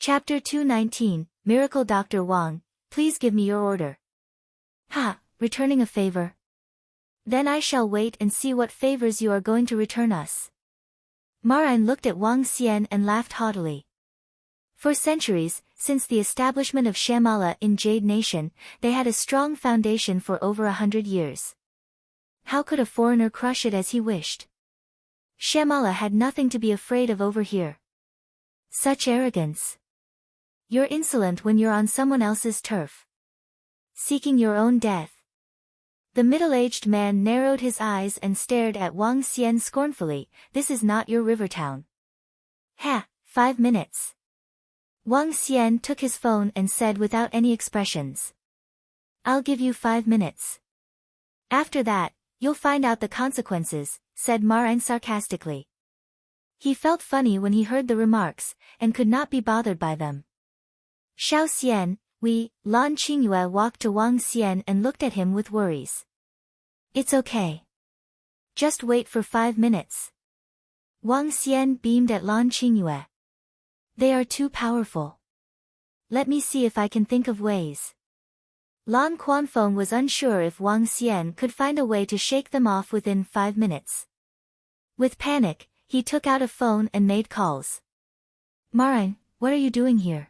Chapter 219, Miracle Dr. Wang, please give me your order. Ha, returning a favor? Then I shall wait and see what favors you are going to return us. Marin looked at Wang Xian and laughed haughtily. For centuries, since the establishment of Shamala in Jade Nation, they had a strong foundation for over 100 years. How could a foreigner crush it as he wished? Shamala had nothing to be afraid of over here. Such arrogance. You're insolent when you're on someone else's turf. Seeking your own death. The middle-aged man narrowed his eyes and stared at Wang Xian scornfully. This is not your Rivertown. Ha, 5 minutes. Wang Xian took his phone and said without any expressions. I'll give you 5 minutes. After that, you'll find out the consequences, said Marin sarcastically. He felt funny when he heard the remarks, and could not be bothered by them. Xiao Xian, Lan Qingyue walked to Wang Xian and looked at him with worries. It's okay. Just wait for 5 minutes. Wang Xian beamed at Lan Qingyue. They are too powerful. Let me see if I can think of ways. Lan Quanfeng was unsure if Wang Xian could find a way to shake them off within 5 minutes. With panic, he took out a phone and made calls. Marin, what are you doing here?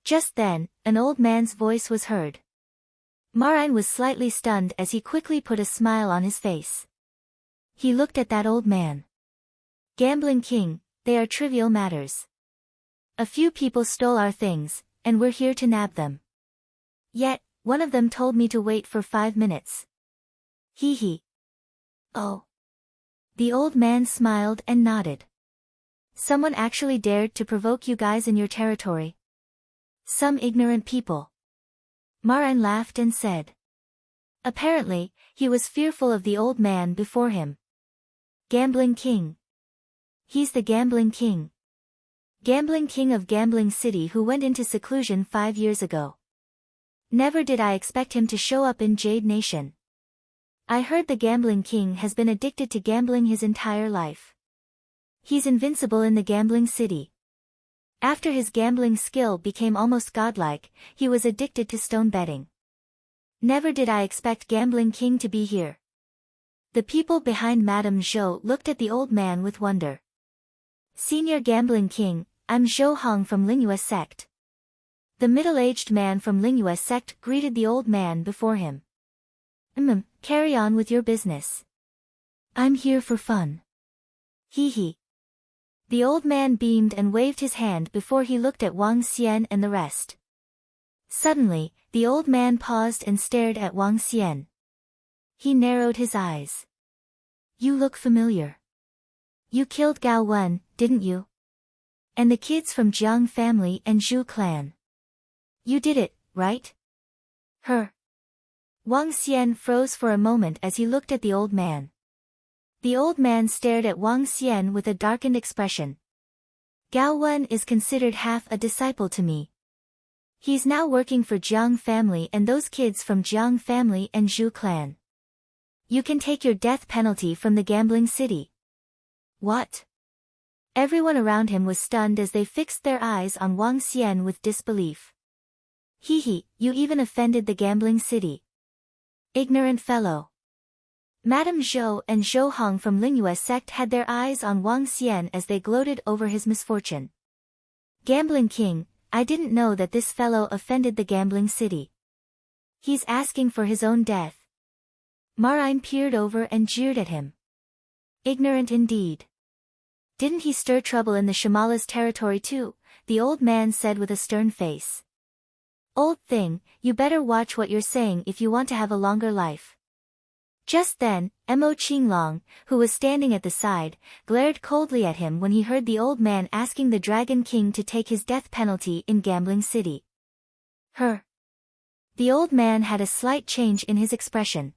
Just then, an old man's voice was heard. Marin was slightly stunned as he quickly put a smile on his face. He looked at that old man. Gambling king, they are trivial matters. A few people stole our things, and we're here to nab them. Yet, one of them told me to wait for 5 minutes. Hee hee. Oh. The old man smiled and nodded. Someone actually dared to provoke you guys in your territory. Some ignorant people. Marin laughed and said. Apparently, he was fearful of the old man before him. Gambling king. He's the gambling king. Gambling king of Gambling City who went into seclusion 5 years ago. Never did I expect him to show up in Jade Nation. I heard the gambling king has been addicted to gambling his entire life. He's invincible in the Gambling City. After his gambling skill became almost godlike, he was addicted to stone betting. Never did I expect Gambling King to be here. The people behind Madame Zhou looked at the old man with wonder. Senior Gambling King, I'm Zhou Hong from Lingyue Sect. The middle-aged man from Lingyue Sect greeted the old man before him. Carry on with your business. I'm here for fun. Hee hee. The old man beamed and waved his hand before he looked at Wang Xian and the rest. Suddenly, the old man paused and stared at Wang Xian. He narrowed his eyes. You look familiar. You killed Gao Wen, didn't you? And the kids from Jiang family and Zhu clan. You did it, right? Her. Wang Xian froze for a moment as he looked at the old man. The old man stared at Wang Xian with a darkened expression. Gao Wen is considered half a disciple to me. He's now working for Jiang family and those kids from Jiang family and Zhu clan. You can take your death penalty from the Gambling City. What? Everyone around him was stunned as they fixed their eyes on Wang Xian with disbelief. Hee hee, you even offended the Gambling City. Ignorant fellow. Madame Zhou and Zhou Hong from Lingyue Sect had their eyes on Wang Xian as they gloated over his misfortune. Gambling King, I didn't know that this fellow offended the Gambling City. He's asking for his own death. Marin peered over and jeered at him. Ignorant indeed. Didn't he stir trouble in the Shamala's territory too? The old man said with a stern face. Old thing, you better watch what you're saying if you want to have a longer life. Just then, Mo Qinglong, who was standing at the side, glared coldly at him when he heard the old man asking the Dragon King to take his death penalty in Gambling City. Her. The old man had a slight change in his expression.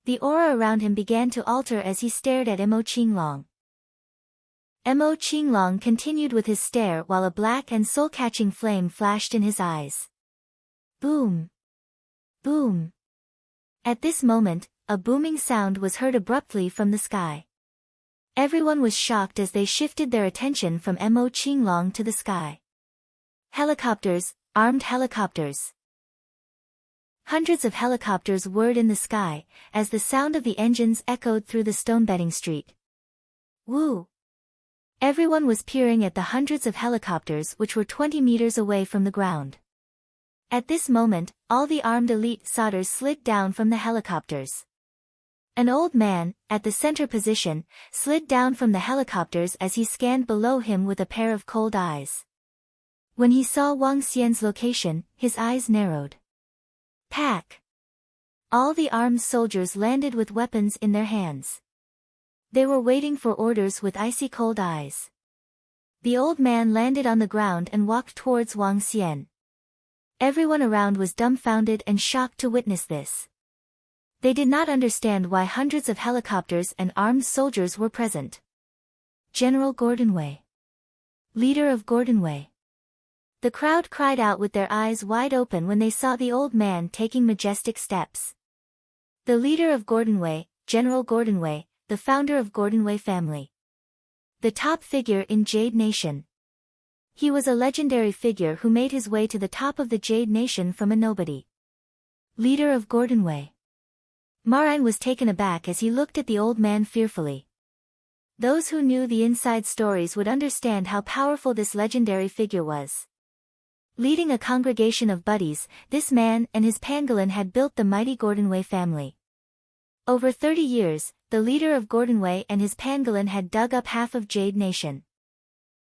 The aura around him began to alter as he stared at Mo Qinglong. Mo Qinglong continued with his stare while a black and soul-catching flame flashed in his eyes. Boom. Boom. At this moment, a booming sound was heard abruptly from the sky. Everyone was shocked as they shifted their attention from Mo Qinglong to the sky. Helicopters, armed helicopters. Hundreds of helicopters whirred in the sky, as the sound of the engines echoed through the stone-bedding street. Woo! Everyone was peering at the hundreds of helicopters which were 20 meters away from the ground. At this moment, all the armed elite solders slid down from the helicopters. An old man, at the center position, slid down from the helicopters as he scanned below him with a pair of cold eyes. When he saw Wang Xian's location, his eyes narrowed. Pack! All the armed soldiers landed with weapons in their hands. They were waiting for orders with icy cold eyes. The old man landed on the ground and walked towards Wang Xian. Everyone around was dumbfounded and shocked to witness this. They did not understand why hundreds of helicopters and armed soldiers were present. General Gordonway. Leader of Gordonway. The crowd cried out with their eyes wide open when they saw the old man taking majestic steps. The leader of Gordonway, General Gordonway, the founder of Gordonway family. The top figure in Jade Nation. He was a legendary figure who made his way to the top of the Jade Nation from a nobody. Leader of Gordonway. Marine was taken aback as he looked at the old man fearfully. Those who knew the inside stories would understand how powerful this legendary figure was. Leading a congregation of buddies, this man and his pangolin had built the mighty Gordonway family. Over 30 years, the leader of Gordonway and his pangolin had dug up half of Jade Nation.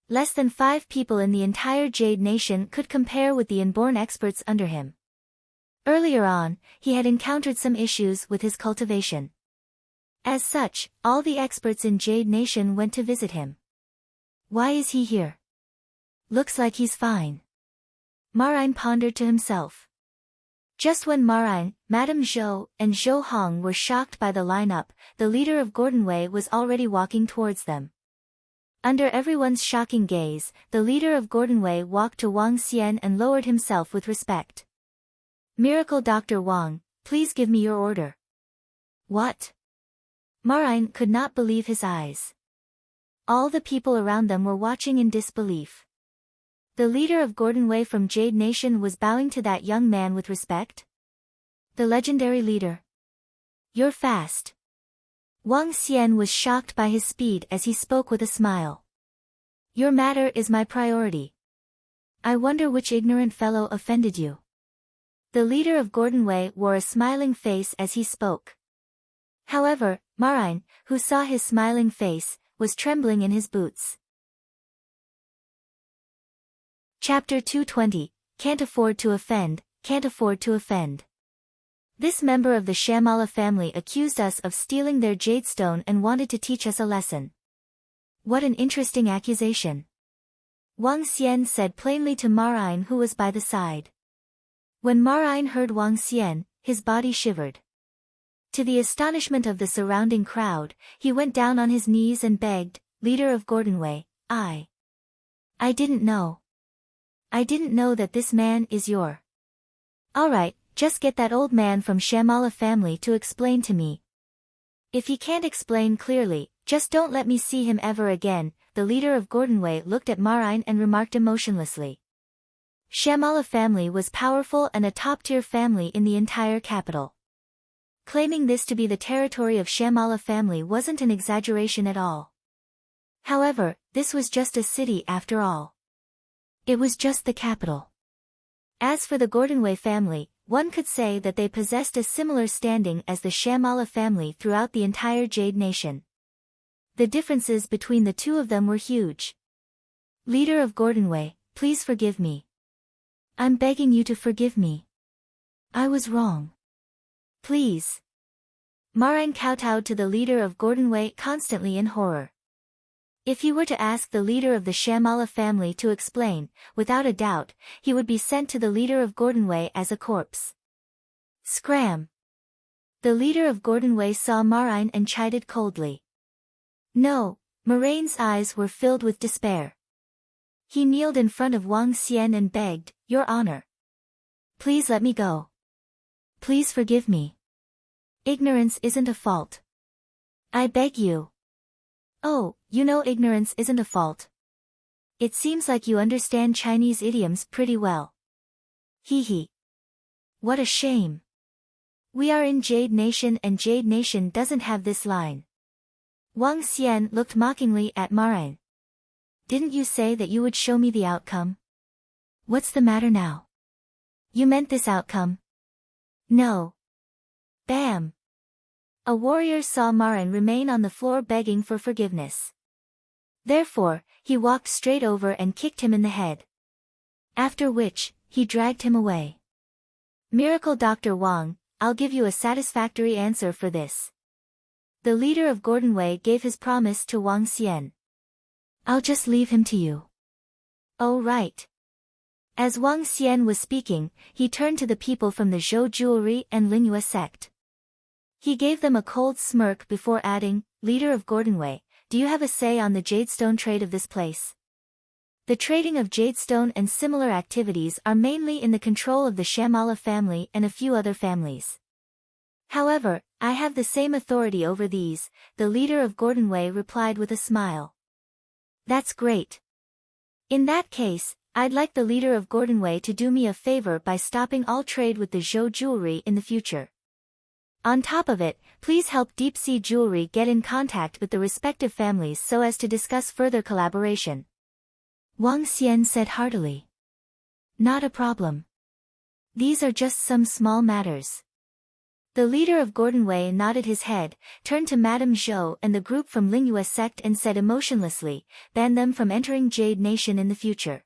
Less than 5 people in the entire Jade Nation could compare with the inborn experts under him. Earlier on, he had encountered some issues with his cultivation. As such, all the experts in Jade Nation went to visit him. Why is he here? Looks like he's fine. Marine pondered to himself. Just when Marine, Madame Zhou, and Zhou Hong were shocked by the lineup, the leader of Gordonway was already walking towards them. Under everyone's shocking gaze, the leader of Gordonway walked to Wang Xian and lowered himself with respect. Miracle Dr. Wang, please give me your order. What? Marine could not believe his eyes. All the people around them were watching in disbelief. The leader of Gordonway from Jade Nation was bowing to that young man with respect? The legendary leader. You're fast. Wang Xian was shocked by his speed as he spoke with a smile. Your matter is my priority. I wonder which ignorant fellow offended you. The leader of Gordonway wore a smiling face as he spoke. However, Marine, who saw his smiling face, was trembling in his boots. Chapter 220, Can't Afford to Offend, Can't Afford to Offend. This member of the Shamala family accused us of stealing their jade stone and wanted to teach us a lesson. What an interesting accusation. Wang Xian said plainly to Marine, who was by the side. When Marine heard Wang Xian, his body shivered. To the astonishment of the surrounding crowd, he went down on his knees and begged, Leader of Gordonway, I didn't know. I didn't know that this man is your. Alright, just get that old man from Shamala family to explain to me. If he can't explain clearly, just don't let me see him ever again. The leader of Gordonway looked at Marine and remarked emotionlessly. Shamala family was powerful and a top-tier family in the entire capital. Claiming this to be the territory of Shamala family wasn't an exaggeration at all. However, this was just a city after all. It was just the capital. As for the Gordonway family, one could say that they possessed a similar standing as the Shamala family throughout the entire Jade Nation. The differences between the two of them were huge. Leader of Gordonway, please forgive me. I'm begging you to forgive me. I was wrong. Please. Marine kowtowed to the leader of Gordonway constantly in horror. If he were to ask the leader of the Shamala family to explain, without a doubt, he would be sent to the leader of Gordonway as a corpse. Scram! The leader of Gordonway saw Marine and chided coldly. No, Marine's eyes were filled with despair. He kneeled in front of Wang Xian and begged, Your Honor. Please let me go. Please forgive me. Ignorance isn't a fault. I beg you. Oh, you know ignorance isn't a fault. It seems like you understand Chinese idioms pretty well. Hee hee. What a shame. We are in Jade Nation and Jade Nation doesn't have this line. Wang Xian looked mockingly at Maran. Didn't you say that you would show me the outcome? What's the matter now? You meant this outcome? No. Bam. A warrior saw Maran remain on the floor begging for forgiveness. Therefore, he walked straight over and kicked him in the head. After which, he dragged him away. Miracle Dr. Wang, I'll give you a satisfactory answer for this. The leader of Gordon Wei gave his promise to Wang Xian. I'll just leave him to you. Oh right. As Wang Xian was speaking, he turned to the people from the Zhou Jewelry and Lingyue Sect. He gave them a cold smirk before adding, Leader of Gordon Wei, do you have a say on the jadestone trade of this place? The trading of jadestone and similar activities are mainly in the control of the Shamala family and a few other families. However, I have the same authority over these, the leader of Gordon Wei replied with a smile. That's great. In that case, I'd like the leader of Gordon Wei to do me a favor by stopping all trade with the Zhou Jewelry in the future. On top of it, please help Deep Sea Jewelry get in contact with the respective families so as to discuss further collaboration. Wang Xian said heartily. Not a problem. These are just some small matters. The leader of Gordon Wei nodded his head, turned to Madame Zhou and the group from Lingyue Sect and said emotionlessly, ban them from entering Jade Nation in the future.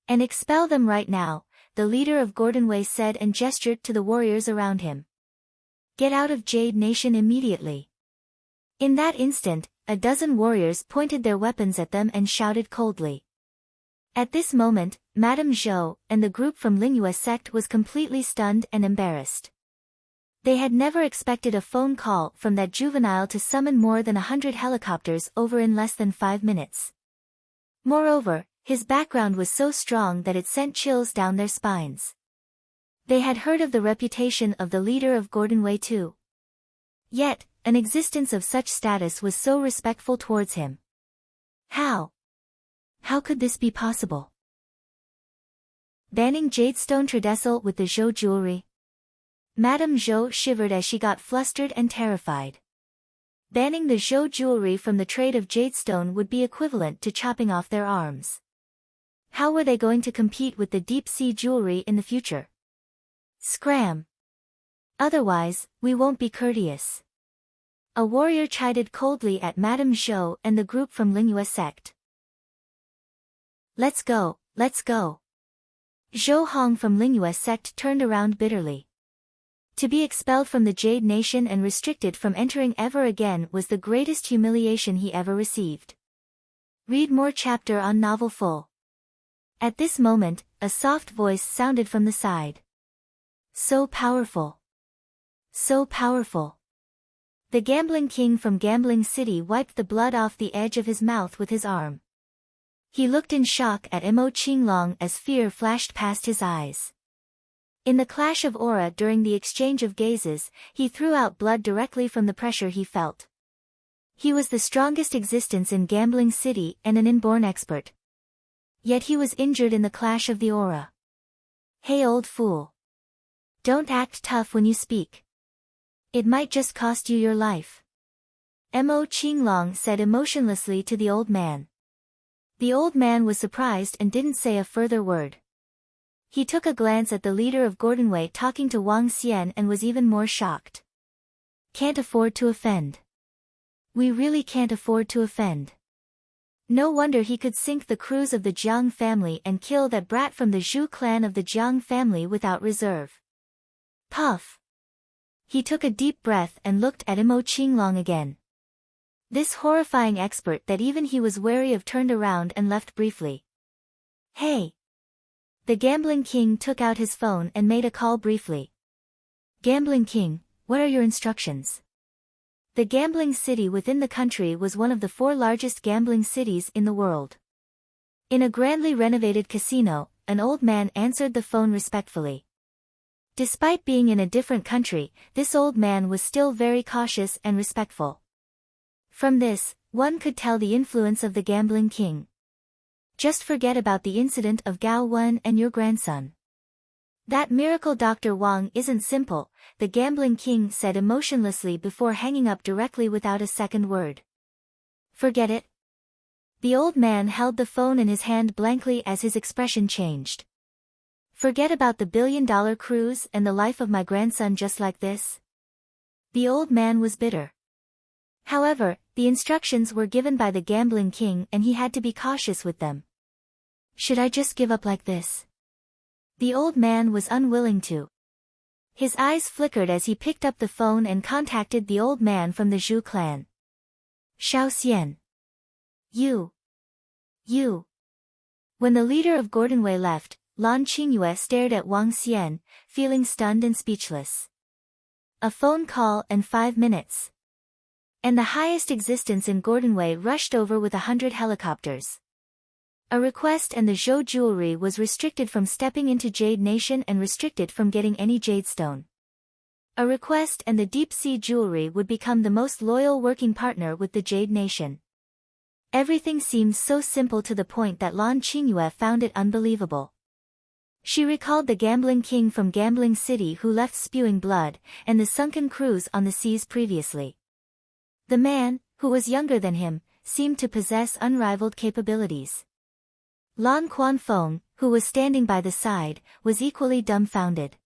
And expel them right now, the leader of Gordon Wei said and gestured to the warriors around him. Get out of Jade Nation immediately. In that instant, a dozen warriors pointed their weapons at them and shouted coldly. At this moment, Madame Zhou and the group from Lingyue Sect was completely stunned and embarrassed. They had never expected a phone call from that juvenile to summon more than 100 helicopters over in less than 5 minutes. Moreover, his background was so strong that it sent chills down their spines. They had heard of the reputation of the leader of Gordon Wei too. Yet, an existence of such status was so respectful towards him. How? How could this be possible? Banning Jadestone Tredesel with the Zhou Jewelry? Madame Zhou shivered as she got flustered and terrified. Banning the Zhou Jewelry from the trade of Jadestone would be equivalent to chopping off their arms. How were they going to compete with the Deep Sea Jewelry in the future? Scram! Otherwise, we won't be courteous. A warrior chided coldly at Madame Zhou and the group from Lingyue Sect. Let's go, let's go. Zhou Hong from Lingyue Sect turned around bitterly. To be expelled from the Jade Nation and restricted from entering ever again was the greatest humiliation he ever received. Read more chapter on novel full. At this moment, a soft voice sounded from the side. So powerful. So powerful. The gambling king from Gambling City wiped the blood off the edge of his mouth with his arm. He looked in shock at Mo Qinglong as fear flashed past his eyes. In the clash of aura during the exchange of gazes, he threw out blood directly from the pressure he felt. He was the strongest existence in Gambling City and an inborn expert. Yet he was injured in the clash of the aura. Hey old fool. Don't act tough when you speak. It might just cost you your life. Mo Qinglong said emotionlessly to the old man. The old man was surprised and didn't say a further word. He took a glance at the leader of Gordon Wei talking to Wang Xian and was even more shocked. Can't afford to offend. We really can't afford to offend. No wonder he could sink the crews of the Jiang family and kill that brat from the Zhu clan of the Jiang family without reserve. Puff. He took a deep breath and looked at Mo Qinglong again. This horrifying expert that even he was wary of turned around and left briefly. Hey! The Gambling King took out his phone and made a call briefly. Gambling King, what are your instructions? The gambling city within the country was one of the 4 largest gambling cities in the world. In a grandly renovated casino, an old man answered the phone respectfully. Despite being in a different country, this old man was still very cautious and respectful. From this, one could tell the influence of the Gambling King. Just forget about the incident of Gao Wen and your grandson. That miracle Dr. Wang isn't simple, the gambling king said emotionlessly before hanging up directly without a second word. Forget it? The old man held the phone in his hand blankly as his expression changed. Forget about the billion-dollar cruise and the life of my grandson just like this? The old man was bitter. However, the instructions were given by the gambling king and he had to be cautious with them. Should I just give up like this? The old man was unwilling to. His eyes flickered as he picked up the phone and contacted the old man from the Zhu clan. Xiao Xian. You. When the leader of Gordonwei left, Lan Qingyue stared at Wang Xian, feeling stunned and speechless. A phone call and 5 minutes. And the highest existence in Gordonwei rushed over with 100 helicopters. A request and the Zhou jewelry was restricted from stepping into Jade Nation and restricted from getting any jade stone. A request and the Deep Sea jewelry would become the most loyal working partner with the Jade Nation. Everything seemed so simple to the point that Lan Qingyue found it unbelievable. She recalled the gambling king from Gambling City who left spewing blood, and the sunken cruise on the seas previously. The man, who was younger than him, seemed to possess unrivaled capabilities. Lan Quanfeng, who was standing by the side, was equally dumbfounded.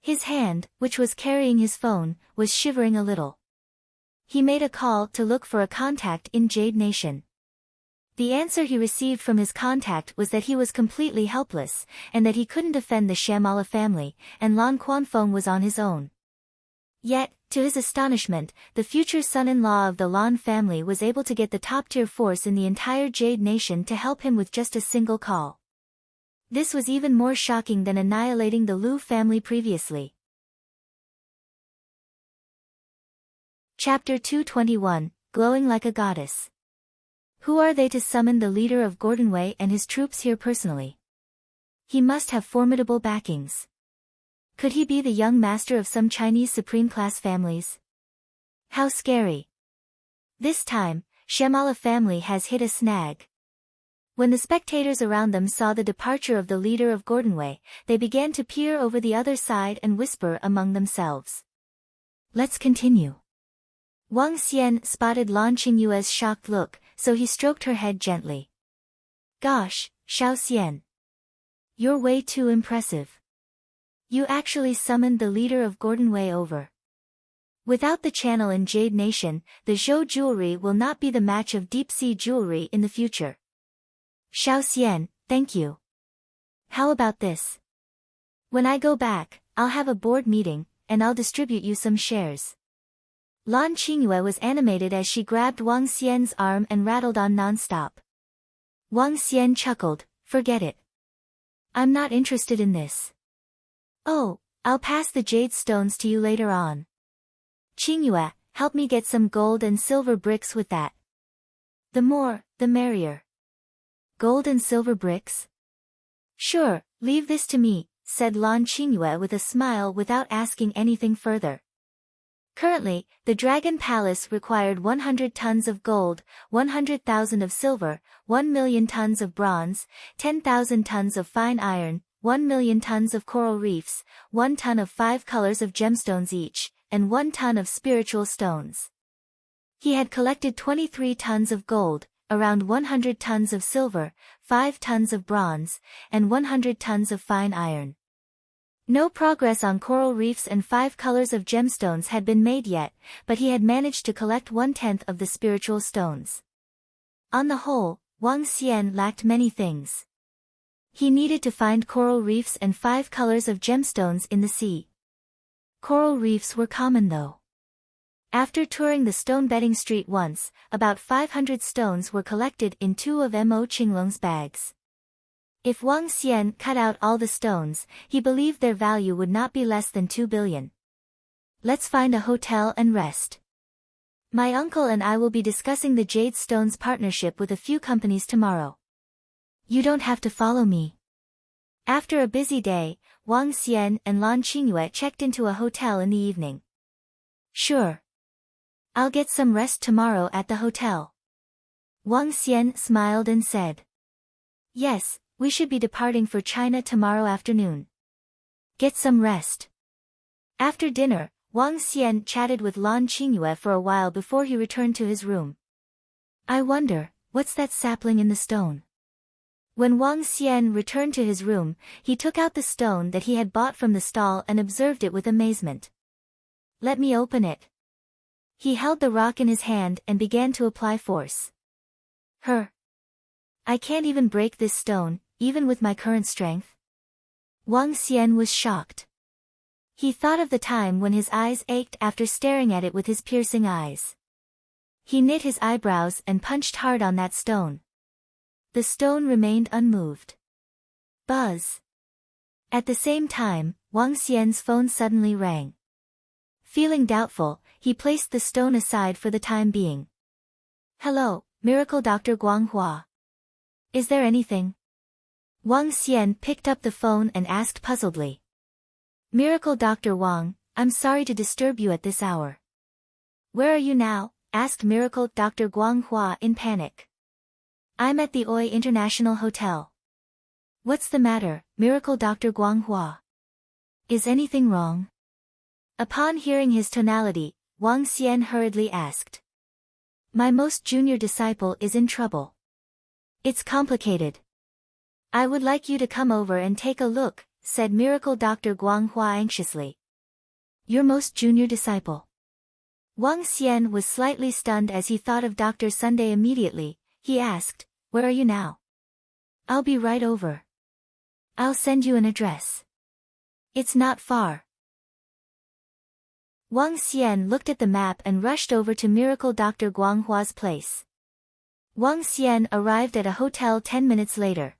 His hand, which was carrying his phone, was shivering a little. He made a call to look for a contact in Jade Nation. The answer he received from his contact was that he was completely helpless, and that he couldn't defend the Shamala family, and Lan Quanfeng was on his own. Yet, to his astonishment, the future son-in-law of the Lan family was able to get the top-tier force in the entire Jade Nation to help him with just a single call. This was even more shocking than annihilating the Lu family previously. Chapter 221, Glowing Like a Goddess. Who are they to summon the leader of Gordonwei and his troops here personally? He must have formidable backings. Could he be the young master of some Chinese supreme-class families? How scary. This time, Shamala family has hit a snag. When the spectators around them saw the departure of the leader of Gordonwei, they began to peer over the other side and whisper among themselves. Let's continue. Wang Xian spotted Lan Qingyue's shocked look, so he stroked her head gently. Gosh, Xiao Xian. You're way too impressive. You actually summoned the leader of Gordonwei over. Without the channel in Jade Nation, the Zhou jewelry will not be the match of Deep Sea jewelry in the future. Xiao Xian, thank you. How about this? When I go back, I'll have a board meeting, and I'll distribute you some shares. Lan Qingyue was animated as she grabbed Wang Xian's arm and rattled on non-stop. Wang Xian chuckled, forget it. I'm not interested in this. Oh, I'll pass the jade stones to you later on. Qingyue, help me get some gold and silver bricks with that. The more, the merrier. Gold and silver bricks? Sure, leave this to me, said Lan Qingyue with a smile without asking anything further. Currently, the Dragon Palace required 100 tons of gold, 100,000 of silver, 1 million tons of bronze, 10,000 tons of fine iron, 1 million tons of coral reefs, 1 ton of 5 colors of gemstones each, and 1 ton of spiritual stones. He had collected 23 tons of gold, around 100 tons of silver, 5 tons of bronze, and 100 tons of fine iron. No progress on coral reefs and 5 colors of gemstones had been made yet, but he had managed to collect 1/10 of the spiritual stones. On the whole, Wang Xian lacked many things. He needed to find coral reefs and 5 colors of gemstones in the sea. Coral reefs were common though. After touring the stone betting street once, about 500 stones were collected in 2 of Mo Qinglong's bags. If Wang Xian cut out all the stones, he believed their value would not be less than 2 billion. Let's find a hotel and rest. My uncle and I will be discussing the Jade Stones partnership with a few companies tomorrow. You don't have to follow me. After a busy day, Wang Xian and Lan Qingyue checked into a hotel in the evening. Sure. I'll get some rest tomorrow at the hotel. Wang Xian smiled and said. Yes, we should be departing for China tomorrow afternoon. Get some rest. After dinner, Wang Xian chatted with Lan Qingyue for a while before he returned to his room. I wonder, what's that sapling in the stone? When Wang Xian returned to his room, he took out the stone that he had bought from the stall and observed it with amazement. Let me open it. He held the rock in his hand and began to apply force. I can't even break this stone, even with my current strength. Wang Xian was shocked. He thought of the time when his eyes ached after staring at it with his piercing eyes. He knit his eyebrows and punched hard on that stone. The stone remained unmoved. Buzz. At the same time, Wang Xian's phone suddenly rang. Feeling doubtful, he placed the stone aside for the time being. Hello, Miracle Dr. Guanghua. Is there anything? Wang Xian picked up the phone and asked puzzledly. Miracle Dr. Wang, I'm sorry to disturb you at this hour. Where are you now? Asked Miracle Dr. Guanghua in panic. I'm at the Oi International Hotel. What's the matter, Miracle Dr. Guanghua? Is anything wrong? Upon hearing his tonality, Wang Xian hurriedly asked. My most junior disciple is in trouble. It's complicated. I would like you to come over and take a look, said Miracle Dr. Guanghua anxiously. Your most junior disciple. Wang Xian was slightly stunned as he thought of Dr. Sunday immediately. He asked, where are you now? I'll be right over. I'll send you an address. It's not far. Wang Xian looked at the map and rushed over to Miracle Dr. Guanghua's place. Wang Xian arrived at a hotel 10 minutes later.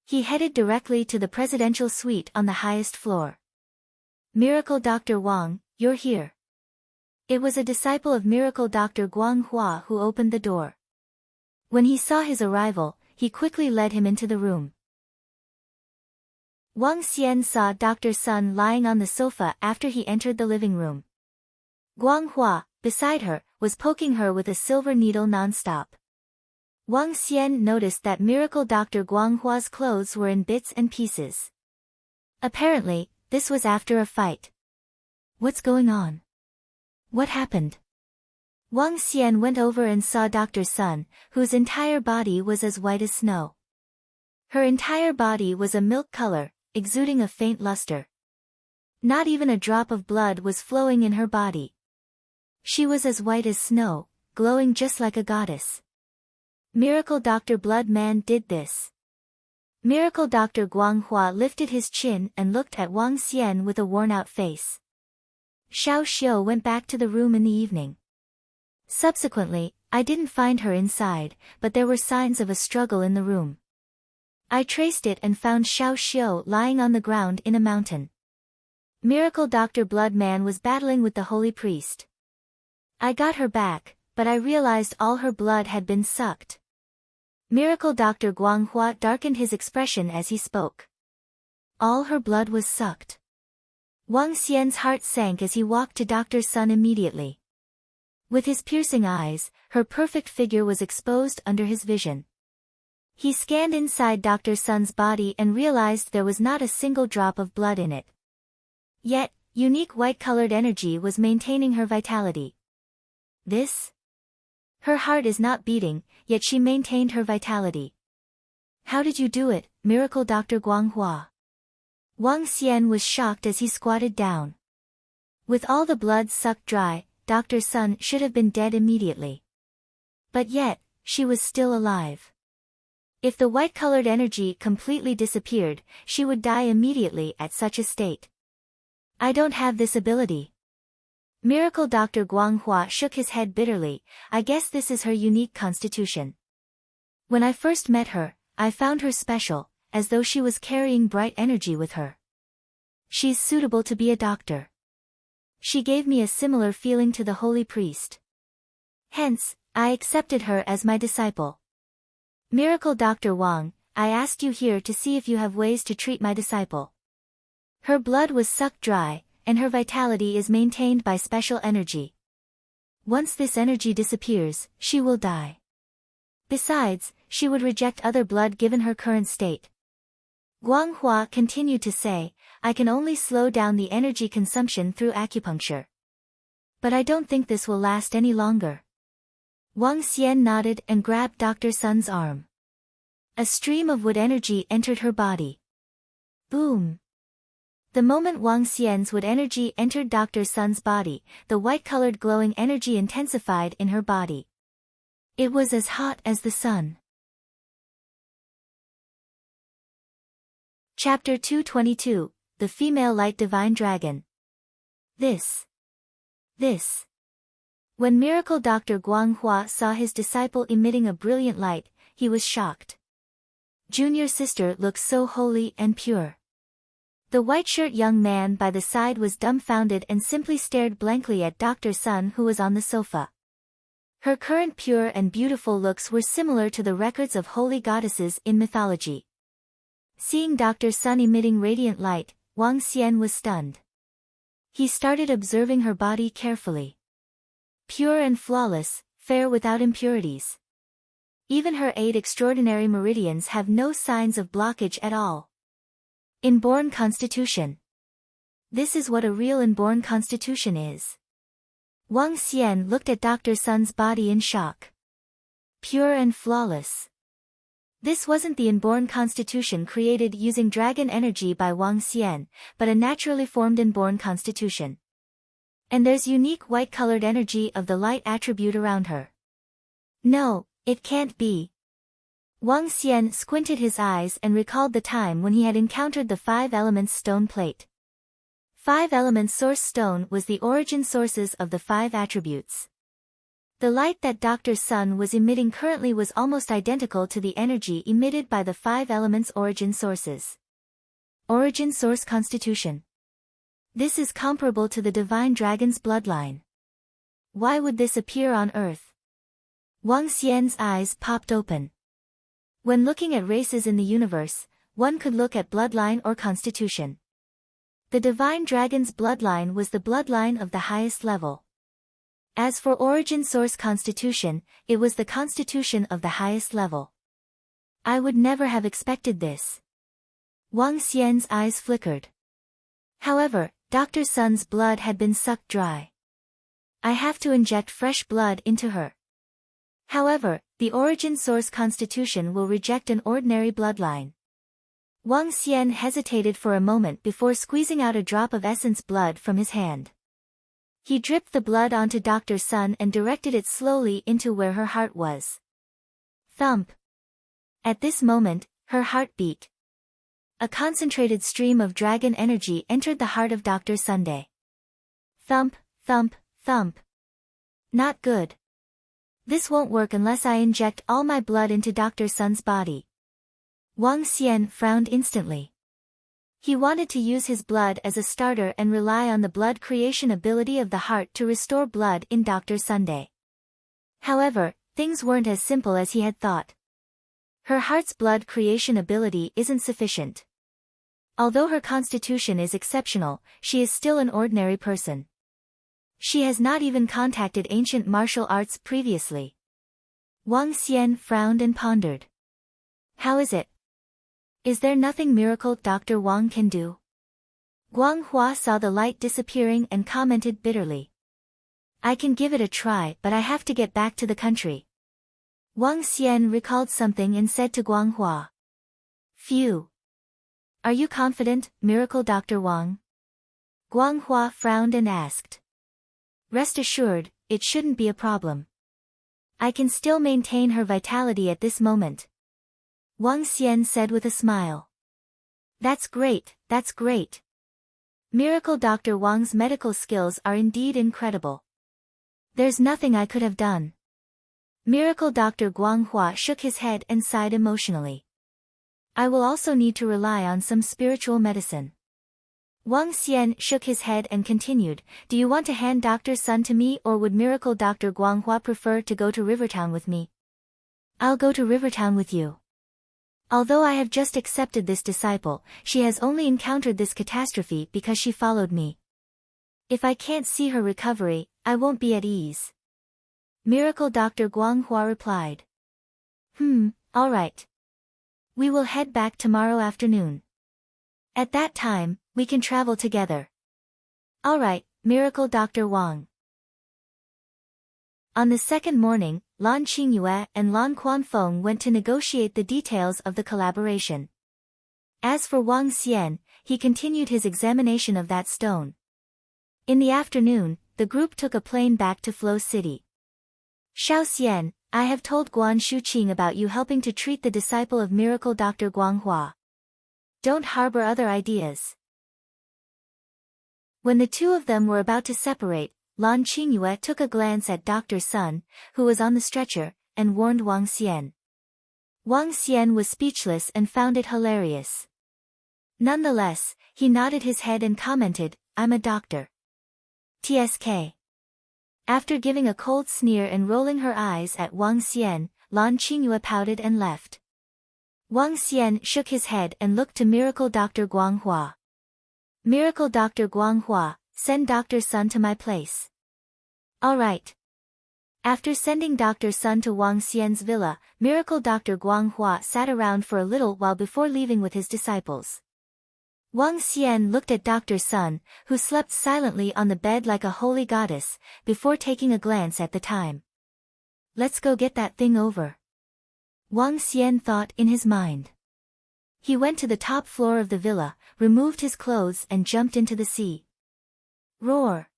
He headed directly to the presidential suite on the highest floor. Miracle Dr. Wang, you're here. It was a disciple of Miracle Dr. Guanghua who opened the door. When he saw his arrival, he quickly led him into the room. Wang Xian saw Dr. Sun lying on the sofa after he entered the living room. Guanghua, beside her, was poking her with a silver needle non-stop. Wang Xian noticed that Miracle Dr. Guanghua's clothes were in bits and pieces. Apparently, this was after a fight. What's going on? What happened? Wang Xian went over and saw Dr. Sun, whose entire body was as white as snow. Her entire body was a milk color, exuding a faint luster. Not even a drop of blood was flowing in her body. She was as white as snow, glowing just like a goddess. Miracle Dr. Blood Man did this. Miracle Dr. Guanghua lifted his chin and looked at Wang Xian with a worn-out face. Xiao Xiu went back to the room in the evening. Subsequently, I didn't find her inside, but there were signs of a struggle in the room. I traced it and found Xiao Xiu lying on the ground in a mountain. Miracle Dr. Blood Man was battling with the holy priest. I got her back, but I realized all her blood had been sucked. Miracle Dr. Guanghua darkened his expression as he spoke. All her blood was sucked. Wang Xian's heart sank as he walked to Dr. Sun immediately. With his piercing eyes, her perfect figure was exposed under his vision. He scanned inside Dr. Sun's body and realized there was not a single drop of blood in it. Yet, unique white-colored energy was maintaining her vitality. This? Her heart is not beating, yet she maintained her vitality. How did you do it, Miracle Dr. Guanghua? Wang Xian was shocked as he squatted down. With all the blood sucked dry, Dr. Sun should have been dead immediately. But yet, she was still alive. If the white-colored energy completely disappeared, she would die immediately at such a state. I don't have this ability. Miracle Dr. Guanghua shook his head bitterly. I guess this is her unique constitution. When I first met her, I found her special, as though she was carrying bright energy with her. She's suitable to be a doctor. She gave me a similar feeling to the holy priest. Hence, I accepted her as my disciple. Miracle Dr. Wang, I asked you here to see if you have ways to treat my disciple. Her blood was sucked dry, and her vitality is maintained by special energy. Once this energy disappears, she will die. Besides, she would reject other blood given her current state. Guanghua continued to say, I can only slow down the energy consumption through acupuncture. But I don't think this will last any longer. Wang Xian nodded and grabbed Dr. Sun's arm. A stream of wood energy entered her body. Boom! The moment Wang Xian's wood energy entered Dr. Sun's body, the white-colored glowing energy intensified in her body. It was as hot as the sun. Chapter 222, The Female Light Divine Dragon. This. When Miracle Dr. Guanghua saw his disciple emitting a brilliant light, he was shocked. Junior sister looks so holy and pure. The white-shirt young man by the side was dumbfounded and simply stared blankly at Dr. Sun, who was on the sofa. Her current pure and beautiful looks were similar to the records of holy goddesses in mythology. Seeing Dr. Sun emitting radiant light, Wang Xian was stunned. He started observing her body carefully. Pure and flawless, fair without impurities. Even her 8 extraordinary meridians have no signs of blockage at all. Inborn constitution. This is what a real inborn constitution is. Wang Xian looked at Dr. Sun's body in shock. Pure and flawless. This wasn't the inborn constitution created using dragon energy by Wang Xian, but a naturally formed inborn constitution. And there's unique white-colored energy of the light attribute around her. No, it can't be. Wang Xian squinted his eyes and recalled the time when he had encountered the 5 elements stone plate. 5 elements source stone was the origin sources of the 5 attributes. The light that Dr. Sun was emitting currently was almost identical to the energy emitted by the 5 elements origin sources. Origin source constitution. This is comparable to the divine dragon's bloodline. Why would this appear on Earth? Wang Xian's eyes popped open. When looking at races in the universe, one could look at bloodline or constitution. The divine dragon's bloodline was the bloodline of the highest level. As for origin source constitution, it was the constitution of the highest level. I would never have expected this. Wang Xian's eyes flickered. However, Dr. Sun's blood had been sucked dry. I have to inject fresh blood into her. However, the origin source constitution will reject an ordinary bloodline. Wang Xian hesitated for a moment before squeezing out a drop of essence blood from his hand. He dripped the blood onto Dr. Sun and directed it slowly into where her heart was. Thump. At this moment, her heart beat. A concentrated stream of dragon energy entered the heart of Dr. Sunday. Thump, thump, thump. Not good. This won't work unless I inject all my blood into Dr. Sun's body. Wang Xian frowned instantly. He wanted to use his blood as a starter and rely on the blood creation ability of the heart to restore blood in Dr. Sunday. However, things weren't as simple as he had thought. Her heart's blood creation ability isn't sufficient. Although her constitution is exceptional, she is still an ordinary person. She has not even contacted ancient martial arts previously. Wang Xian frowned and pondered. How is it? Is there nothing miracle Dr. Wang can do? Guanghua saw the light disappearing and commented bitterly. I can give it a try, but I have to get back to the country. Wang Xian recalled something and said to Guanghua. Phew. Are you confident, Miracle Dr. Wang? Guanghua frowned and asked. Rest assured, it shouldn't be a problem. I can still maintain her vitality at this moment. Wang Xian said with a smile. That's great, that's great. Miracle Dr. Wang's medical skills are indeed incredible. There's nothing I could have done. Miracle Dr. Guanghua shook his head and sighed emotionally. I will also need to rely on some spiritual medicine. Wang Xian shook his head and continued, do you want to hand Dr. Sun to me or would Miracle Dr. Guanghua prefer to go to Rivertown with me? I'll go to Rivertown with you. Although I have just accepted this disciple, she has only encountered this catastrophe because she followed me. If I can't see her recovery, I won't be at ease. Miracle Dr. Guanghua replied. Alright. We will head back tomorrow afternoon. At that time, we can travel together. Alright, Miracle Dr. Wang. On the second morning, Lan Qingyue and Lan Quanfeng went to negotiate the details of the collaboration. As for Wang Xian, he continued his examination of that stone. In the afternoon, the group took a plane back to Flow City. Xiao Xian, I have told Guan Shuqing about you helping to treat the disciple of Miracle Dr. Guanghua. Don't harbor other ideas. When the two of them were about to separate, Lan Qingyue took a glance at Dr. Sun, who was on the stretcher, and warned Wang Xian. Wang Xian was speechless and found it hilarious. Nonetheless, he nodded his head and commented, I'm a doctor. TSK. After giving a cold sneer and rolling her eyes at Wang Xian, Lan Qingyue pouted and left. Wang Xian shook his head and looked to Miracle Dr. Guanghua. Miracle Dr. Guanghua, send Dr. Sun to my place. Alright. After sending Dr. Sun to Wang Xian's villa, Miracle Dr. Guanghua sat around for a little while before leaving with his disciples. Wang Xian looked at Dr. Sun, who slept silently on the bed like a holy goddess, before taking a glance at the time. Let's go get that thing over. Wang Xian thought in his mind. He went to the top floor of the villa, removed his clothes and jumped into the sea. Roar!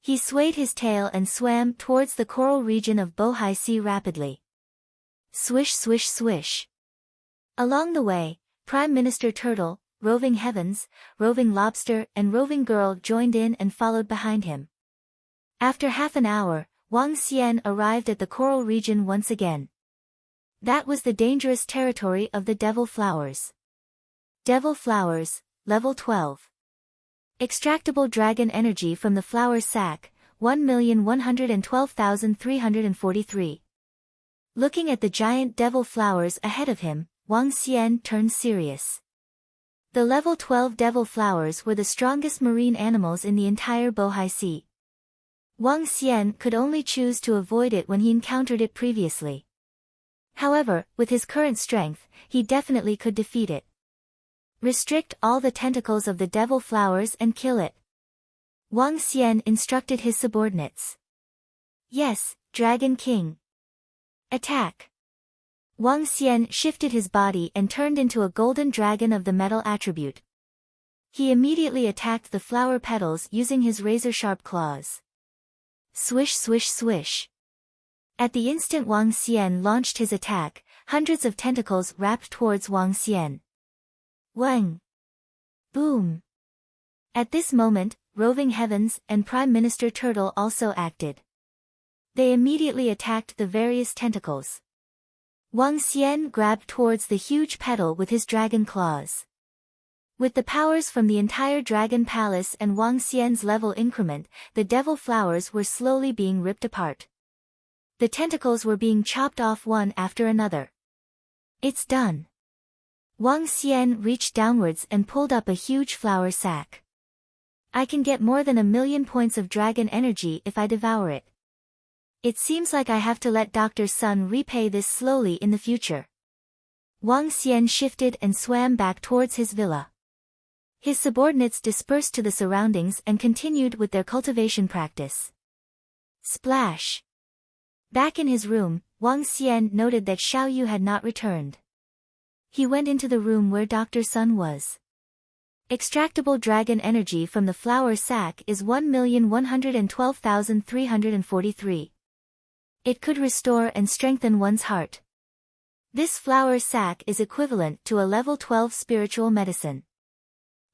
He swayed his tail and swam towards the coral region of Bohai Sea rapidly. Swish swish swish. Along the way, Prime Minister Turtle, Roving Heavens, Roving Lobster and Roving Girl joined in and followed behind him. After half an hour, Wang Xian arrived at the coral region once again. That was the dangerous territory of the Devil Flowers. Devil Flowers, Level 12. Extractable dragon energy from the flower sac, 1,112,343. Looking at the giant devil flowers ahead of him, Wang Xian turned serious. The level 12 devil flowers were the strongest marine animals in the entire Bohai Sea. Wang Xian could only choose to avoid it when he encountered it previously. However, with his current strength, he definitely could defeat it. Restrict all the tentacles of the devil flowers and kill it. Wang Xian instructed his subordinates. Yes, Dragon King. Attack. Wang Xian shifted his body and turned into a golden dragon of the metal attribute. He immediately attacked the flower petals using his razor-sharp claws. Swish swish swish. At the instant Wang Xian launched his attack, hundreds of tentacles wrapped towards Wang Xian. Wang! Boom! At this moment, Roving Heavens and Prime Minister Turtle also acted. They immediately attacked the various tentacles. Wang Xian grabbed towards the huge petal with his dragon claws. With the powers from the entire Dragon Palace and Wang Xian's level increment, the devil flowers were slowly being ripped apart. The tentacles were being chopped off one after another. It's done. Wang Xian reached downwards and pulled up a huge flower sac. I can get more than 1,000,000 points of dragon energy if I devour it. It seems like I have to let Dr. Sun repay this slowly in the future. Wang Xian shifted and swam back towards his villa. His subordinates dispersed to the surroundings and continued with their cultivation practice. Splash! Back in his room, Wang Xian noted that Xiaoyu had not returned. He went into the room where Dr. Sun was. Extractable dragon energy from the flower sac is 1,112,343. It could restore and strengthen one's heart. This flower sac is equivalent to a level 12 spiritual medicine.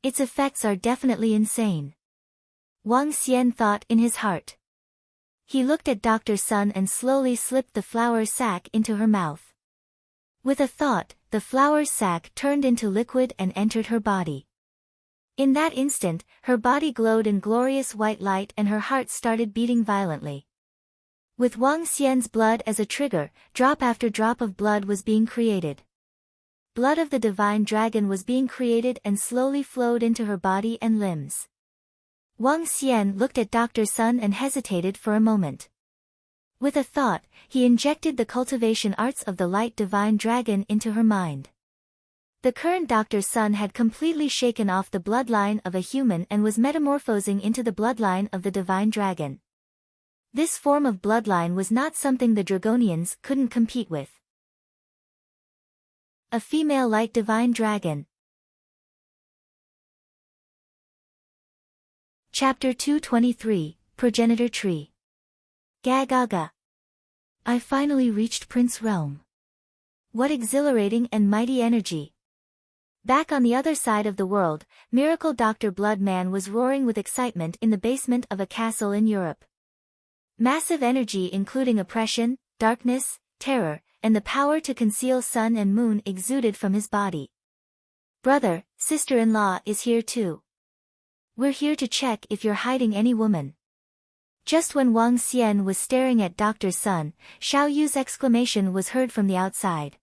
Its effects are definitely insane. Wang Xian thought in his heart. He looked at Dr. Sun and slowly slipped the flower sac into her mouth. With a thought, the flower sac turned into liquid and entered her body. In that instant, her body glowed in glorious white light and her heart started beating violently. With Wang Xian's blood as a trigger, drop after drop of blood was being created. Blood of the divine dragon was being created and slowly flowed into her body and limbs. Wang Xian looked at Dr. Sun and hesitated for a moment. With a thought, he injected the cultivation arts of the light divine dragon into her mind. The current doctor's son had completely shaken off the bloodline of a human and was metamorphosing into the bloodline of the divine dragon. This form of bloodline was not something the Dragonians couldn't compete with. A female light divine dragon. Chapter 223, Progenitor Tree. Gaga. I finally reached Prince Realm. What exhilarating and mighty energy. Back on the other side of the world, Miracle Dr. Bloodman was roaring with excitement in the basement of a castle in Europe. Massive energy including oppression, darkness, terror, and the power to conceal sun and moon exuded from his body. Brother, sister-in-law is here too. We're here to check if you're hiding any woman. Just when Wang Xian was staring at Doctor's son, Xiao Yu's exclamation was heard from the outside.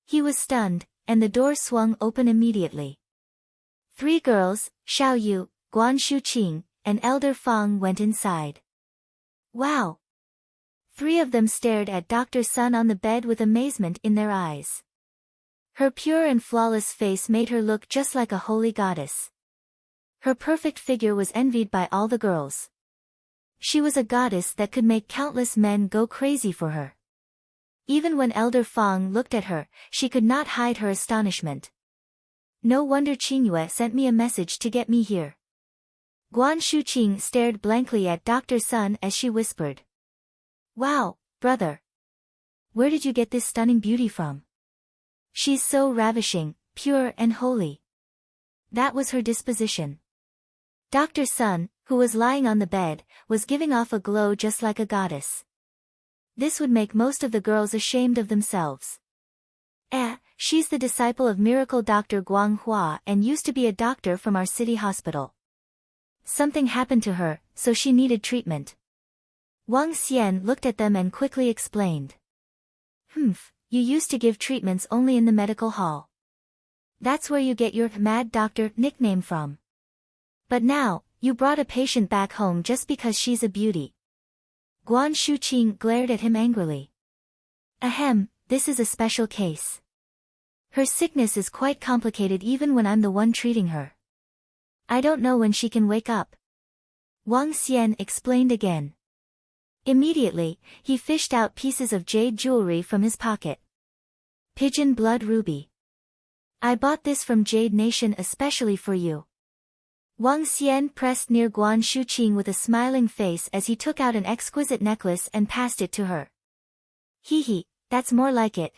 He was stunned, and the door swung open immediately. 3 girls, Xiao Yu, Guan Shuqing, and Elder Fang went inside. Wow! 3 of them stared at Dr. Sun on the bed with amazement in their eyes. Her pure and flawless face made her look just like a holy goddess. Her perfect figure was envied by all the girls. She was a goddess that could make countless men go crazy for her. Even when Elder Fang looked at her, she could not hide her astonishment. No wonder Qingyue sent me a message to get me here. Guan Shuqing stared blankly at Dr. Sun as she whispered. Wow, brother. Where did you get this stunning beauty from? She's so ravishing, pure and holy. That was her disposition. Dr. Sun, who was lying on the bed, was giving off a glow just like a goddess. This would make most of the girls ashamed of themselves. She's the disciple of Miracle Dr. Guang Hua and used to be a doctor from our city hospital. Something happened to her, so she needed treatment. Wang Xian looked at them and quickly explained. You used to give treatments only in the medical hall. That's where you get your Mad Doctor nickname from. But now, you brought a patient back home just because she's a beauty. Guan Shuqing glared at him angrily. This is a special case. Her sickness is quite complicated even when I'm the one treating her. I don't know when she can wake up. Wang Xian explained again. Immediately, he fished out pieces of jade jewelry from his pocket. Pigeon blood ruby. I bought this from Jade Nation especially for you. Wang Xian pressed near Guan Shuqing with a smiling face as he took out an exquisite necklace and passed it to her. That's more like it.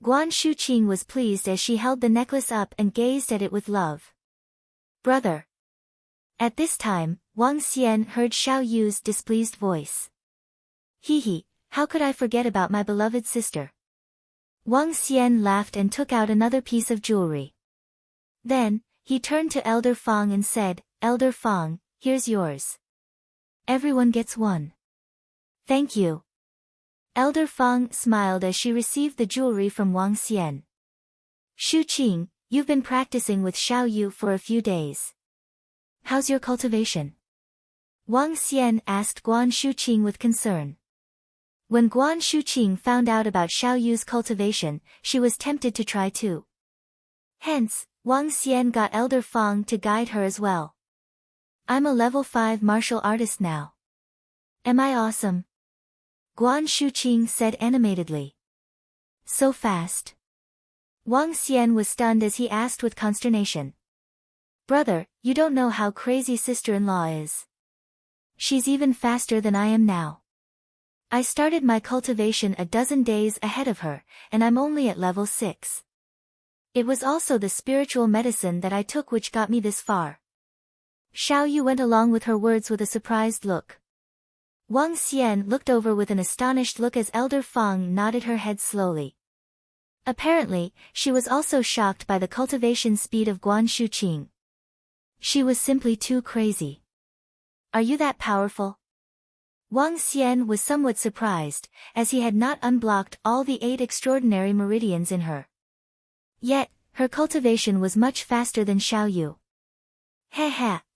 Guan Shuqing was pleased as she held the necklace up and gazed at it with love. Brother. At this time, Wang Xian heard Xiao Yu's displeased voice. How could I forget about my beloved sister? Wang Xian laughed and took out another piece of jewelry. Then, he turned to Elder Fang and said, Elder Fang, here's yours. Everyone gets one. Thank you. Elder Fang smiled as she received the jewelry from Wang Xian. Shuqing, you've been practicing with Xiao Yu for a few days. How's your cultivation? Wang Xian asked Guan Shuqing with concern. When Guan Shuqing found out about Xiao Yu's cultivation, she was tempted to try too. Hence, Wang Xian got Elder Fang to guide her as well. I'm a level 5 martial artist now. Am I awesome? Guan Shuqing said animatedly. So fast. Wang Xian was stunned as he asked with consternation. Brother, you don't know how crazy sister-in-law is. She's even faster than I am now. I started my cultivation a dozen days ahead of her, and I'm only at level 6. It was also the spiritual medicine that I took which got me this far. Xiao Yu went along with her words with a surprised look. Wang Xian looked over with an astonished look as Elder Fang nodded her head slowly. Apparently, she was also shocked by the cultivation speed of Guan Shuqing. She was simply too crazy. Are you that powerful? Wang Xian was somewhat surprised, as he had not unblocked all the 8 extraordinary meridians in her. Yet, her cultivation was much faster than Xiao Yu.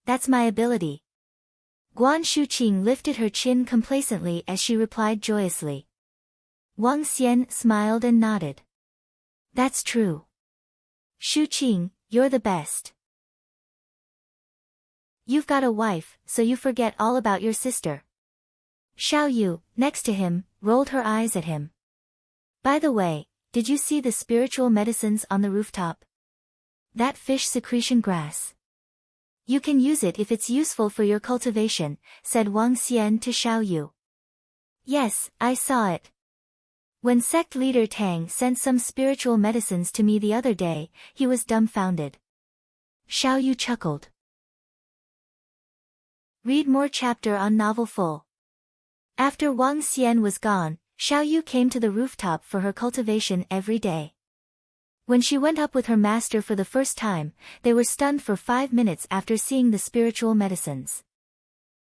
That's my ability. Guan Shuqing lifted her chin complacently as she replied joyously. Wang Xian smiled and nodded. That's true. Shuqing, you're the best. You've got a wife, so you forget all about your sister. Xiao Yu, next to him, rolled her eyes at him. By the way, did you see the spiritual medicines on the rooftop? That fish secretion grass. You can use it if it's useful for your cultivation, said Wang Xian to Xiao Yu. Yes, I saw it. When sect leader Tang sent some spiritual medicines to me the other day, he was dumbfounded. Xiao Yu chuckled. Read more chapter on novel full. After Wang Xian was gone, Xiao Yu came to the rooftop for her cultivation every day. When she went up with her master for the first time, they were stunned for 5 minutes after seeing the spiritual medicines.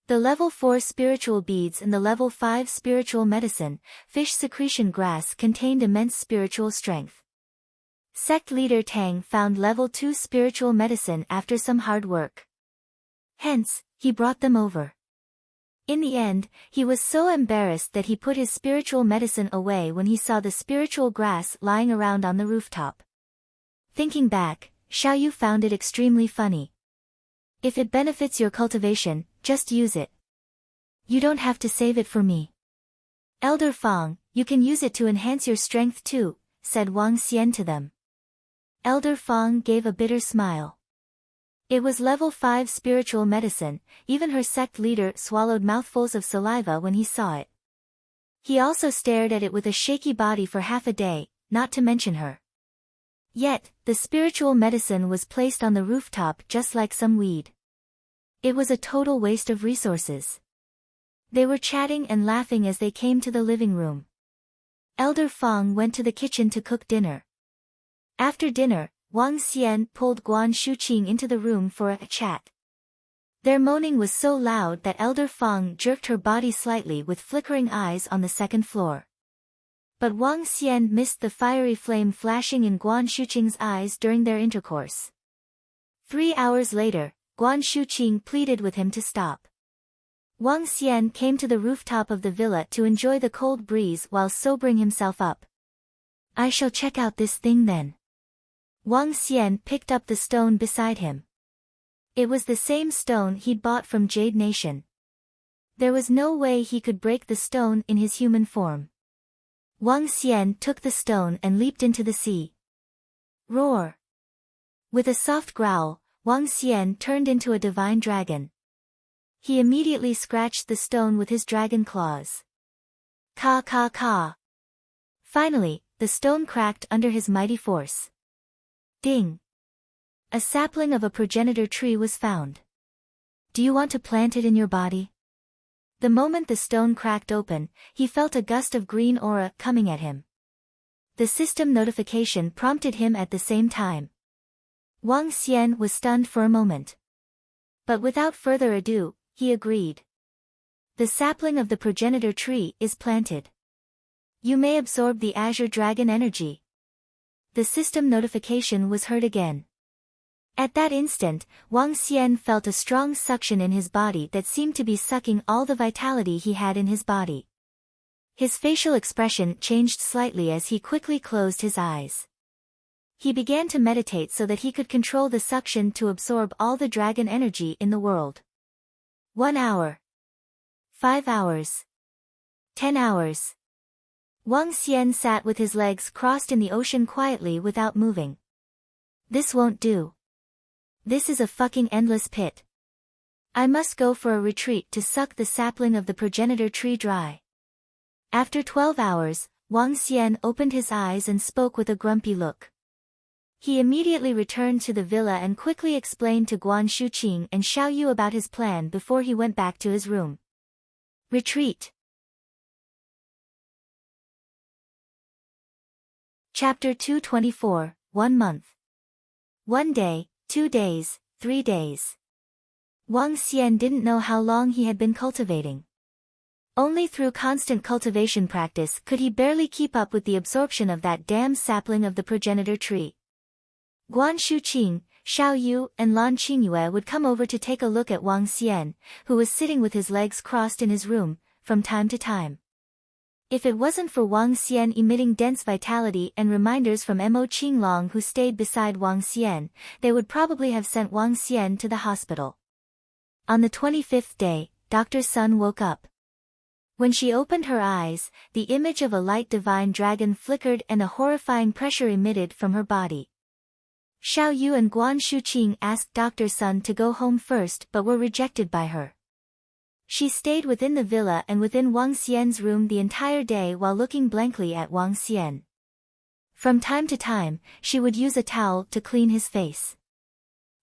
The level 4 spiritual beads and the level 5 spiritual medicine, fish secretion grass, contained immense spiritual strength. Sect leader Tang found level 2 spiritual medicine after some hard work. Hence, he brought them over. In the end, he was so embarrassed that he put his spiritual medicine away when he saw the spiritual grass lying around on the rooftop. Thinking back, Xiao Yu found it extremely funny. If it benefits your cultivation, just use it. You don't have to save it for me. Elder Fang, you can use it to enhance your strength too, said Wang Xian to them. Elder Fang gave a bitter smile. It was level 5 spiritual medicine, even her sect leader swallowed mouthfuls of saliva when he saw it. He also stared at it with a shaky body for half a day, not to mention her. Yet, the spiritual medicine was placed on the rooftop just like some weed. It was a total waste of resources. They were chatting and laughing as they came to the living room. Elder Fang went to the kitchen to cook dinner. After dinner, Wang Xian pulled Guan Shuqing into the room for a chat. Their moaning was so loud that Elder Fang jerked her body slightly with flickering eyes on the second floor. But Wang Xian missed the fiery flame flashing in Guan Shuqing's eyes during their intercourse. 3 hours later, Guan Shuqing pleaded with him to stop. Wang Xian came to the rooftop of the villa to enjoy the cold breeze while sobering himself up. I shall check out this thing then. Wang Xian picked up the stone beside him. It was the same stone he'd bought from Jade Nation. There was no way he could break the stone in his human form. Wang Xian took the stone and leaped into the sea. Roar! With a soft growl, Wang Xian turned into a divine dragon. He immediately scratched the stone with his dragon claws. Ka ka ka! Finally, the stone cracked under his mighty force. Ding! A sapling of a progenitor tree was found. Do you want to plant it in your body? The moment the stone cracked open, he felt a gust of green aura coming at him. The system notification prompted him at the same time. Wang Xian was stunned for a moment. But without further ado, he agreed. The sapling of the progenitor tree is planted. You may absorb the Azure Dragon energy. The system notification was heard again. At that instant, Wang Xian felt a strong suction in his body that seemed to be sucking all the vitality he had in his body. His facial expression changed slightly as he quickly closed his eyes. He began to meditate so that he could control the suction to absorb all the dragon energy in the world. 1 hour. 5 hours. 10 hours. Wang Xian sat with his legs crossed in the ocean quietly without moving. This won't do. This is a fucking endless pit. I must go for a retreat to suck the sapling of the progenitor tree dry. After 12 hours, Wang Xian opened his eyes and spoke with a grumpy look. He immediately returned to the villa and quickly explained to Guan Shuqing and Xiao Yu about his plan before he went back to his room. Retreat. Chapter 224, 1 month. 1 day, 2 days, 3 days. Wang Xian didn't know how long he had been cultivating. Only through constant cultivation practice could he barely keep up with the absorption of that damn sapling of the progenitor tree. Guan Shuqing, Xiao Yu and Lan Qingyue would come over to take a look at Wang Xian, who was sitting with his legs crossed in his room, from time to time. If it wasn't for Wang Xian emitting dense vitality and reminders from Mo Qinglong who stayed beside Wang Xian, they would probably have sent Wang Xian to the hospital. On the 25th day, Dr. Sun woke up. When she opened her eyes, the image of a light divine dragon flickered and a horrifying pressure emitted from her body. Xiao Yu and Guan Shuqing asked Dr. Sun to go home first but were rejected by her. She stayed within the villa and within Wang Xian's room the entire day while looking blankly at Wang Xian. From time to time, she would use a towel to clean his face.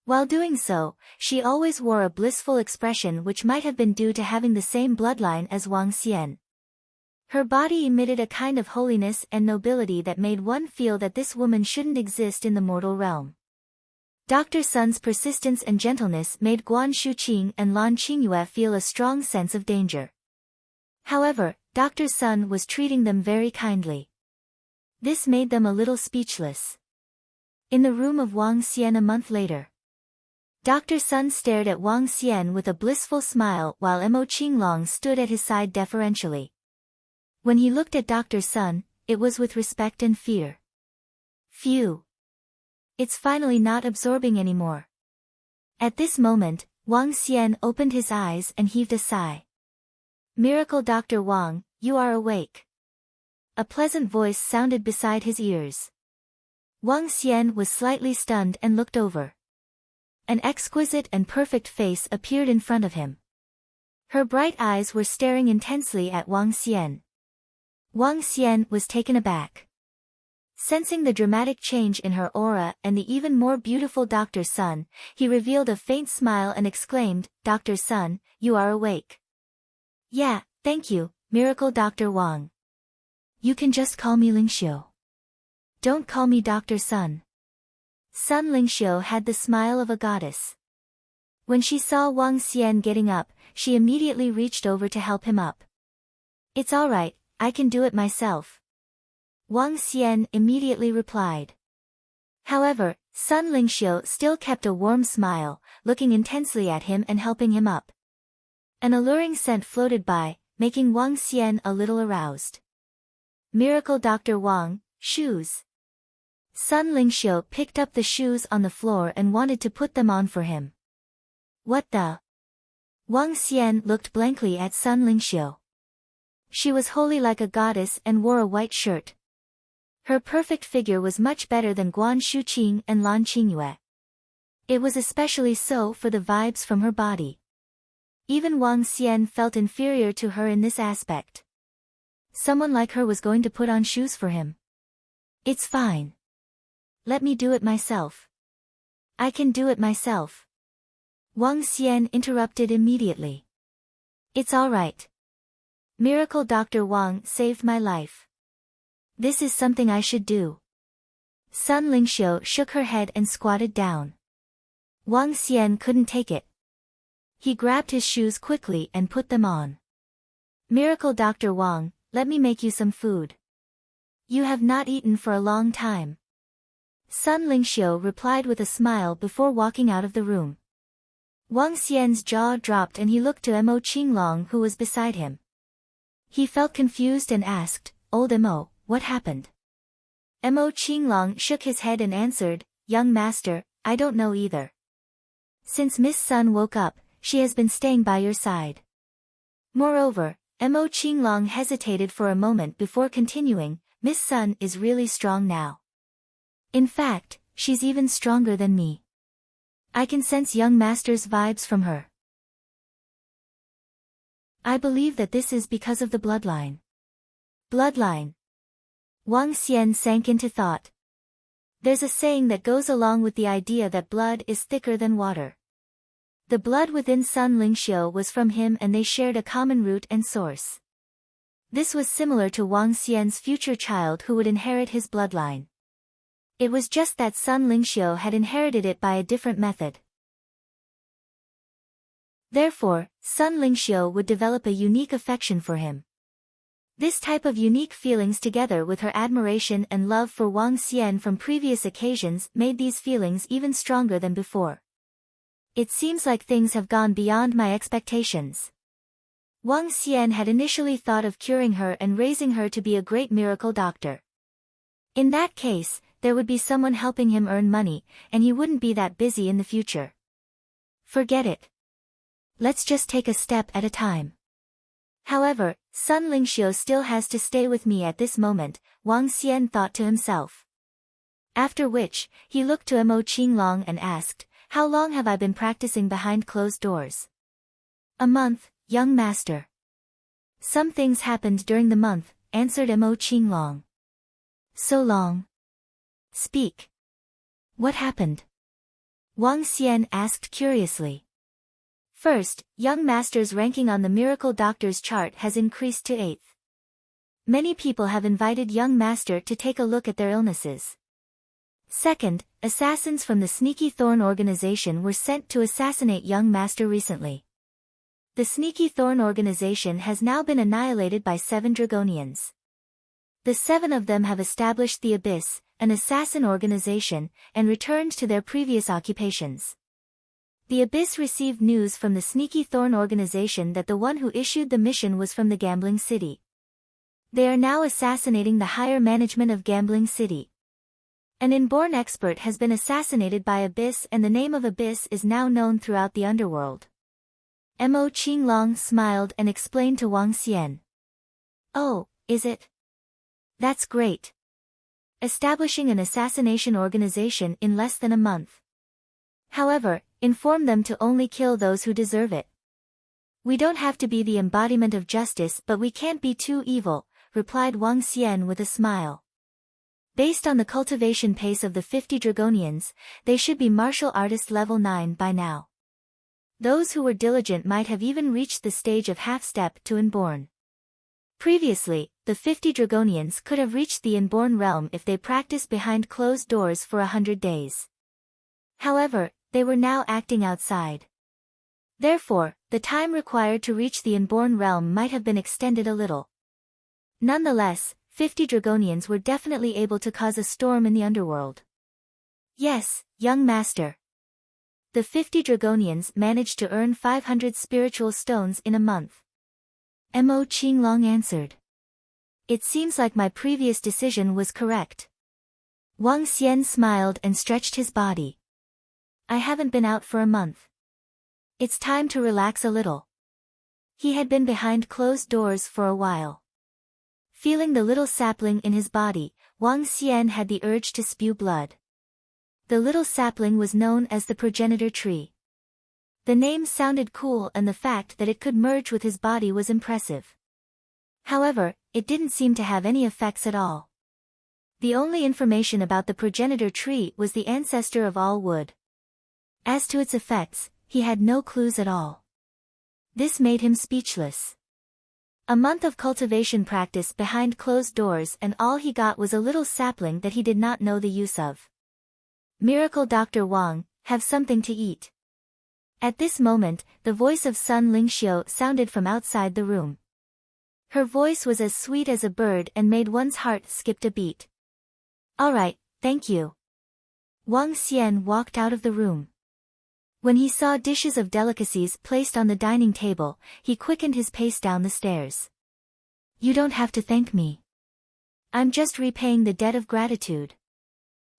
While doing so, she always wore a blissful expression which might have been due to having the same bloodline as Wang Xian. Her body emitted a kind of holiness and nobility that made one feel that this woman shouldn't exist in the mortal realm. Dr. Sun's persistence and gentleness made Guan Shuqing and Lan Qingyue feel a strong sense of danger. However, Dr. Sun was treating them very kindly. This made them a little speechless. In the room of Wang Xian a month later, Dr. Sun stared at Wang Xian with a blissful smile while Mo Qinglong stood at his side deferentially. When he looked at Dr. Sun, it was with respect and fear. Phew! It's finally not absorbing anymore. At this moment, Wang Xian opened his eyes and heaved a sigh. Miracle Dr. Wang, you are awake. A pleasant voice sounded beside his ears. Wang Xian was slightly stunned and looked over. An exquisite and perfect face appeared in front of him. Her bright eyes were staring intensely at Wang Xian. Wang Xian was taken aback. Sensing the dramatic change in her aura and the even more beautiful Dr. Sun, he revealed a faint smile and exclaimed, Dr. Sun, you are awake. Yeah, thank you, Miracle Dr. Wang. You can just call me Lingxiu. Don't call me Dr. Sun. Sun Lingxiu had the smile of a goddess. When she saw Wang Xian getting up, she immediately reached over to help him up. It's all right, I can do it myself. Wang Xian immediately replied. However, Sun Lingxiu still kept a warm smile, looking intensely at him and helping him up. An alluring scent floated by, making Wang Xian a little aroused. Miracle Dr. Wang, shoes. Sun Lingxiu picked up the shoes on the floor and wanted to put them on for him. What the? Wang Xian looked blankly at Sun Lingxiu. She was wholly like a goddess and wore a white shirt. Her perfect figure was much better than Guan Shuqing and Lan Qingyue. It was especially so for the vibes from her body. Even Wang Xian felt inferior to her in this aspect. Someone like her was going to put on shoes for him. It's fine. Let me do it myself. I can do it myself. Wang Xian interrupted immediately. It's all right. Miracle Dr. Wang saved my life. This is something I should do. Sun Lingxiu shook her head and squatted down. Wang Xian couldn't take it. He grabbed his shoes quickly and put them on. Miracle Dr. Wang, let me make you some food. You have not eaten for a long time. Sun Lingxiu replied with a smile before walking out of the room. Wang Xian's jaw dropped and he looked to Mo Qinglong who was beside him. He felt confused and asked, Old Mo, what happened? Mo Qinglong shook his head and answered, Young master, I don't know either. Since Miss Sun woke up, she has been staying by your side. Moreover, Mo Qinglong hesitated for a moment before continuing, Miss Sun is really strong now. In fact, she's even stronger than me. I can sense young master's vibes from her. I believe that this is because of the bloodline. Bloodline. Wang Xian sank into thought. There's a saying that goes along with the idea that blood is thicker than water. The blood within Sun Lingxiu was from him and they shared a common root and source. This was similar to Wang Xian's future child who would inherit his bloodline. It was just that Sun Lingxiu had inherited it by a different method. Therefore, Sun Lingxiu would develop a unique affection for him. This type of unique feelings together with her admiration and love for Wang Xian from previous occasions made these feelings even stronger than before. It seems like things have gone beyond my expectations. Wang Xian had initially thought of curing her and raising her to be a great miracle doctor. In that case, there would be someone helping him earn money, and he wouldn't be that busy in the future. Forget it. Let's just take a step at a time. However, Sun Lingxiu still has to stay with me at this moment, Wang Xian thought to himself. After which, he looked to Mo Qinglong and asked, "How long have I been practicing behind closed doors?" "A month, young master." "Some things happened during the month," answered Mo Qinglong. "So long? Speak. What happened?" Wang Xian asked curiously. First, young master's ranking on the miracle doctor's chart has increased to 8th. Many people have invited young master to take a look at their illnesses. Second, assassins from the Sneaky Thorn organization were sent to assassinate young master recently. The Sneaky Thorn organization has now been annihilated by 7 Dragonians. The 7 of them have established the Abyss, an assassin organization, and returned to their previous occupations. The Abyss received news from the Sneaky Thorn organization that the one who issued the mission was from the Gambling City. They are now assassinating the higher management of Gambling City. An inborn expert has been assassinated by Abyss, and the name of Abyss is now known throughout the underworld. Mo Qinglong smiled and explained to Wang Xian. "Oh, is it? That's great. Establishing an assassination organization in less than a month. However, inform them to only kill those who deserve it. We don't have to be the embodiment of justice, but we can't be too evil," replied Wang Xian with a smile. Based on the cultivation pace of the 50 Dragonians, they should be martial artist level 9 by now. Those who were diligent might have even reached the stage of half-step to inborn. Previously, the 50 Dragonians could have reached the inborn realm if they practiced behind closed doors for 100 days. However, they were now acting outside. Therefore, the time required to reach the inborn realm might have been extended a little. Nonetheless, 50 Dragonians were definitely able to cause a storm in the underworld. "Yes, young master." The 50 Dragonians managed to earn 500 spiritual stones in a month. Mo Qinglong answered. "It seems like my previous decision was correct." Wang Xian smiled and stretched his body. "I haven't been out for a month. It's time to relax a little." He had been behind closed doors for a while. Feeling the little sapling in his body, Wang Xian had the urge to spew blood. The little sapling was known as the Progenitor tree. The name sounded cool, and the fact that it could merge with his body was impressive. However, it didn't seem to have any effects at all. The only information about the Progenitor tree was the ancestor of all wood. As to its effects, he had no clues at all. This made him speechless. A month of cultivation practice behind closed doors, and all he got was a little sapling that he did not know the use of. "Miracle Dr. Wang, have something to eat." At this moment, the voice of Sun Lingxiu sounded from outside the room. Her voice was as sweet as a bird and made one's heart skip a beat. "All right, thank you." Wang Xian walked out of the room. When he saw dishes of delicacies placed on the dining table, he quickened his pace down the stairs. "You don't have to thank me. I'm just repaying the debt of gratitude,"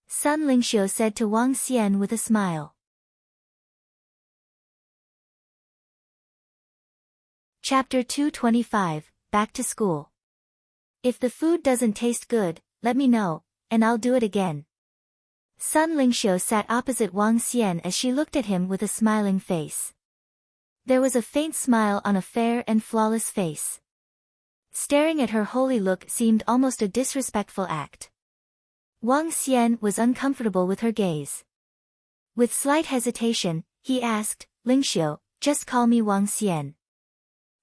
Sun Lingxiu said to Wang Xian with a smile. Chapter 225, Back to School. "If the food doesn't taste good, let me know, and I'll do it again." Sun Lingxiu sat opposite Wang Xian as she looked at him with a smiling face. There was a faint smile on a fair and flawless face. Staring at her holy look seemed almost a disrespectful act. Wang Xian was uncomfortable with her gaze. With slight hesitation, he asked, "Lingxiu, just call me Wang Xian.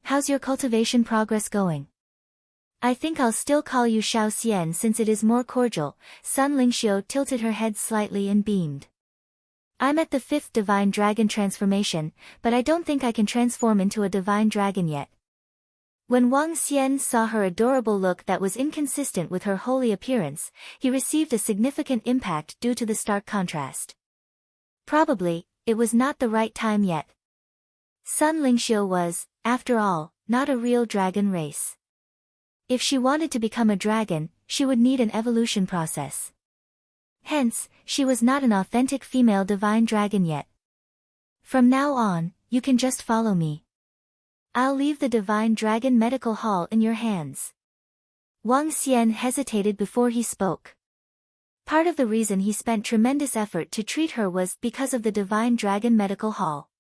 How's your cultivation progress going?" "I think I'll still call you Xiao Xian since it is more cordial." Sun Lingxiu tilted her head slightly and beamed. "I'm at the 5th divine dragon transformation, but I don't think I can transform into a divine dragon yet." When Wang Xian saw her adorable look that was inconsistent with her holy appearance, he received a significant impact due to the stark contrast. Probably, it was not the right time yet. Sun Lingxiu was, after all, not a real dragon race. If she wanted to become a dragon, she would need an evolution process. Hence, she was not an authentic female divine dragon yet. From now on, you can just follow me. I'll leave the Divine Dragon Medical Hall in your hands. Wang Xian hesitated before he spoke. Part of the reason he spent tremendous effort to treat her was because of the Divine Dragon Medical Hall.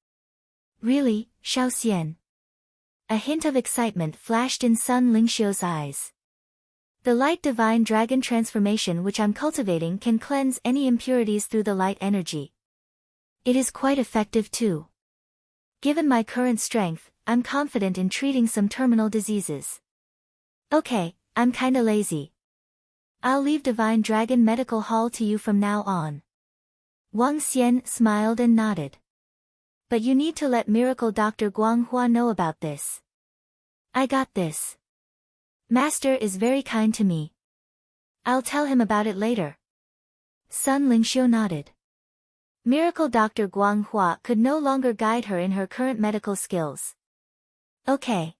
Really, Xiao Xian? A hint of excitement flashed in Sun Lingxiu's eyes. The light divine dragon transformation which I'm cultivating can cleanse any impurities through the light energy. It is quite effective too. Given my current strength, I'm confident in treating some terminal diseases. Okay, I'm kinda lazy. I'll leave Divine Dragon Medical Hall to you from now on. Wang Xian smiled and nodded. But you need to let Miracle Dr. Guanghua know about this. I got this. Master is very kind to me. I'll tell him about it later. Sun Lingxiu nodded. Miracle Dr. Guanghua could no longer guide her in her current medical skills. Okay.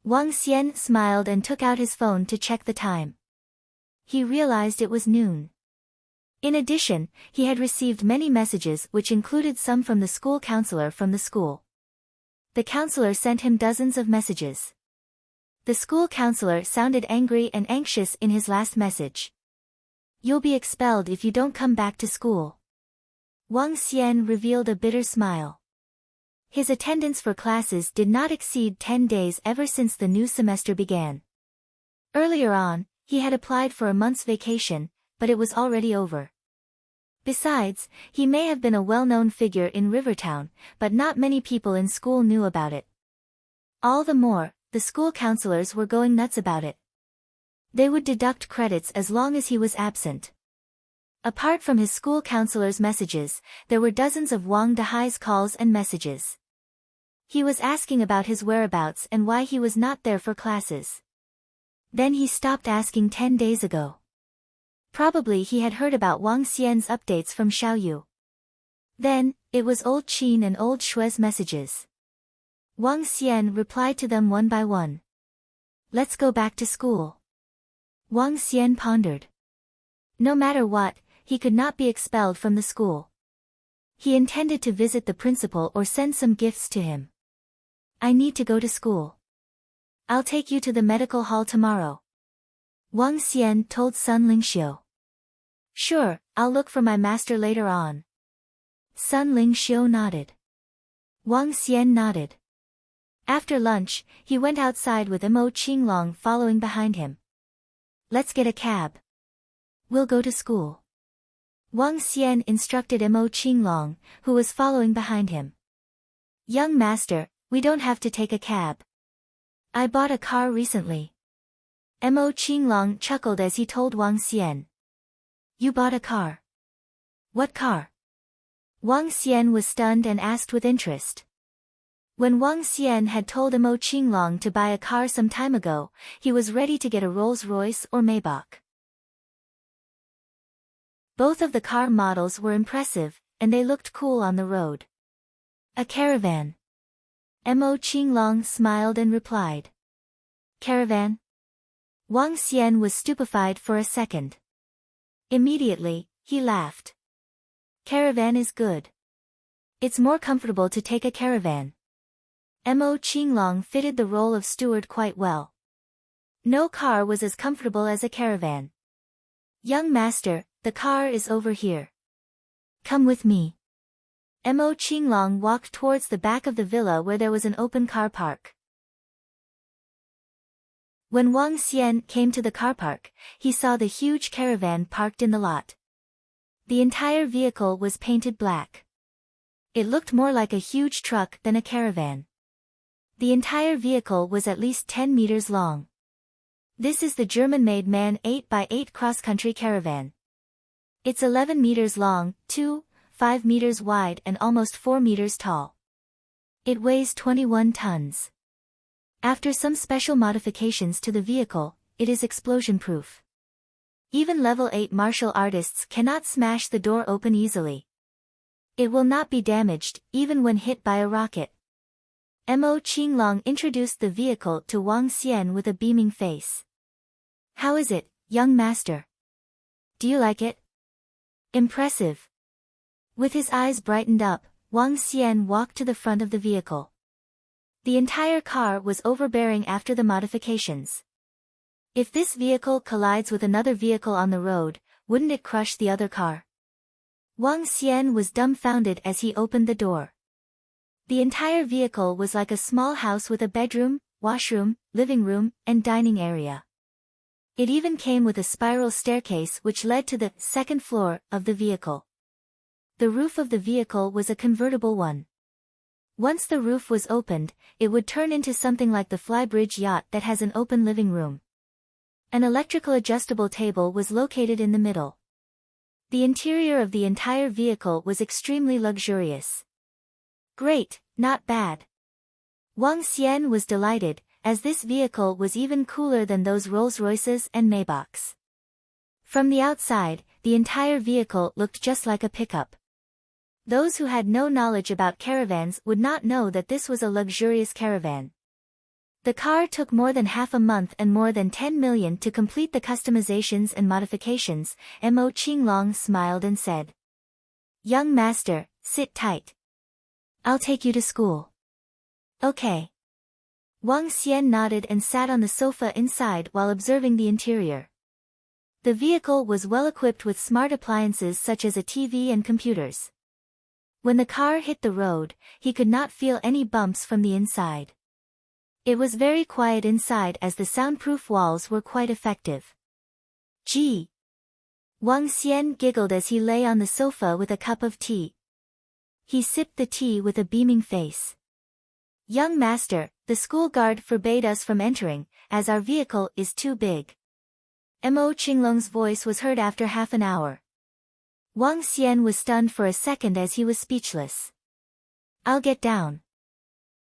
Wang Xian smiled and took out his phone to check the time. He realized it was noon. In addition, he had received many messages which included some from the school counselor from the school. The counselor sent him dozens of messages. The school counselor sounded angry and anxious in his last message. You'll be expelled if you don't come back to school. Wang Xian revealed a bitter smile. His attendance for classes did not exceed 10 days ever since the new semester began. Earlier on, he had applied for a month's vacation, but it was already over. Besides, he may have been a well-known figure in Rivertown, but not many people in school knew about it. All the more, the school counselors were going nuts about it. They would deduct credits as long as he was absent. Apart from his school counselor's messages, there were dozens of Wang Dehai's calls and messages. He was asking about his whereabouts and why he was not there for classes. Then he stopped asking 10 days ago. Probably he had heard about Wang Xian's updates from Xiaoyu. Then, it was old Qin and old Shui's messages. Wang Xian replied to them one by one. Let's go back to school. Wang Xian pondered. No matter what, he could not be expelled from the school. He intended to visit the principal or send some gifts to him. I need to go to school. I'll take you to the medical hall tomorrow. Wang Xian told Sun Lingxiu. Sure, I'll look for my master later on. Sun Lingxiu nodded. Wang Xian nodded. After lunch, he went outside with Mo Qinglong following behind him. Let's get a cab. We'll go to school. Wang Xian instructed Mo Qinglong, who was following behind him. Young master, we don't have to take a cab. I bought a car recently. Mo Qinglong chuckled as he told Wang Xian. You bought a car? What car? Wang Xian was stunned and asked with interest. When Wang Xian had told Mo Qinglong to buy a car some time ago, he was ready to get a Rolls-Royce or Maybach. Both of the car models were impressive, and they looked cool on the road. A caravan. Mo Qinglong smiled and replied. Caravan? Wang Xian was stupefied for a second. Immediately, he laughed. Caravan is good. It's more comfortable to take a caravan. Mo Qinglong fitted the role of steward quite well. No car was as comfortable as a caravan. Young master, the car is over here. Come with me. Mo Qinglong walked towards the back of the villa where there was an open car park. When Wang Xian came to the car park, he saw the huge caravan parked in the lot. The entire vehicle was painted black. It looked more like a huge truck than a caravan. The entire vehicle was at least 10 meters long. This is the German-made MAN 8x8 cross-country caravan. It's 11 meters long, 5 meters wide and almost 4 meters tall. It weighs 21 tons. After some special modifications to the vehicle, it is explosion-proof. Even level 8 martial artists cannot smash the door open easily. It will not be damaged, even when hit by a rocket. Mo Qinglong introduced the vehicle to Wang Xian with a beaming face. How is it, young master? Do you like it? Impressive. With his eyes brightened up, Wang Xian walked to the front of the vehicle. The entire car was overbearing after the modifications. If this vehicle collides with another vehicle on the road, wouldn't it crush the other car? Wang Xian was dumbfounded as he opened the door. The entire vehicle was like a small house with a bedroom, washroom, living room, and dining area. It even came with a spiral staircase which led to the second floor of the vehicle. The roof of the vehicle was a convertible one. Once the roof was opened, it would turn into something like the Flybridge yacht that has an open living room. An electrical adjustable table was located in the middle. The interior of the entire vehicle was extremely luxurious. Great, not bad. Wang Xian was delighted, as this vehicle was even cooler than those Rolls-Royces and Maybachs. From the outside, the entire vehicle looked just like a pickup. Those who had no knowledge about caravans would not know that this was a luxurious caravan. The car took more than half a month and more than 10 million to complete the customizations and modifications. Mo Qinglong smiled and said, "Young master, sit tight. I'll take you to school." Okay. Wang Xian nodded and sat on the sofa inside while observing the interior. The vehicle was well equipped with smart appliances such as a TV and computers. When the car hit the road, he could not feel any bumps from the inside. It was very quiet inside as the soundproof walls were quite effective. Gee! Wang Xian giggled as he lay on the sofa with a cup of tea. He sipped the tea with a beaming face. "Young master, the school guard forbade us from entering, as our vehicle is too big." Mo Qinglong's voice was heard after half an hour. Wang Xian was stunned for a second as he was speechless. "I'll get down.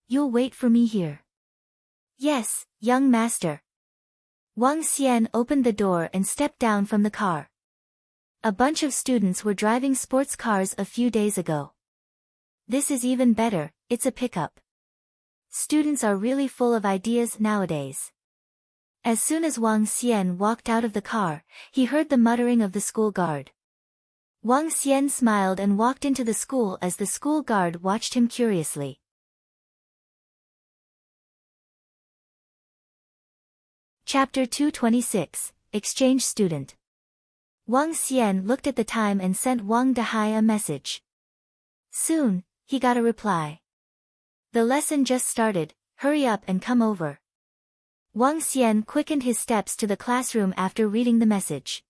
You'll wait for me here." "Yes, young master." Wang Xian opened the door and stepped down from the car. A bunch of students were driving sports cars a few days ago. This is even better, it's a pickup. Students are really full of ideas nowadays. As soon as Wang Xian walked out of the car, he heard the muttering of the school guard. Wang Xian smiled and walked into the school as the school guard watched him curiously. Chapter 226, Exchange Student. Wang Xian looked at the time and sent Wang Dehai a message. Soon, he got a reply. "The lesson just started, hurry up and come over." Wang Xian quickened his steps to the classroom after reading the message.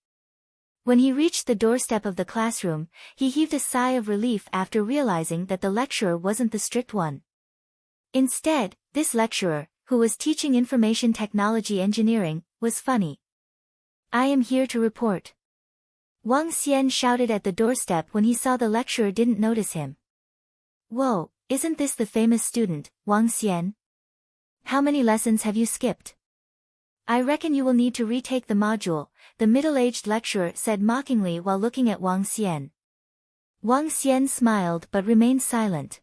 When he reached the doorstep of the classroom, he heaved a sigh of relief after realizing that the lecturer wasn't the strict one. Instead, this lecturer, who was teaching information technology engineering, was funny. "I am here to report." Wang Xian shouted at the doorstep when he saw the lecturer didn't notice him. "Whoa, isn't this the famous student, Wang Xian? How many lessons have you skipped?" "I reckon you will need to retake the module," the middle-aged lecturer said mockingly while looking at Wang Xian. Wang Xian smiled but remained silent.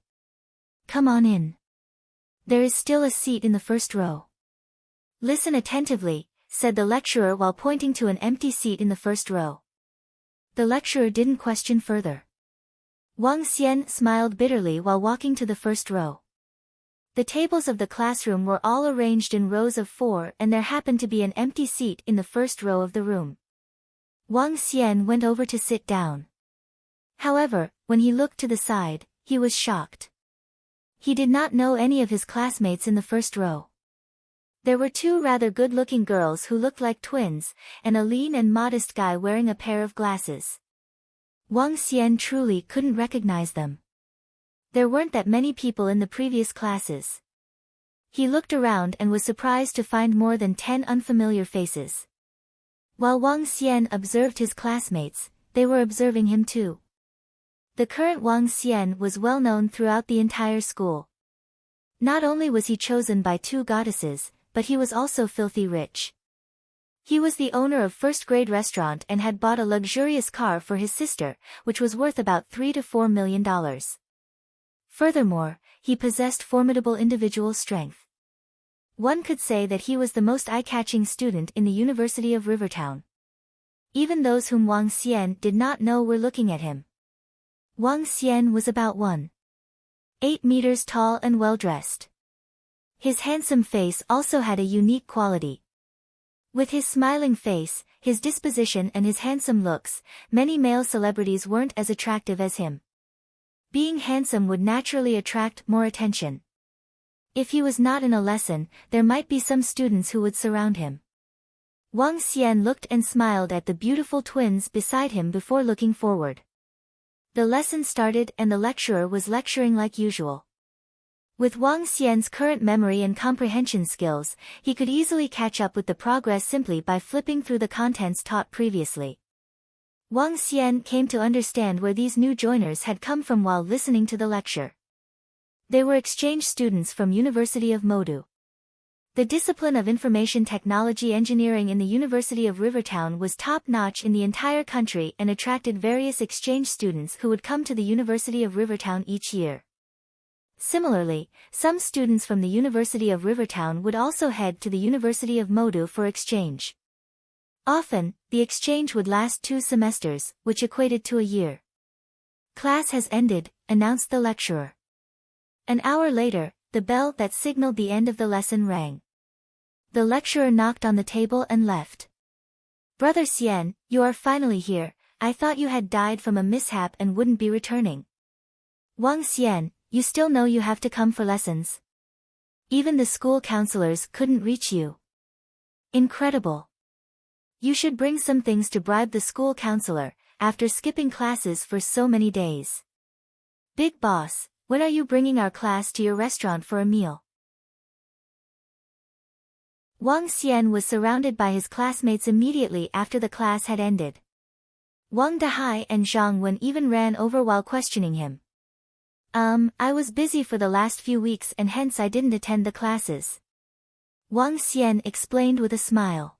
"Come on in. There is still a seat in the first row." "Listen attentively," said the lecturer while pointing to an empty seat in the first row. The lecturer didn't question further. Wang Xian smiled bitterly while walking to the first row. The tables of the classroom were all arranged in rows of 4 and there happened to be an empty seat in the first row of the room. Wang Xian went over to sit down. However, when he looked to the side, he was shocked. He did not know any of his classmates in the first row. There were 2 rather good-looking girls who looked like twins, and a lean and modest guy wearing a pair of glasses. Wang Xian truly couldn't recognize them. There weren't that many people in the previous classes. He looked around and was surprised to find more than 10 unfamiliar faces. While Wang Xian observed his classmates, they were observing him too. The current Wang Xian was well known throughout the entire school. Not only was he chosen by 2 goddesses, but he was also filthy rich. He was the owner of first-grade restaurant and had bought a luxurious car for his sister, which was worth about $3 to $4 million. Furthermore, he possessed formidable individual strength. One could say that he was the most eye-catching student in the University of Rivertown. Even those whom Wang Xian did not know were looking at him. Wang Xian was about 1.8 meters tall and well-dressed. His handsome face also had a unique quality. With his smiling face, his disposition and his handsome looks, many male celebrities weren't as attractive as him. Being handsome would naturally attract more attention. If he was not in a lesson, there might be some students who would surround him. Wang Xian looked and smiled at the beautiful twins beside him before looking forward. The lesson started and the lecturer was lecturing like usual. With Wang Xian's current memory and comprehension skills, he could easily catch up with the progress simply by flipping through the contents taught previously. Wang Xian came to understand where these new joiners had come from while listening to the lecture. They were exchange students from University of Modu. The discipline of information technology engineering in the University of Rivertown was top-notch in the entire country and attracted various exchange students who would come to the University of Rivertown each year. Similarly, some students from the University of Rivertown would also head to the University of Modu for exchange. Often, the exchange would last 2 semesters, which equated to a year. "Class has ended," announced the lecturer. An hour later, the bell that signaled the end of the lesson rang. The lecturer knocked on the table and left. "Brother Xian, you are finally here. I thought you had died from a mishap and wouldn't be returning." "Wang Xian, you still know you have to come for lessons? Even the school counselors couldn't reach you." "Incredible. You should bring some things to bribe the school counselor, after skipping classes for so many days." "Big boss, when are you bringing our class to your restaurant for a meal?" Wang Xian was surrounded by his classmates immediately after the class had ended. Wang Dahai and Zhang Wen even ran over while questioning him. I was busy for the last few weeks and hence I didn't attend the classes." Wang Xian explained with a smile.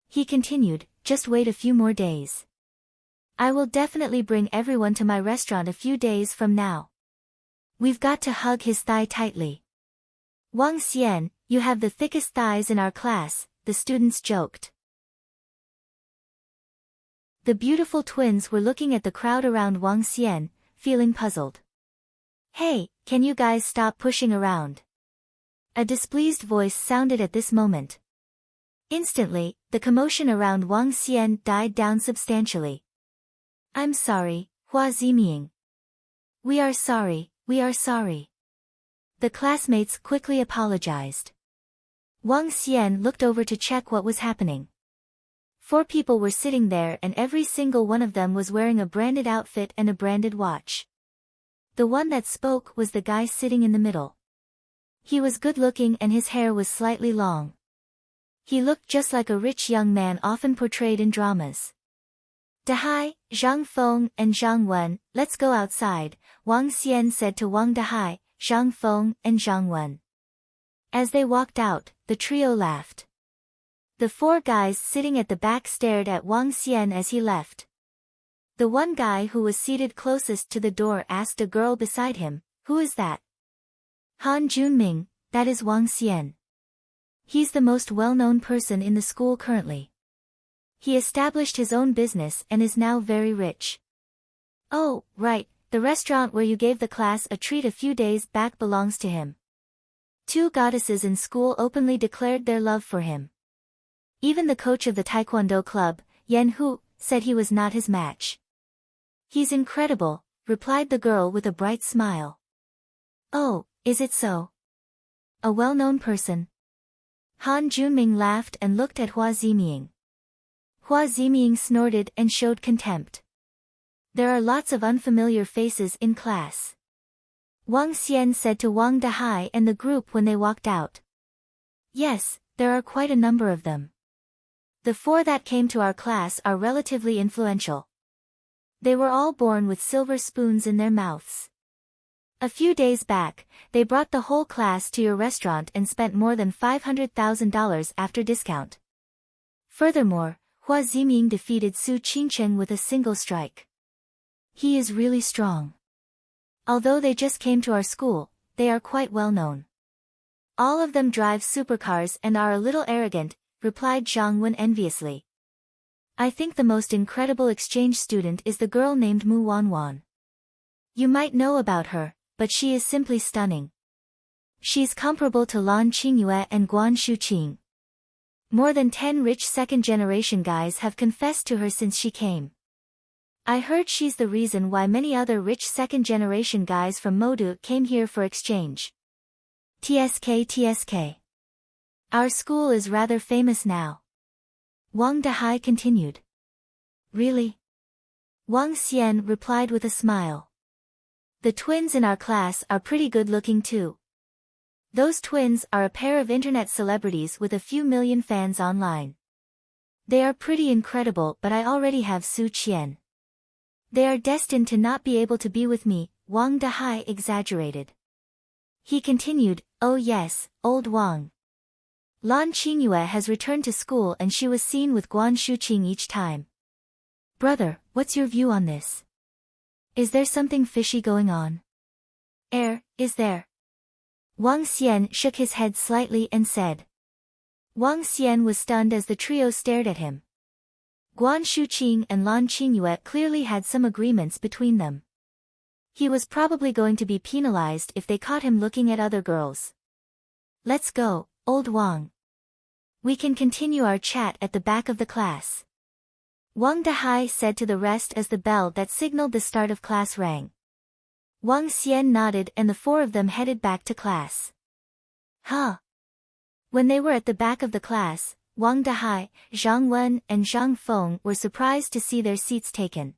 He continued, "Just wait a few more days. I will definitely bring everyone to my restaurant a few days from now." "We've got to hug his thigh tightly." "Wang Xian, you have the thickest thighs in our class," the students joked. The beautiful twins were looking at the crowd around Wang Xian, feeling puzzled. "Hey, can you guys stop pushing around?" A displeased voice sounded at this moment. Instantly, the commotion around Wang Xian died down substantially. "I'm sorry, Hua Ziming." We are sorry." The classmates quickly apologized. Wang Xian looked over to check what was happening. 4 people were sitting there and every single one of them was wearing a branded outfit and a branded watch. The one that spoke was the guy sitting in the middle. He was good-looking and his hair was slightly long. He looked just like a rich young man often portrayed in dramas. "Dahai, Zhang Feng and Zhang Wen, let's go outside," Wang Xian said to Wang Dahai, Zhang Feng and Zhang Wen. As they walked out, the trio laughed. The 4 guys sitting at the back stared at Wang Xian as he left. The one guy who was seated closest to the door asked a girl beside him, "Who is that?" "Han Junming, that is Wang Xian. He's the most well-known person in the school currently. He established his own business and is now very rich." "Oh, right, the restaurant where you gave the class a treat a few days back belongs to him." 2 goddesses in school openly declared their love for him. Even the coach of the Taekwondo club, Yan Hu, said he was not his match. "He's incredible," replied the girl with a bright smile. "Oh, is it so? A well-known person?" Han Junming laughed and looked at Hua Ziming. Hua Ziming snorted and showed contempt. "There are lots of unfamiliar faces in class," Wang Xian said to Wang Dahai and the group when they walked out. "Yes, there are quite a number of them. The 4 that came to our class are relatively influential. They were all born with silver spoons in their mouths. A few days back, they brought the whole class to your restaurant and spent more than $500,000 after discount. Furthermore, Hua Ziming defeated Su Qingcheng with a single strike. He is really strong. Although they just came to our school, they are quite well known. All of them drive supercars and are a little arrogant, replied Zhang Wen enviously. I think the most incredible exchange student is the girl named Mu Wanwan. You might know about her, but she is simply stunning. She's comparable to Lan Qingyue and Guan Shuqing. More than 10 rich second-generation guys have confessed to her since she came. I heard she's the reason why many other rich second-generation guys from Modu came here for exchange. TSK. Our school is rather famous now. Wang Dahai continued. Really? Wang Xian replied with a smile. The twins in our class are pretty good looking too. Those twins are a pair of internet celebrities with a few million fans online. They are pretty incredible, but I already have Su Qian. They are destined to not be able to be with me, Wang Dahai exaggerated. He continued, oh yes, old Wang. Lan Qingyue has returned to school and she was seen with Guan Shuqing each time. Brother, what's your view on this? Is there something fishy going on? Is there? Wang Xian shook his head slightly and said. Wang Xian was stunned as the trio stared at him. Guan Shuqing and Lan Qingyue clearly had some agreements between them. He was probably going to be penalized if they caught him looking at other girls. Let's go, old Wang. We can continue our chat at the back of the class. Wang Dahai said to the rest as the bell that signaled the start of class rang. Wang Xian nodded and the four of them headed back to class. When they were at the back of the class, Wang Dahai, Zhang Wen and Zhang Feng were surprised to see their seats taken.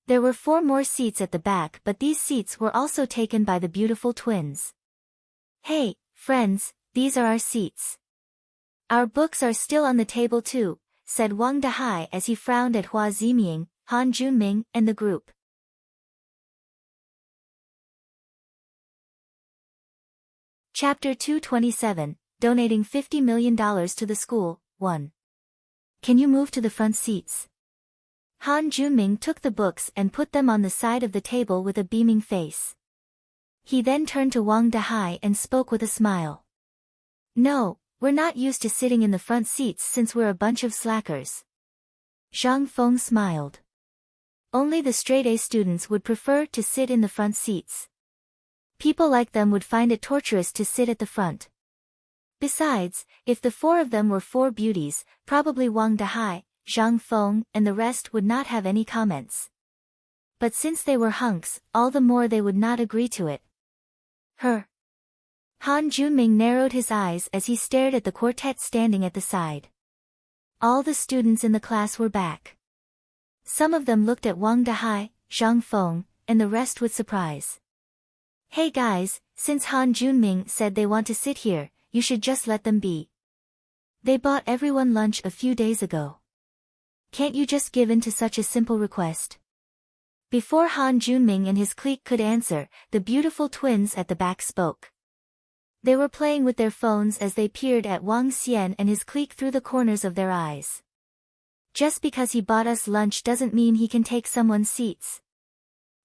There were 4 more seats at the back, but these seats were also taken by the beautiful twins. Hey, friends, these are our seats. Our books are still on the table too, said Wang Dahai as he frowned at Hua Ziming, Han Junming and the group. Chapter 227, Donating $50 million to the school, 1. Can you move to the front seats? Han Junming took the books and put them on the side of the table with a beaming face. He then turned to Wang Dahai and spoke with a smile. No, we're not used to sitting in the front seats since we're a bunch of slackers. Zhang Feng smiled. Only the straight-A students would prefer to sit in the front seats. People like them would find it torturous to sit at the front. Besides, if the 4 of them were 4 beauties, probably Wang Dahai, Zhang Feng and the rest would not have any comments. But since they were hunks, all the more they would not agree to it. Han Junming narrowed his eyes as he stared at the quartet standing at the side. All the students in the class were back. Some of them looked at Wang Dahai, Zhang Feng, and the rest with surprise. Hey guys, since Han Junming said they want to sit here, you should just let them be. They bought everyone lunch a few days ago. Can't you just give in to such a simple request? Before Han Junming and his clique could answer, the beautiful twins at the back spoke. They were playing with their phones as they peered at Wang Xian and his clique through the corners of their eyes. Just because he bought us lunch doesn't mean he can take someone's seats.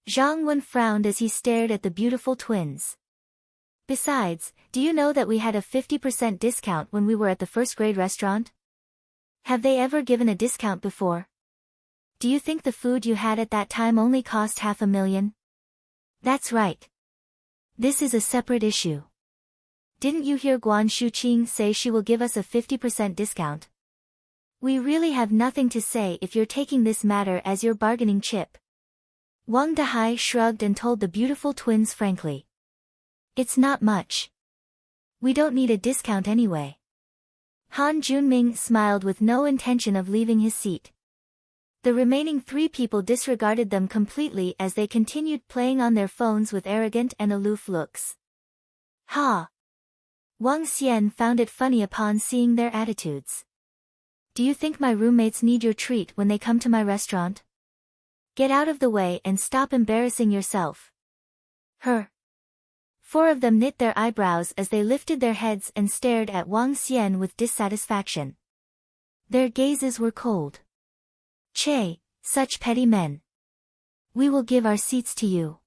Zhang Wen frowned as he stared at the beautiful twins. Besides, do you know that we had a 50% discount when we were at the first-grade restaurant? Have they ever given a discount before? Do you think the food you had at that time only cost $500,000? That's right. This is a separate issue. Didn't you hear Guan Shuqing say she will give us a 50% discount? We really have nothing to say if you're taking this matter as your bargaining chip. Wang Dahai shrugged and told the beautiful twins frankly. It's not much. We don't need a discount anyway. Han Junming smiled with no intention of leaving his seat. The remaining 3 people disregarded them completely as they continued playing on their phones with arrogant and aloof looks. Wang Xian found it funny upon seeing their attitudes. Do you think my roommates need your treat when they come to my restaurant? Get out of the way and stop embarrassing yourself. Four of them knit their eyebrows as they lifted their heads and stared at Wang Xian with dissatisfaction. Their gazes were cold. Che, such petty men. We will give our seats to you.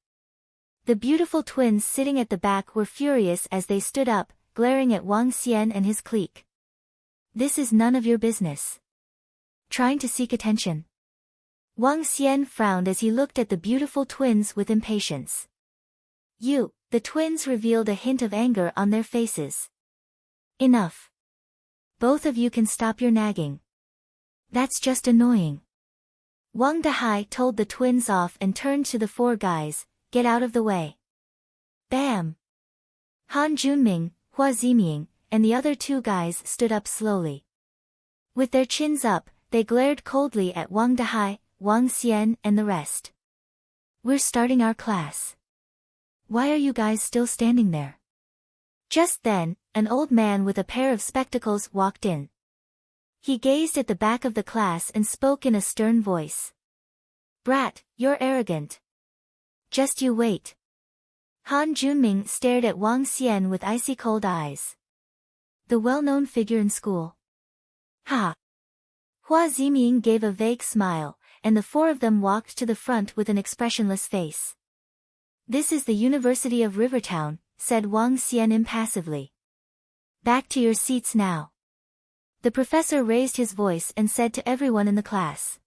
The beautiful twins sitting at the back were furious as they stood up, glaring at Wang Xian and his clique. This is none of your business. Trying to seek attention. Wang Xian frowned as he looked at the beautiful twins with impatience. You, the twins revealed a hint of anger on their faces. Enough. Both of you can stop your nagging. That's just annoying. Wang Dahai told the twins off and turned to the four guys, get out of the way. Bam! Han Junming, Hua Ziming, and the other two guys stood up slowly. With their chins up, they glared coldly at Wang Dahai, Wang Xian and the rest. We're starting our class. Why are you guys still standing there? Just then, an old man with a pair of spectacles walked in. He gazed at the back of the class and spoke in a stern voice. Brat, you're arrogant. Just you wait. Han Junming stared at Wang Xian with icy cold eyes. The well-known figure in school. Ha! Hua Ziming gave a vague smile, and the four of them walked to the front with an expressionless face. This is the University of Rivertown, said Wang Xian impassively. Back to your seats now. The professor raised his voice and said to everyone in the class.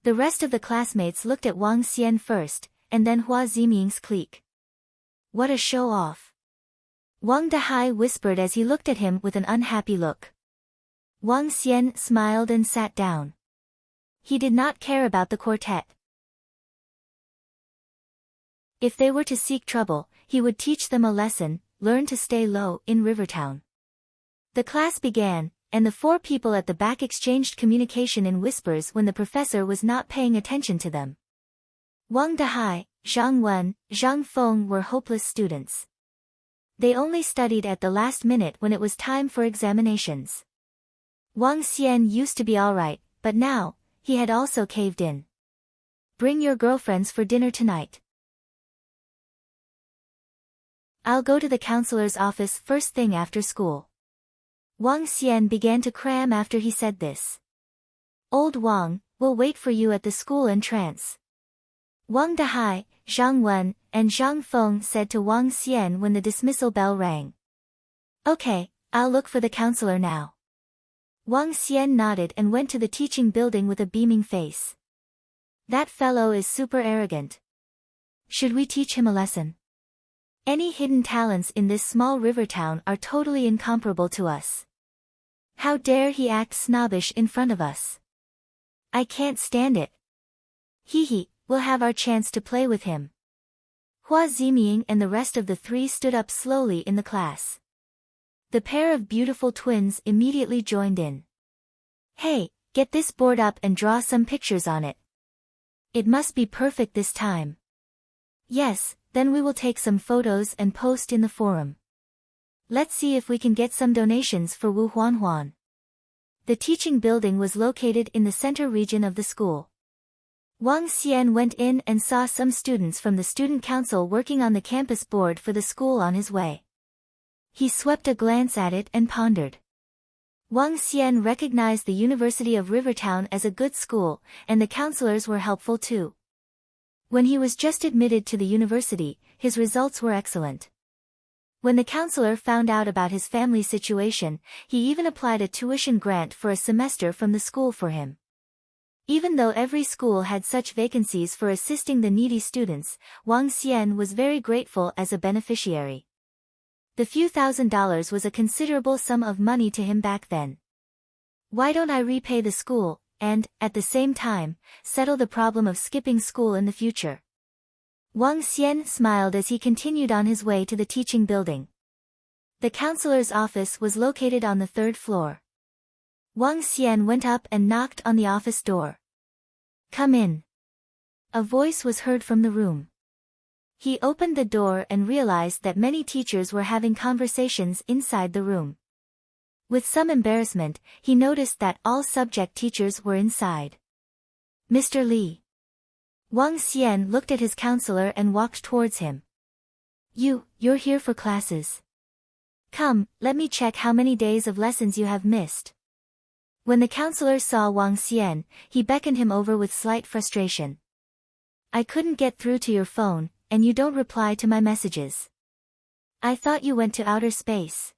The rest of the classmates looked at Wang Xian first, and then Hua Ziming's clique. What a show-off. Wang Dahai whispered as he looked at him with an unhappy look. Wang Xian smiled and sat down. He did not care about the quartet. If they were to seek trouble, he would teach them a lesson, learn to stay low in Rivertown. The class began, and the four people at the back exchanged communication in whispers when the professor was not paying attention to them. Wang Dahai, Zhang Wen, Zhang Feng were hopeless students. They only studied at the last minute when it was time for examinations. Wang Xian used to be alright, but now, he had also caved in. Bring your girlfriends for dinner tonight. I'll go to the counselor's office first thing after school. Wang Xian began to cram after he said this. Old Wang, we'll wait for you at the school entrance. Wang Dahai, Zhang Wen, and Zhang Feng said to Wang Xian when the dismissal bell rang. Okay, I'll look for the counselor now. Wang Xian nodded and went to the teaching building with a beaming face. That fellow is super arrogant. Should we teach him a lesson? Any hidden talents in this small river town are totally incomparable to us. How dare he act snobbish in front of us? I can't stand it. Hee, we'll have our chance to play with him. Hua Ziming and the rest of the three stood up slowly in the class. The pair of beautiful twins immediately joined in. Hey, get this board up and draw some pictures on it. It must be perfect this time. Yes, then we will take some photos and post in the forum. Let's see if we can get some donations for Wu Huan. The teaching building was located in the center region of the school. Wang Xian went in and saw some students from the student council working on the campus board for the school on his way. He swept a glance at it and pondered. Wang Xian recognized the University of Rivertown as a good school, and the counselors were helpful too. When he was just admitted to the university, his results were excellent. When the counselor found out about his family situation, he even applied a tuition grant for a semester from the school for him. Even though every school had such vacancies for assisting the needy students, Wang Xian was very grateful as a beneficiary. The few $1,000s was a considerable sum of money to him back then. Why don't I repay the school, and, at the same time, settle the problem of skipping school in the future? Wang Xian smiled as he continued on his way to the teaching building. The counselor's office was located on the third floor. Wang Xian went up and knocked on the office door. Come in. A voice was heard from the room. He opened the door and realized that many teachers were having conversations inside the room. With some embarrassment, he noticed that all subject teachers were inside. Mr. Li. Wang Xian looked at his counselor and walked towards him. You're here for classes. Come, let me check how many days of lessons you have missed. When the counselor saw Wang Xian, he beckoned him over with slight frustration. I couldn't get through to your phone, and you don't reply to my messages. I thought you went to outer space.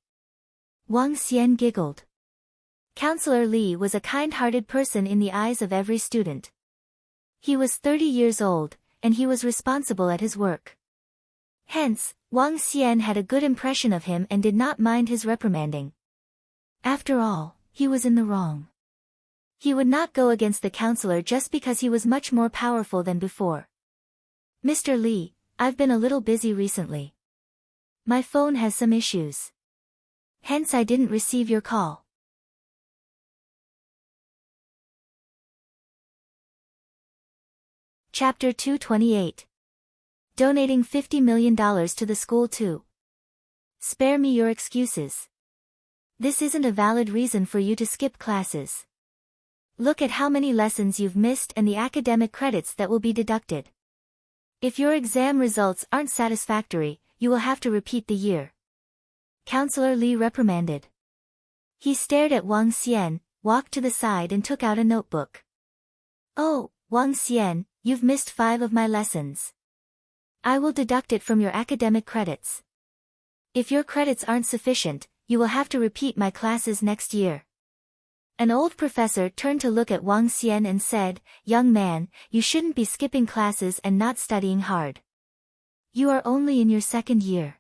Wang Xian giggled. Counselor Li was a kind-hearted person in the eyes of every student. He was 30 years old, and he was responsible at his work. Hence, Wang Xian had a good impression of him and did not mind his reprimanding. After all, he was in the wrong. He would not go against the counselor just because he was much more powerful than before. Mr. Li, I've been a little busy recently. My phone has some issues. Hence I didn't receive your call. Chapter 228. Donating $50 million to the school too. Spare me your excuses. This isn't a valid reason for you to skip classes. Look at how many lessons you've missed and the academic credits that will be deducted. If your exam results aren't satisfactory, you will have to repeat the year. Counselor Li reprimanded. He stared at Wang Xian, walked to the side and took out a notebook. Oh, Wang Xian, you've missed 5 of my lessons. I will deduct it from your academic credits. If your credits aren't sufficient, you will have to repeat my classes next year. An old professor turned to look at Wang Xian and said, Young man, you shouldn't be skipping classes and not studying hard. You are only in your 2nd year.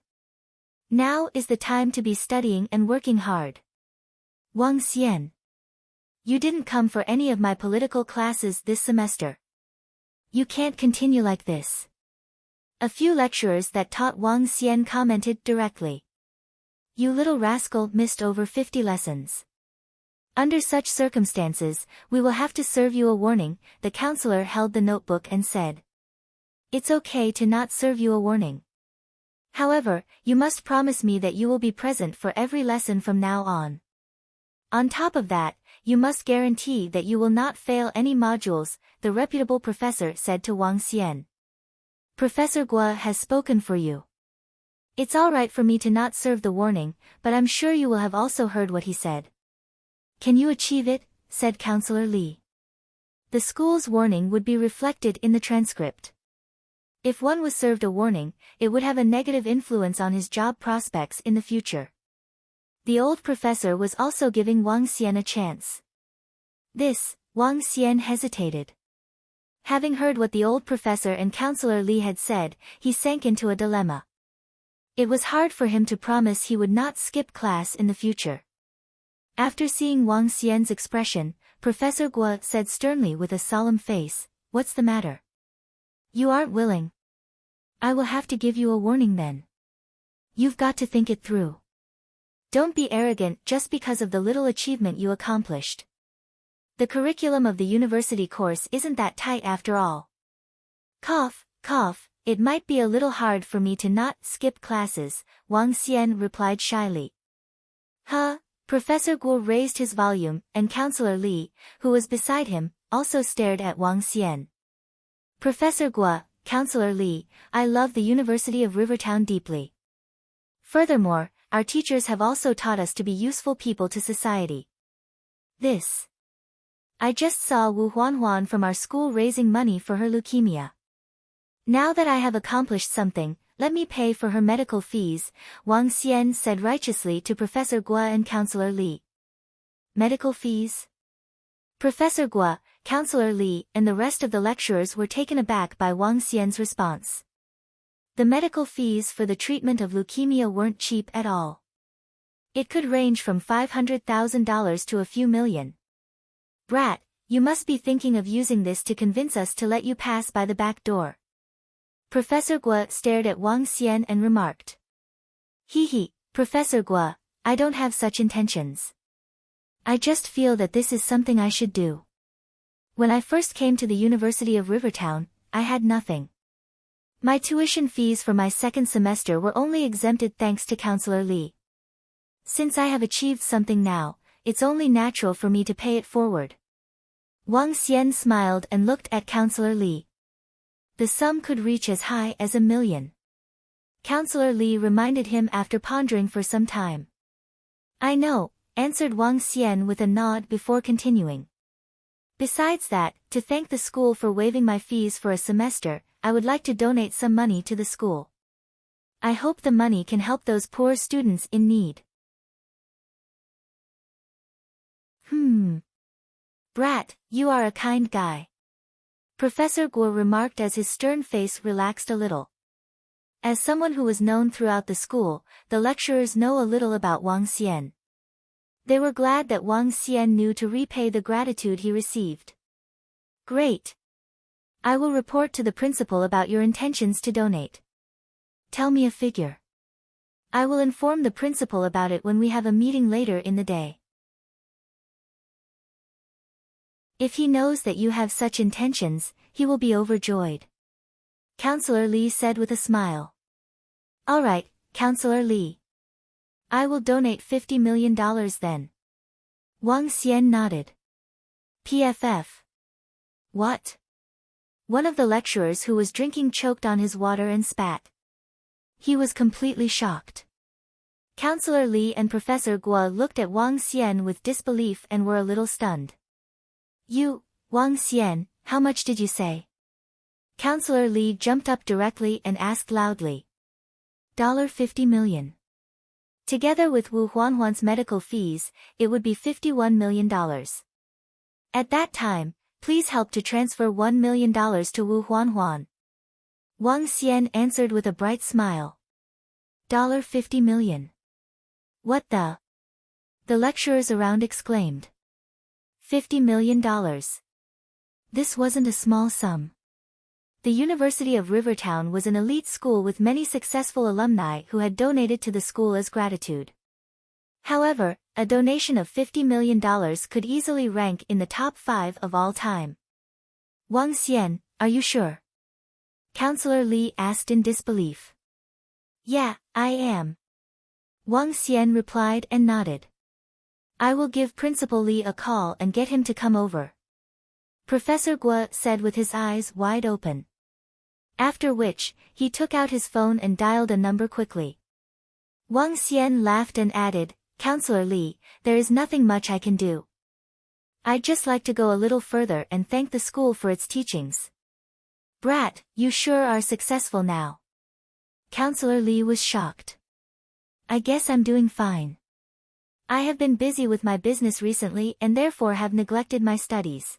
Now is the time to be studying and working hard. Wang Xian. You didn't come for any of my political classes this semester. You can't continue like this. A few lecturers that taught Wang Xian commented directly. You little rascal missed over 50 lessons. Under such circumstances, we will have to serve you a warning, the counselor held the notebook and said. It's okay to not serve you a warning. However, you must promise me that you will be present for every lesson from now on. On top of that, you must guarantee that you will not fail any modules, the reputable professor said to Wang Xian. Professor Guo has spoken for you. It's all right for me to not serve the warning, but I'm sure you will have also heard what he said. Can you achieve it? Said Counselor Li. The school's warning would be reflected in the transcript. If one was served a warning, it would have a negative influence on his job prospects in the future. The old professor was also giving Wang Xian a chance. Wang Xian hesitated. Having heard what the old professor and Counselor Li had said, he sank into a dilemma. It was hard for him to promise he would not skip class in the future. After seeing Wang Xian's expression, Professor Guo said sternly with a solemn face, What's the matter? You aren't willing. I will have to give you a warning then. You've got to think it through. Don't be arrogant just because of the little achievement you accomplished. The curriculum of the university course isn't that tight after all. Cough, cough, it might be a little hard for me to not skip classes, Wang Xian replied shyly. Huh? Professor Guo raised his volume, and Counselor Li, who was beside him, also stared at Wang Xian. Professor Guo, Counselor Li, I love the University of Rivertown deeply. Furthermore, our teachers have also taught us to be useful people to society. I just saw Wu Huanhuan from our school raising money for her leukemia. Now that I have accomplished something, let me pay for her medical fees, Wang Xian said righteously to Professor Guo and Counselor Li. Medical fees? Professor Guo, Counselor Li, and the rest of the lecturers were taken aback by Wang Xian's response. The medical fees for the treatment of leukemia weren't cheap at all. It could range from $500,000 to a few million. Brat, you must be thinking of using this to convince us to let you pass by the back door. Professor Guo stared at Wang Xian and remarked. Professor Guo, I don't have such intentions. I just feel that this is something I should do. When I first came to the University of Rivertown, I had nothing. My tuition fees for my 2nd semester were only exempted thanks to Counselor Li. Since I have achieved something now, it's only natural for me to pay it forward. Wang Xian smiled and looked at Counselor Li. The sum could reach as high as $1 million. Counselor Li reminded him after pondering for some time. I know, answered Wang Xian with a nod before continuing. Besides that, to thank the school for waiving my fees for a semester, I would like to donate some money to the school. I hope the money can help those poor students in need. Brat, you are a kind guy. Professor Guo remarked as his stern face relaxed a little. As someone who was known throughout the school, the lecturers know a little about Wang Xian. They were glad that Wang Xian knew to repay the gratitude he received. Great. I will report to the principal about your intentions to donate. Tell me a figure. I will inform the principal about it when we have a meeting later in the day. If he knows that you have such intentions, he will be overjoyed. Counselor Li said with a smile. All right, Counselor Li. I will donate $50 million then. Wang Xian nodded. PFF. What? One of the lecturers who was drinking choked on his water and spat. He was completely shocked. Counselor Li and Professor Guo looked at Wang Xian with disbelief and were a little stunned. You, Wang Xian, how much did you say? Counselor Li jumped up directly and asked loudly. $50 million. Together with Wu Huanhuan's medical fees, it would be $51 million. At that time, please help to transfer $1 million to Wu Huanhuan. Wang Xian answered with a bright smile. $50 million. What the? The lecturers around exclaimed. $50 million. This wasn't a small sum. The University of Rivertown was an elite school with many successful alumni who had donated to the school as gratitude. However, a donation of $50 million could easily rank in the top 5 of all time. Wang Xian, are you sure? Counselor Li asked in disbelief. Yeah, I am. Wang Xian replied and nodded. I will give Principal Li a call and get him to come over. Professor Guo said with his eyes wide open. After which, he took out his phone and dialed a number quickly. Wang Xian laughed and added, Counselor Li, there is nothing much I can do. I'd just like to go a little further and thank the school for its teachings. Brat, you sure are successful now. Counselor Li was shocked. I guess I'm doing fine. I have been busy with my business recently and therefore have neglected my studies.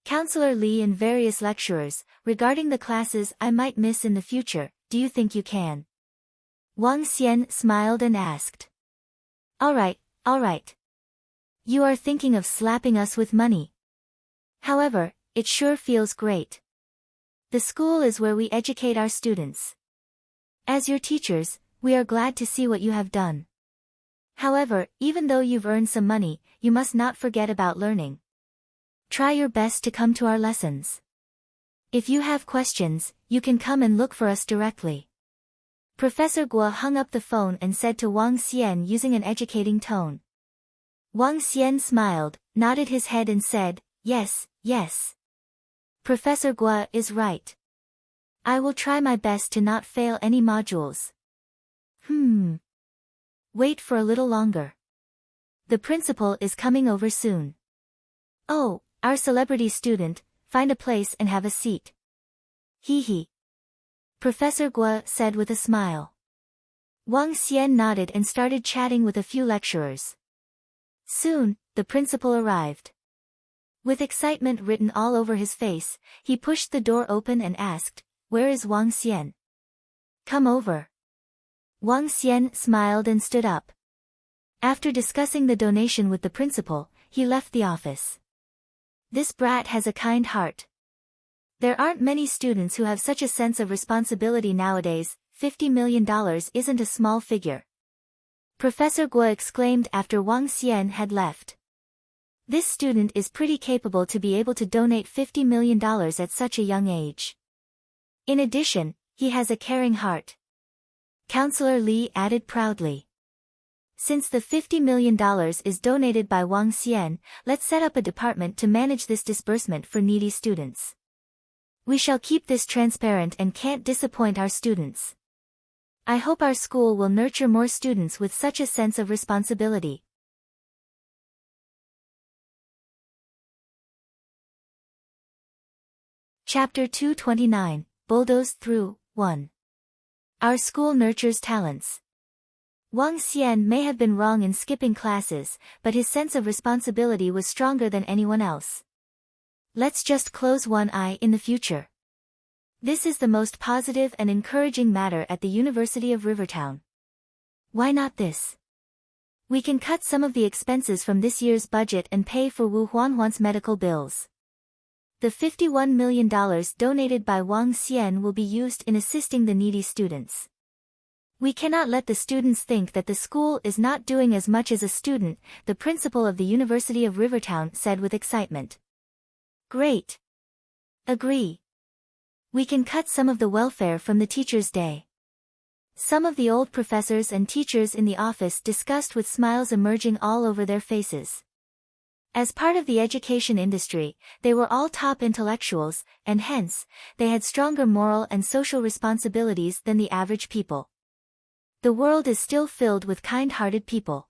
Counselor Li and various lecturers, regarding the classes I might miss in the future, do you think you can? Wang Xian smiled and asked. All right. You are thinking of slapping us with money. However, it sure feels great. The school is where we educate our students. As your teachers, we are glad to see what you have done. However, even though you've earned some money, you must not forget about learning. Try your best to come to our lessons. If you have questions, you can come and look for us directly. Professor Guo hung up the phone and said to Wang Xian using an educating tone. Wang Xian smiled, nodded his head and said, yes. Professor Guo is right. I will try my best to not fail any modules. Wait for a little longer. The principal is coming over soon. Oh, our celebrity student, find a place and have a seat. Hee. Professor Guo said with a smile. Wang Xian nodded and started chatting with a few lecturers. Soon, the principal arrived. With excitement written all over his face, he pushed the door open and asked, Where is Wang Xian? Come over. Wang Xian smiled and stood up. After discussing the donation with the principal, he left the office. This brat has a kind heart. There aren't many students who have such a sense of responsibility nowadays. $50 million isn't a small figure. Professor Guo exclaimed after Wang Xian had left. This student is pretty capable to be able to donate $50 million at such a young age. In addition, he has a caring heart. Counselor Li added proudly. Since the $50 million is donated by Wang Xian, let's set up a department to manage this disbursement for needy students. We shall keep this transparent and can't disappoint our students. I hope our school will nurture more students with such a sense of responsibility. Chapter 229, Bulldozed Through, 1. Our school nurtures talents. Wang Xian may have been wrong in skipping classes, but his sense of responsibility was stronger than anyone else. Let's just close one eye in the future. This is the most positive and encouraging matter at the University of Rivertown. Why not this? We can cut some of the expenses from this year's budget and pay for Wu Huanhuan's medical bills. The $51 million donated by Wang Xian will be used in assisting the needy students. We cannot let the students think that the school is not doing as much as a student, the principal of the University of Rivertown said with excitement. Great. Agree. We can cut some of the welfare from the teacher's day. Some of the old professors and teachers in the office discussed with smiles emerging all over their faces. As part of the education industry, they were all top intellectuals, and hence, they had stronger moral and social responsibilities than the average people. The world is still filled with kind-hearted people.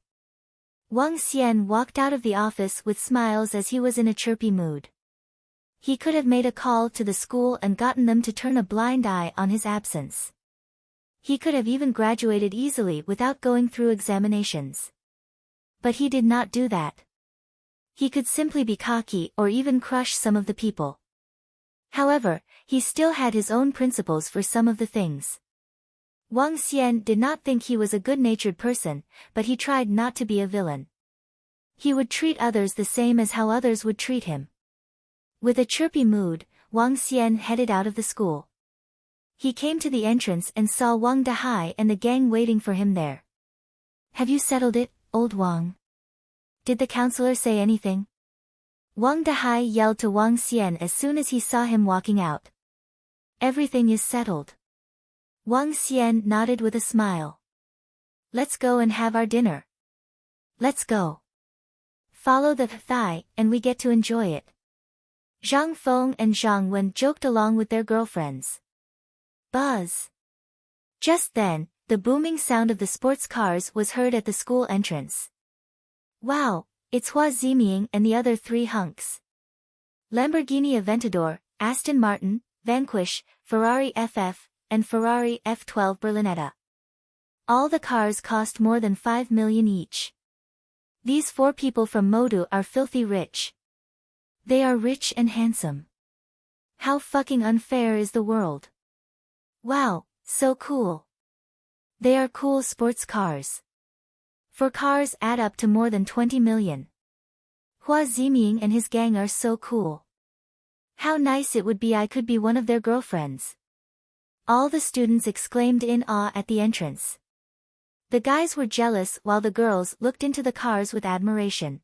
Wang Xian walked out of the office with smiles as he was in a chirpy mood. He could have made a call to the school and gotten them to turn a blind eye on his absence. He could have even graduated easily without going through examinations. But he did not do that. He could simply be cocky or even crush some of the people. However, he still had his own principles for some of the things. Wang Xian did not think he was a good-natured person, but he tried not to be a villain. He would treat others the same as how others would treat him. With a chirpy mood, Wang Xian headed out of the school. He came to the entrance and saw Wang Dahai and the gang waiting for him there. Have you settled it, old Wang? Did the counselor say anything? Wang Dahai yelled to Wang Xian as soon as he saw him walking out. Everything is settled. Wang Xian nodded with a smile. Let's go and have our dinner. Let's go. Follow the thigh, and we get to enjoy it. Zhang Feng and Zhang Wen joked along with their girlfriends. Buzz. Just then, the booming sound of the sports cars was heard at the school entrance. Wow, it's Hua Ziming and the other three hunks. Lamborghini Aventador, Aston Martin, Vanquish, Ferrari FF, and Ferrari F12 Berlinetta. All the cars cost more than 5 million each. These four people from Modu are filthy rich. They are rich and handsome. How fucking unfair is the world? Wow, so cool. They are cool sports cars. Four cars add up to more than 20 million. Hua Ziming and his gang are so cool. How nice it would be I could be one of their girlfriends. All the students exclaimed in awe at the entrance. The guys were jealous while the girls looked into the cars with admiration.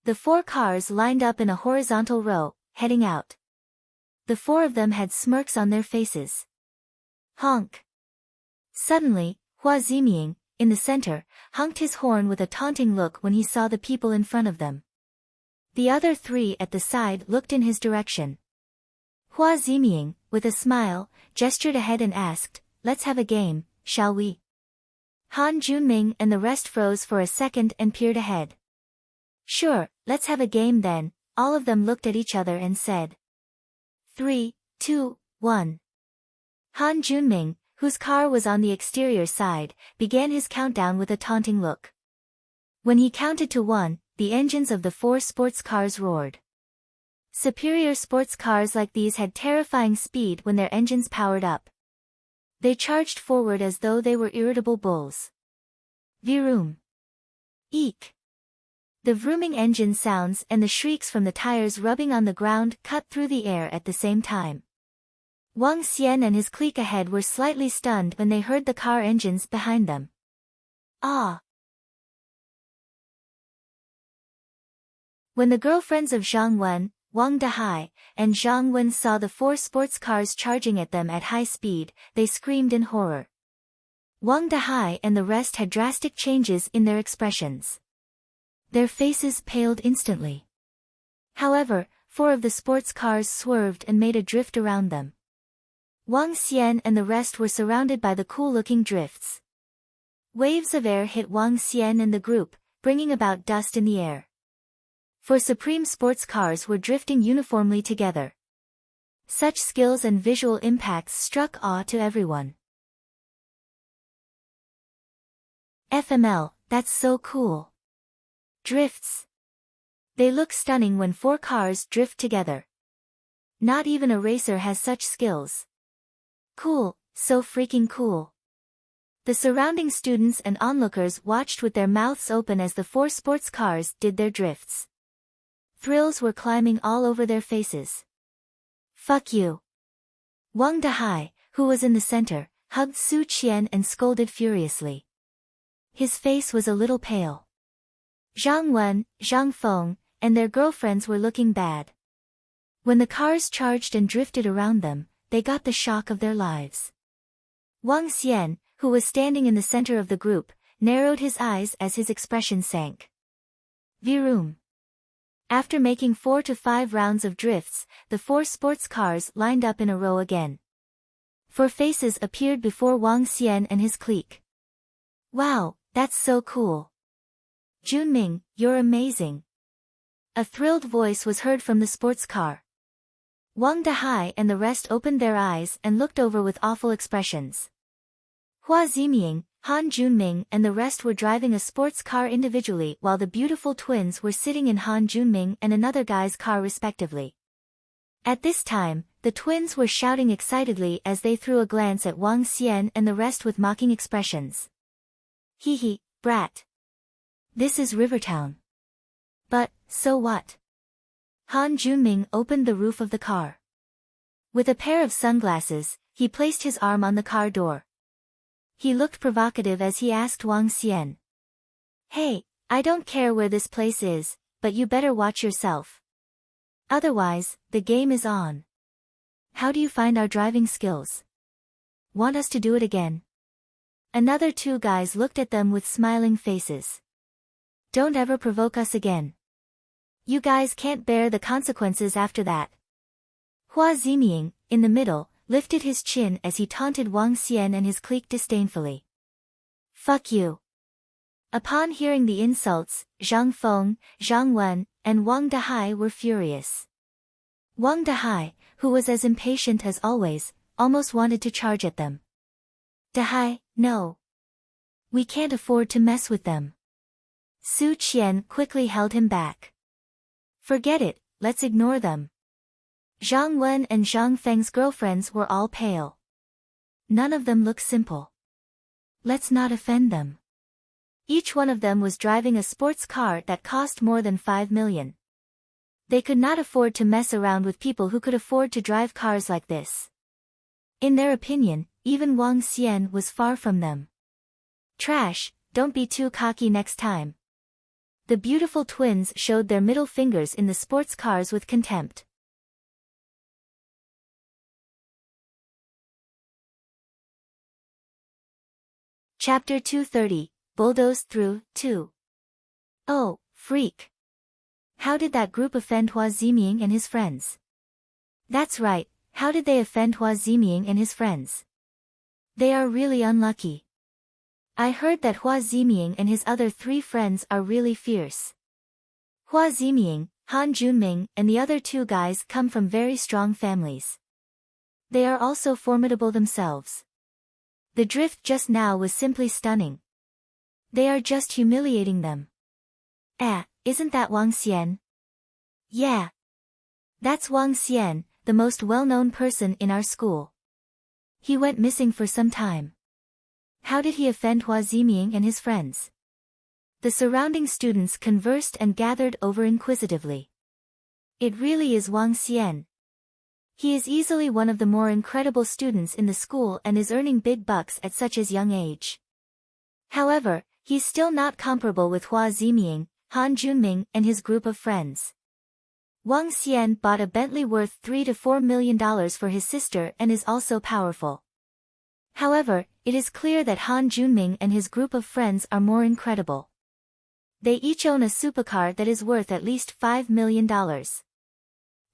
The four cars lined up in a horizontal row, heading out. The four of them had smirks on their faces. Honk. Suddenly, Hua Ziming, in the center, honked his horn with a taunting look when he saw the people in front of them. The other three at the side looked in his direction. Hua Ziming, with a smile, gestured ahead and asked, "Let's have a game, shall we?" Han Junming and the rest froze for a second and peered ahead. Sure, let's have a game then, all of them looked at each other and said. 3, 2, 1. Han Junming, whose car was on the exterior side, began his countdown with a taunting look. When he counted to 1, the engines of the four sports cars roared. Superior sports cars like these had terrifying speed when their engines powered up. They charged forward as though they were irritable bulls. Vroom. Eek. The vrooming engine sounds and the shrieks from the tires rubbing on the ground cut through the air at the same time. Wang Xian and his clique ahead were slightly stunned when they heard the car engines behind them. Ah! When the girlfriends of Zhang Wen, Wang Dahai, and Zhang Wen saw the four sports cars charging at them at high speed, they screamed in horror. Wang Dahai and the rest had drastic changes in their expressions. Their faces paled instantly. However, 4 of the sports cars swerved and made a drift around them. Wang Xian and the rest were surrounded by the cool-looking drifts. Waves of air hit Wang Xian and the group, bringing about dust in the air. 4 supreme sports cars were drifting uniformly together. Such skills and visual impacts struck awe to everyone. FML, that's so cool. Drifts. They look stunning when 4 cars drift together. Not even a racer has such skills. Cool, so freaking cool. The surrounding students and onlookers watched with their mouths open as the 4 sports cars did their drifts. Thrills were climbing all over their faces. Fuck you. Wang Dahai, who was in the center, hugged Su Qian and scolded furiously. His face was a little pale. Zhang Wen, Zhang Feng, and their girlfriends were looking bad. When the cars charged and drifted around them, they got the shock of their lives. Wang Xian, who was standing in the center of the group, narrowed his eyes as his expression sank. Virum. After making 4 to 5 rounds of drifts, the 4 sports cars lined up in a row again. 4 faces appeared before Wang Xian and his clique. Wow, that's so cool. Junming, you're amazing. A thrilled voice was heard from the sports car. Wang Dahai and the rest opened their eyes and looked over with awful expressions. Hua Ziming, Han Junming and the rest were driving a sports car individually while the beautiful twins were sitting in Han Junming and another guy's car respectively. At this time, the twins were shouting excitedly as they threw a glance at Wang Xian and the rest with mocking expressions. Hee hee, brat. This is Rivertown. But, so what? Han Junming opened the roof of the car. With a pair of sunglasses, he placed his arm on the car door. He looked provocative as he asked Wang Xian. Hey, I don't care where this place is, but you better watch yourself. Otherwise, the game is on. How do you find our driving skills? Want us to do it again? Another 2 guys looked at them with smiling faces. Don't ever provoke us again. You guys can't bear the consequences after that. Hua Ziming, in the middle, lifted his chin as he taunted Wang Xian and his clique disdainfully. Fuck you. Upon hearing the insults, Zhang Feng, Zhang Wen, and Wang Dahai were furious. Wang Dahai, who was as impatient as always, almost wanted to charge at them. Dahai, no. We can't afford to mess with them. Su Qian quickly held him back. Forget it, let's ignore them. Zhang Wen and Zhang Feng's girlfriends were all pale. None of them looked simple. Let's not offend them. Each one of them was driving a sports car that cost more than 5 million. They could not afford to mess around with people who could afford to drive cars like this. In their opinion, even Wang Xian was far from them. Trash, don't be too cocky next time. The beautiful twins showed their middle fingers in the sports cars with contempt. Chapter 230, Bulldozed through, 2. Oh, freak. How did that group offend Hua Ziming and his friends? That's right, how did they offend Hua Ziming and his friends? They are really unlucky. I heard that Hua Ziming and his other 3 friends are really fierce. Hua Ziming, Han Junming, and the other 2 guys come from very strong families. They are also formidable themselves. The drift just now was simply stunning. They are just humiliating them. Isn't that Wang Xian? Yeah. That's Wang Xian, the most well-known person in our school. He went missing for some time. How did he offend Hua Ziming and his friends? The surrounding students conversed and gathered over inquisitively. It really is Wang Xian. He is easily one of the more incredible students in the school and is earning big bucks at such a young age. However, he's still not comparable with Hua Ziming, Han Junming and his group of friends. Wang Xian bought a Bentley worth $3 to $4 million for his sister and is also powerful. However, it is clear that Han Junming and his group of friends are more incredible. They each own a supercar that is worth at least $5 million.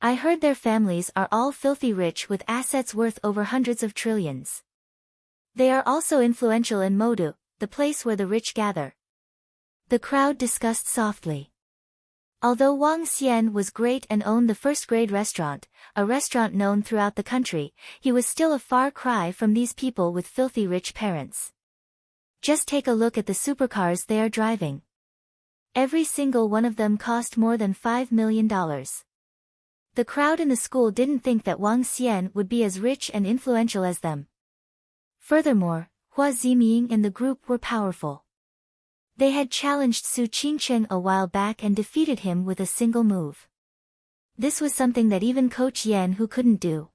I heard their families are all filthy rich with assets worth over hundreds of trillions. They are also influential in Modu, the place where the rich gather. The crowd discussed softly. Although Wang Xian was great and owned the first-grade restaurant, a restaurant known throughout the country, he was still a far cry from these people with filthy rich parents. Just take a look at the supercars they are driving. Every single one of them cost more than $5 million. The crowd in the school didn't think that Wang Xian would be as rich and influential as them. Furthermore, Hua Ziming and the group were powerful. They had challenged Su Qingcheng a while back and defeated him with a single move. This was something that even Coach Yan Hu couldn't do.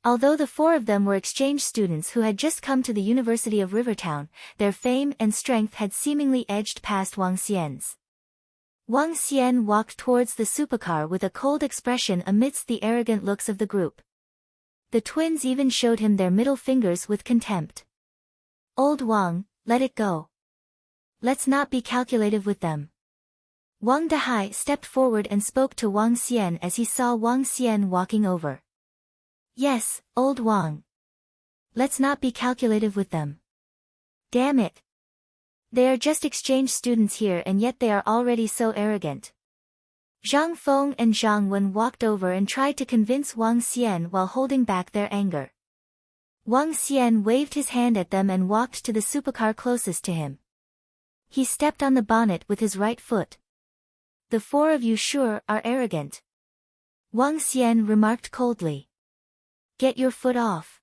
Although the four of them were exchange students who had just come to the University of Rivertown, their fame and strength had seemingly edged past Wang Xian's. Wang Xian walked towards the supercar with a cold expression amidst the arrogant looks of the group. The twins even showed him their middle fingers with contempt. Old Wang, let it go. Let's not be calculative with them. Wang Dahai stepped forward and spoke to Wang Xian as he saw Wang Xian walking over. Yes, old Wang. Let's not be calculative with them. Damn it. They are just exchange students here and yet they are already so arrogant. Zhang Feng and Zhang Wen walked over and tried to convince Wang Xian while holding back their anger. Wang Xian waved his hand at them and walked to the supercar closest to him. He stepped on the bonnet with his right foot. The four of you sure are arrogant. Wang Xian remarked coldly. Get your foot off.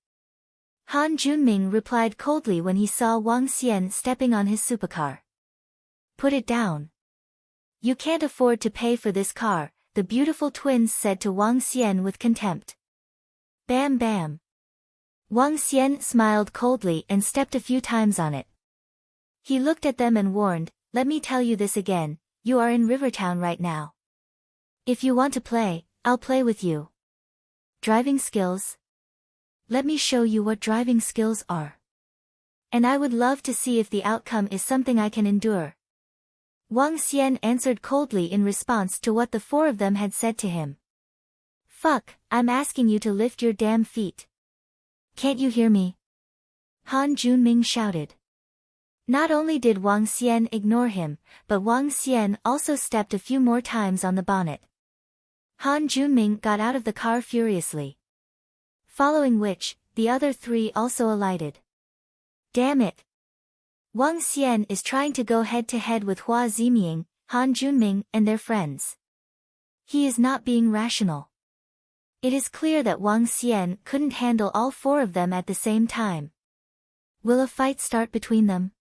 Han Junming replied coldly when he saw Wang Xian stepping on his supercar. Put it down. You can't afford to pay for this car, the beautiful twins said to Wang Xian with contempt. Bam bam. Wang Xian smiled coldly and stepped a few times on it. He looked at them and warned, let me tell you this again, you are in Rivertown right now. If you want to play, I'll play with you. Driving skills? Let me show you what driving skills are. And I would love to see if the outcome is something I can endure. Wang Xian answered coldly in response to what the four of them had said to him. Fuck, I'm asking you to lift your damn feet. Can't you hear me? Han Junming shouted. Not only did Wang Xian ignore him, but Wang Xian also stepped a few more times on the bonnet. Han Junming got out of the car furiously. Following which, the other three also alighted. Damn it! Wang Xian is trying to go head-to-head with Hua Ziming, Han Junming and their friends. He is not being rational. It is clear that Wang Xian couldn't handle all four of them at the same time. Will a fight start between them?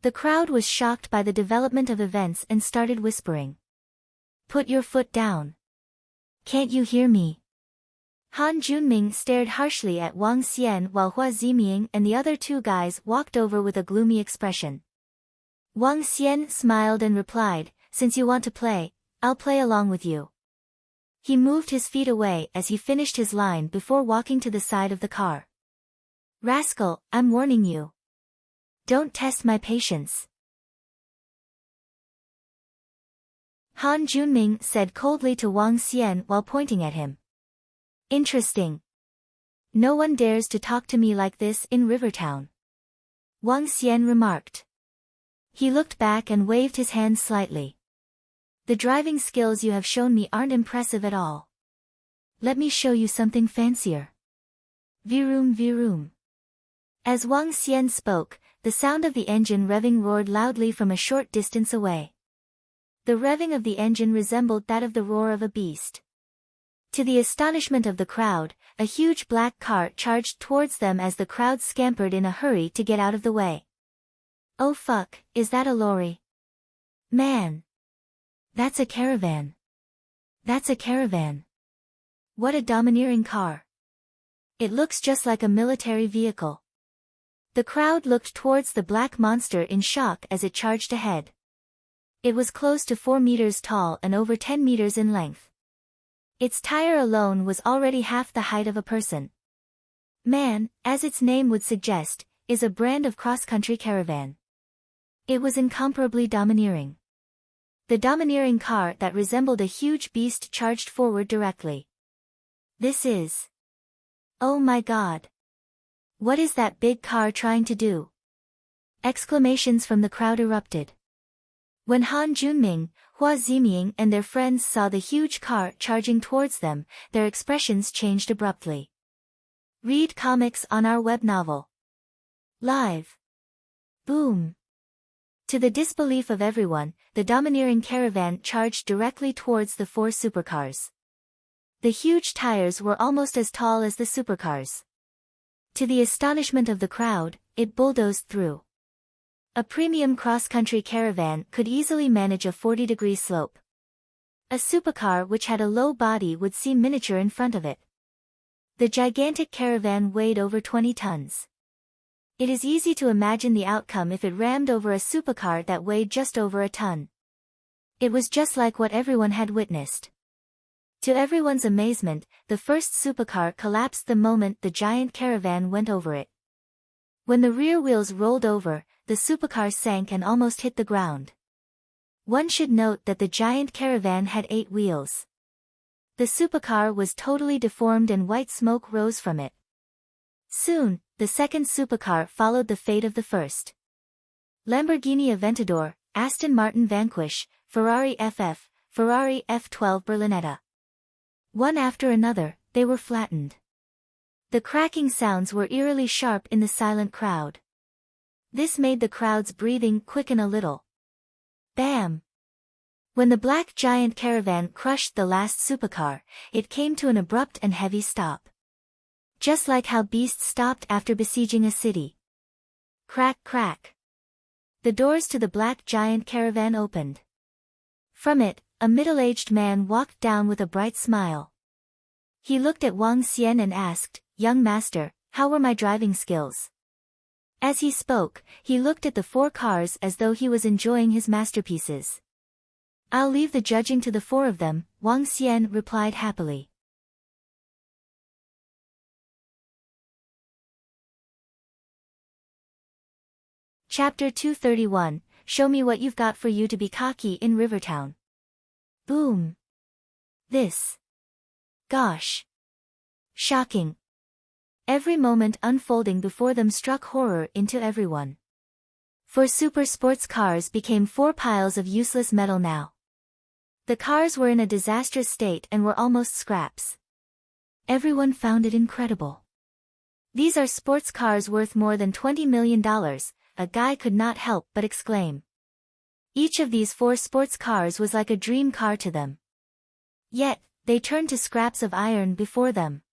The crowd was shocked by the development of events and started whispering. Put your foot down. Can't you hear me? Han Junming stared harshly at Wang Xian while Hua Ziming and the other two guys walked over with a gloomy expression. Wang Xian smiled and replied, since you want to play, I'll play along with you. He moved his feet away as he finished his line before walking to the side of the car. Rascal, I'm warning you. Don't test my patience. Han Junming said coldly to Wang Xian while pointing at him. Interesting. No one dares to talk to me like this in Rivertown. Wang Xian remarked. He looked back and waved his hand slightly. The driving skills you have shown me aren't impressive at all. Let me show you something fancier. Virum virum. As Wang Xian spoke, the sound of the engine revving roared loudly from a short distance away. The revving of the engine resembled that of the roar of a beast. To the astonishment of the crowd, a huge black cart charged towards them as the crowd scampered in a hurry to get out of the way. Oh fuck, is that a lorry? Man! That's a caravan. That's a caravan. What a domineering car. It looks just like a military vehicle. The crowd looked towards the black monster in shock as it charged ahead. It was close to 4 meters tall and over 10 meters in length. Its tire alone was already half the height of a person. Man, as its name would suggest, is a brand of cross-country caravan. It was incomparably domineering. The domineering car that resembled a huge beast charged forward directly. This is... Oh my god. What is that big car trying to do? Exclamations from the crowd erupted. When Han Junming, Hua Ziming and their friends saw the huge car charging towards them, their expressions changed abruptly. Read comics on our web novel. Live. Boom. To the disbelief of everyone, the domineering caravan charged directly towards the 4 supercars. The huge tires were almost as tall as the supercars. To the astonishment of the crowd, it bulldozed through. A premium cross-country caravan could easily manage a 40-degree slope. A supercar which had a low body would seem miniature in front of it. The gigantic caravan weighed over 20 tons. It is easy to imagine the outcome if it rammed over a supercar that weighed just over a ton. It was just like what everyone had witnessed. To everyone's amazement, the first supercar collapsed the moment the giant caravan went over it. When the rear wheels rolled over, the supercar sank and almost hit the ground. One should note that the giant caravan had 8 wheels. The supercar was totally deformed and white smoke rose from it. Soon, the second supercar followed the fate of the first. Lamborghini Aventador, Aston Martin Vanquish, Ferrari FF, Ferrari F12 Berlinetta. One after another, they were flattened. The cracking sounds were eerily sharp in the silent crowd. This made the crowd's breathing quicken a little. Bam! When the black giant caravan crushed the last supercar, it came to an abrupt and heavy stop. Just like how beasts stopped after besieging a city. Crack crack. The doors to the black giant caravan opened. From it, a middle-aged man walked down with a bright smile. He looked at Wang Xian and asked, "Young master, how were my driving skills?" As he spoke, he looked at the 4 cars as though he was enjoying his masterpieces. "I'll leave the judging to the 4 of them," Wang Xian replied happily. Chapter 231, Show me what you've got for you to be cocky in Rivertown. Boom. This. Gosh. Shocking. Every moment unfolding before them struck horror into everyone. 4 super sports cars became 4 piles of useless metal now. The cars were in a disastrous state and were almost scraps. Everyone found it incredible. These are sports cars worth more than $20 million, a guy could not help but exclaim. Each of these 4 sports cars was like a dream car to them. Yet, they turned to scraps of iron before them.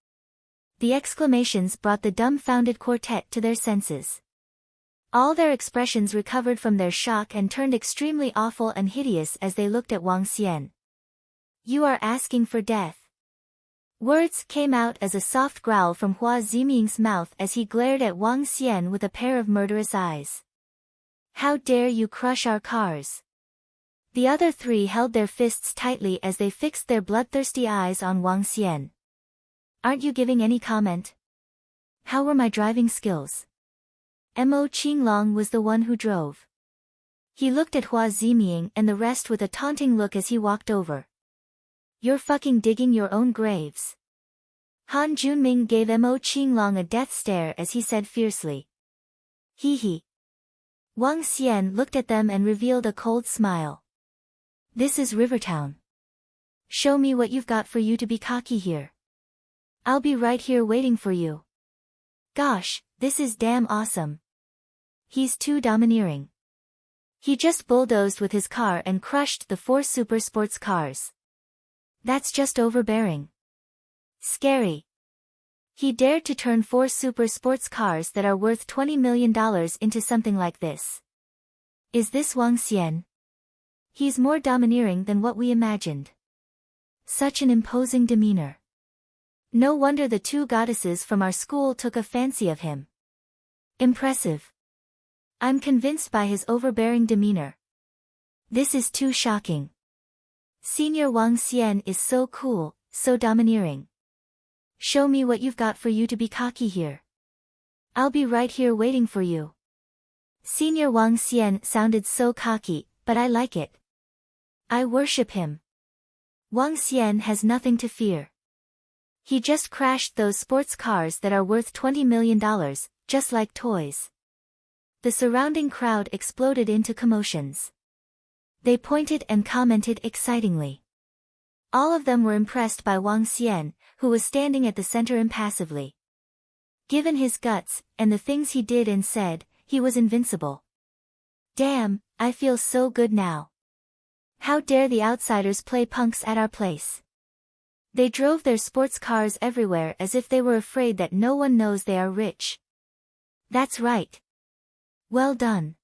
The exclamations brought the dumbfounded quartet to their senses. All their expressions recovered from their shock and turned extremely awful and hideous as they looked at Wang Xian. "You are asking for death." Words came out as a soft growl from Hua Ziming's mouth as he glared at Wang Xian with a pair of murderous eyes. "How dare you crush our cars?" The other 3 held their fists tightly as they fixed their bloodthirsty eyes on Wang Xian. "Aren't you giving any comment?" "How were my driving skills?" Mo Qinglong was the one who drove. He looked at Hua Ziming and the rest with a taunting look as he walked over. "You're fucking digging your own graves." Han Junming gave Mo Qinglong a death stare as he said fiercely. "Hee hee." Wang Xian looked at them and revealed a cold smile. "This is Rivertown. Show me what you've got for you to be cocky here. I'll be right here waiting for you." Gosh, this is damn awesome. He's too domineering. He just bulldozed with his car and crushed the 4 super sports cars. That's just overbearing. Scary. He dared to turn 4 super sports cars that are worth $20 million into something like this. Is this Wang Xian? He's more domineering than what we imagined. Such an imposing demeanor. No wonder the 2 goddesses from our school took a fancy of him. Impressive. I'm convinced by his overbearing demeanor. This is too shocking. Senior Wang Xian is so cool, so domineering. Show me what you've got for you to be cocky here. I'll be right here waiting for you. Senior Wang Xian sounded so cocky, but I like it. I worship him. Wang Xian has nothing to fear. He just crashed those sports cars that are worth $20 million, just like toys. The surrounding crowd exploded into commotions. They pointed and commented excitingly. All of them were impressed by Wang Xian, who was standing at the center impassively. Given his guts, and the things he did and said, he was invincible. Damn, I feel so good now. How dare the outsiders play punks at our place? They drove their sports cars everywhere as if they were afraid that no one knows they are rich. That's right. Well done.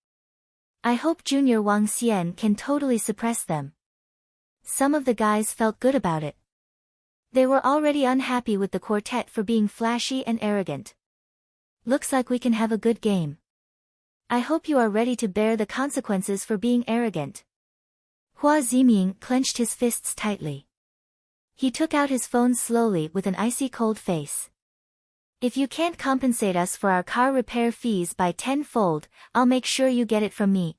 I hope Junior Wang Xian can totally suppress them. Some of the guys felt good about it. They were already unhappy with the quartet for being flashy and arrogant. Looks like we can have a good game. I hope you are ready to bear the consequences for being arrogant. Hua Ziming clenched his fists tightly. He took out his phone slowly with an icy cold face. If you can't compensate us for our car repair fees by tenfold, I'll make sure you get it from me.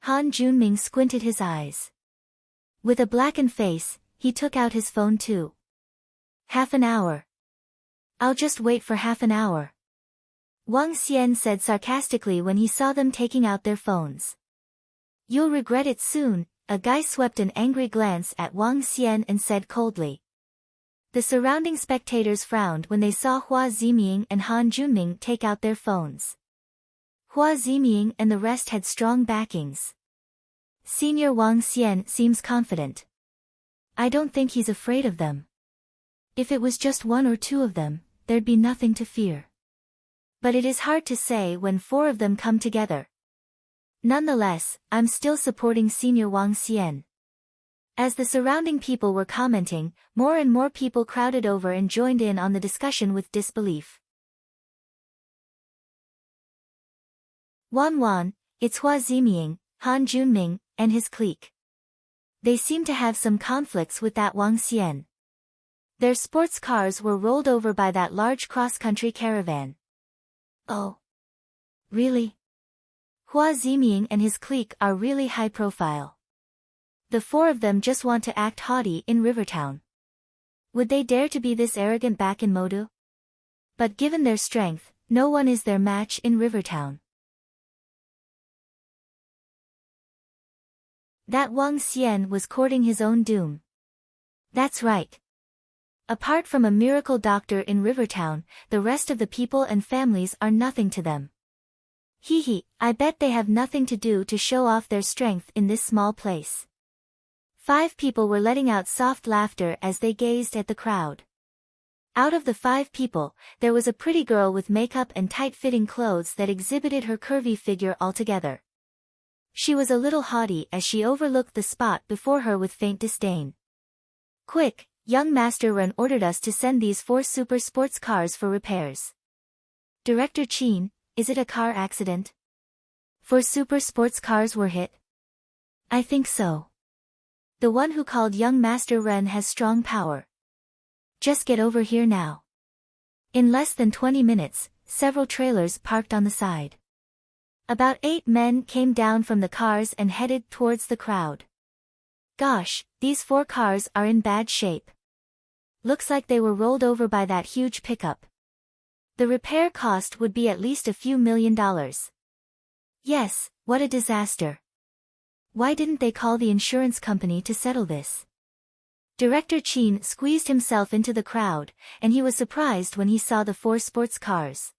Han Junming squinted his eyes. With a blackened face, he took out his phone too. Half an hour. I'll just wait for half an hour. Wang Xian said sarcastically when he saw them taking out their phones. You'll regret it soon, a guy swept an angry glance at Wang Xian and said coldly. The surrounding spectators frowned when they saw Hua Ziming and Han Junming take out their phones. Hua Ziming and the rest had strong backings. Senior Wang Xian seems confident. I don't think he's afraid of them. If it was just one or two of them, there'd be nothing to fear. But it is hard to say when four of them come together. Nonetheless, I'm still supporting Senior Wang Xian. As the surrounding people were commenting, more and more people crowded over and joined in on the discussion with disbelief. Wan, it's Hua Ziming, Han Junming, and his clique. They seem to have some conflicts with that Wang Xian. Their sports cars were rolled over by that large cross-country caravan. Oh. Really? Hua Ziming and his clique are really high profile. The four of them just want to act haughty in Rivertown. Would they dare to be this arrogant back in Modu? But given their strength, no one is their match in Rivertown. That Wang Xian was courting his own doom. That's right. Apart from a miracle doctor in Rivertown, the rest of the people and families are nothing to them. Hee, I bet they have nothing to do to show off their strength in this small place. 5 people were letting out soft laughter as they gazed at the crowd. Out of the 5 people, there was a pretty girl with makeup and tight-fitting clothes that exhibited her curvy figure altogether. She was a little haughty as she overlooked the spot before her with faint disdain. Quick, young Master Ren ordered us to send these 4 super sports cars for repairs. Director Qin, is it a car accident? 4 super sports cars were hit? I think so. The one who called young Master Ren has strong power. Just get over here now. In less than 20 minutes, several trailers parked on the side. About 8 men came down from the cars and headed towards the crowd. Gosh, these 4 cars are in bad shape. Looks like they were rolled over by that huge pickup. The repair cost would be at least a few $1 million. Yes, what a disaster. Why didn't they call the insurance company to settle this? Director Qin squeezed himself into the crowd, and he was surprised when he saw the 4 sports cars.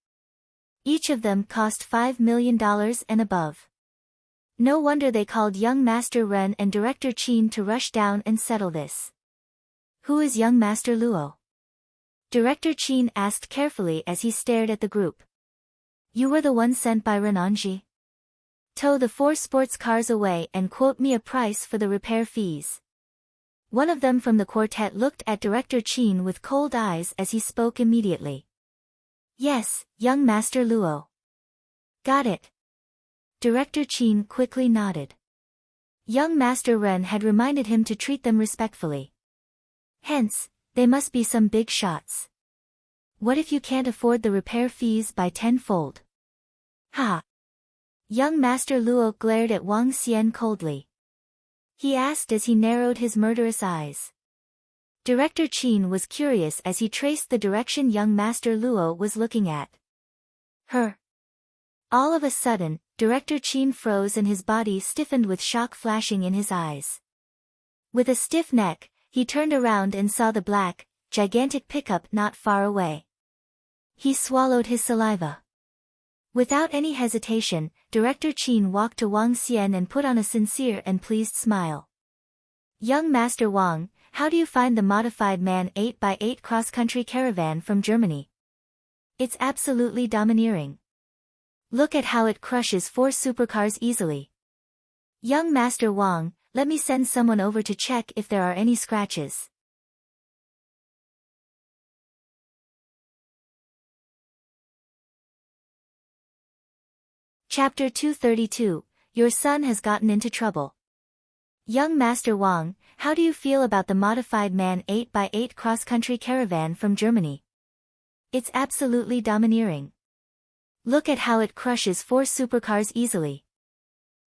Each of them cost $5 million and above. No wonder they called young Master Ren and Director Qin to rush down and settle this. Who is young Master Luo? Director Qin asked carefully as he stared at the group. You were the one sent by Renanji? Tow the 4 sports cars away and quote me a price for the repair fees. One of them from the quartet looked at Director Qin with cold eyes as he spoke immediately. Yes, young Master Luo. Got it. Director Qin quickly nodded. Young Master Ren had reminded him to treat them respectfully. Hence, they must be some big shots. What if you can't afford the repair fees by tenfold? Ha! Young Master Luo glared at Wang Xian coldly. he asked as he narrowed his murderous eyes. Director Qin was curious as he traced the direction young Master Luo was looking at. Her. All of a sudden, Director Qin froze and his body stiffened with shock flashing in his eyes. With a stiff neck, he turned around and saw the black, gigantic pickup not far away. He swallowed his saliva. Without any hesitation, Director Qin walked to Wang Xian and put on a sincere and pleased smile. Young Master Wang, how do you find the modified man 8x8 cross-country caravan from Germany? It's absolutely domineering. Look at how it crushes 4 supercars easily. Young Master Wang, let me send someone over to check if there are any scratches. Chapter 232, Your son has gotten into trouble. Young Master Wang, how do you feel about the modified man 8x8 cross-country caravan from Germany? It's absolutely domineering. Look at how it crushes 4 supercars easily.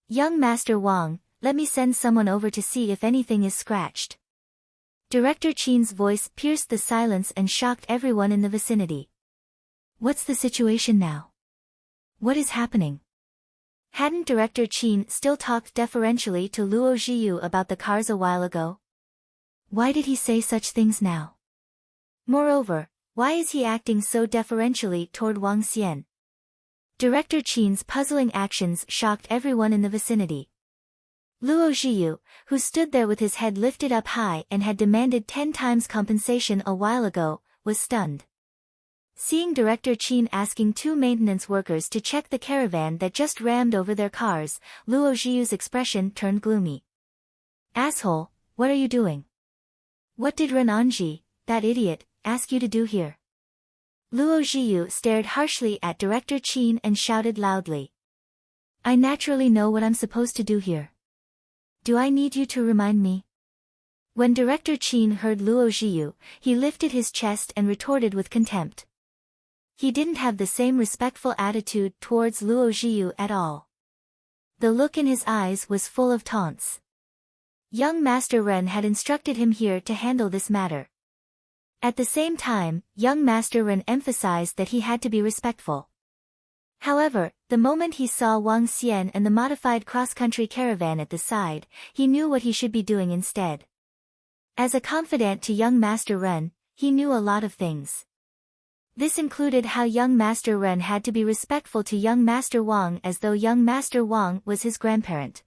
Young Master Wang, let me send someone over to see if anything is scratched. Director Qin's voice pierced the silence and shocked everyone in the vicinity. What's the situation now? What is happening? Hadn't Director Qin still talked deferentially to Luo Zhiyu about the cars a while ago? Why did he say such things now? Moreover, why is he acting so deferentially toward Wang Xian? Director Qin's puzzling actions shocked everyone in the vicinity. Luo Zhiyu, who stood there with his head lifted up high and had demanded 10 times compensation a while ago, was stunned. Seeing Director Qin asking 2 maintenance workers to check the caravan that just rammed over their cars, Luo Zhiyu's expression turned gloomy. Asshole, what are you doing? What did Ren Anji, that idiot, ask you to do here? Luo Zhiyu stared harshly at Director Qin and shouted loudly. I naturally know what I'm supposed to do here. Do I need you to remind me? When Director Qin heard Luo Zhiyu, he lifted his chest and retorted with contempt. He didn't have the same respectful attitude towards Luo Zhiyu at all. The look in his eyes was full of taunts. Young Master Ren had instructed him here to handle this matter. At the same time, young Master Ren emphasized that he had to be respectful. However, the moment he saw Wang Xian and the modified cross-country caravan at the side, he knew what he should be doing instead. As a confidant to young Master Ren, he knew a lot of things. This included how young Master Ren had to be respectful to young Master Wang as though young Master Wang was his grandparent.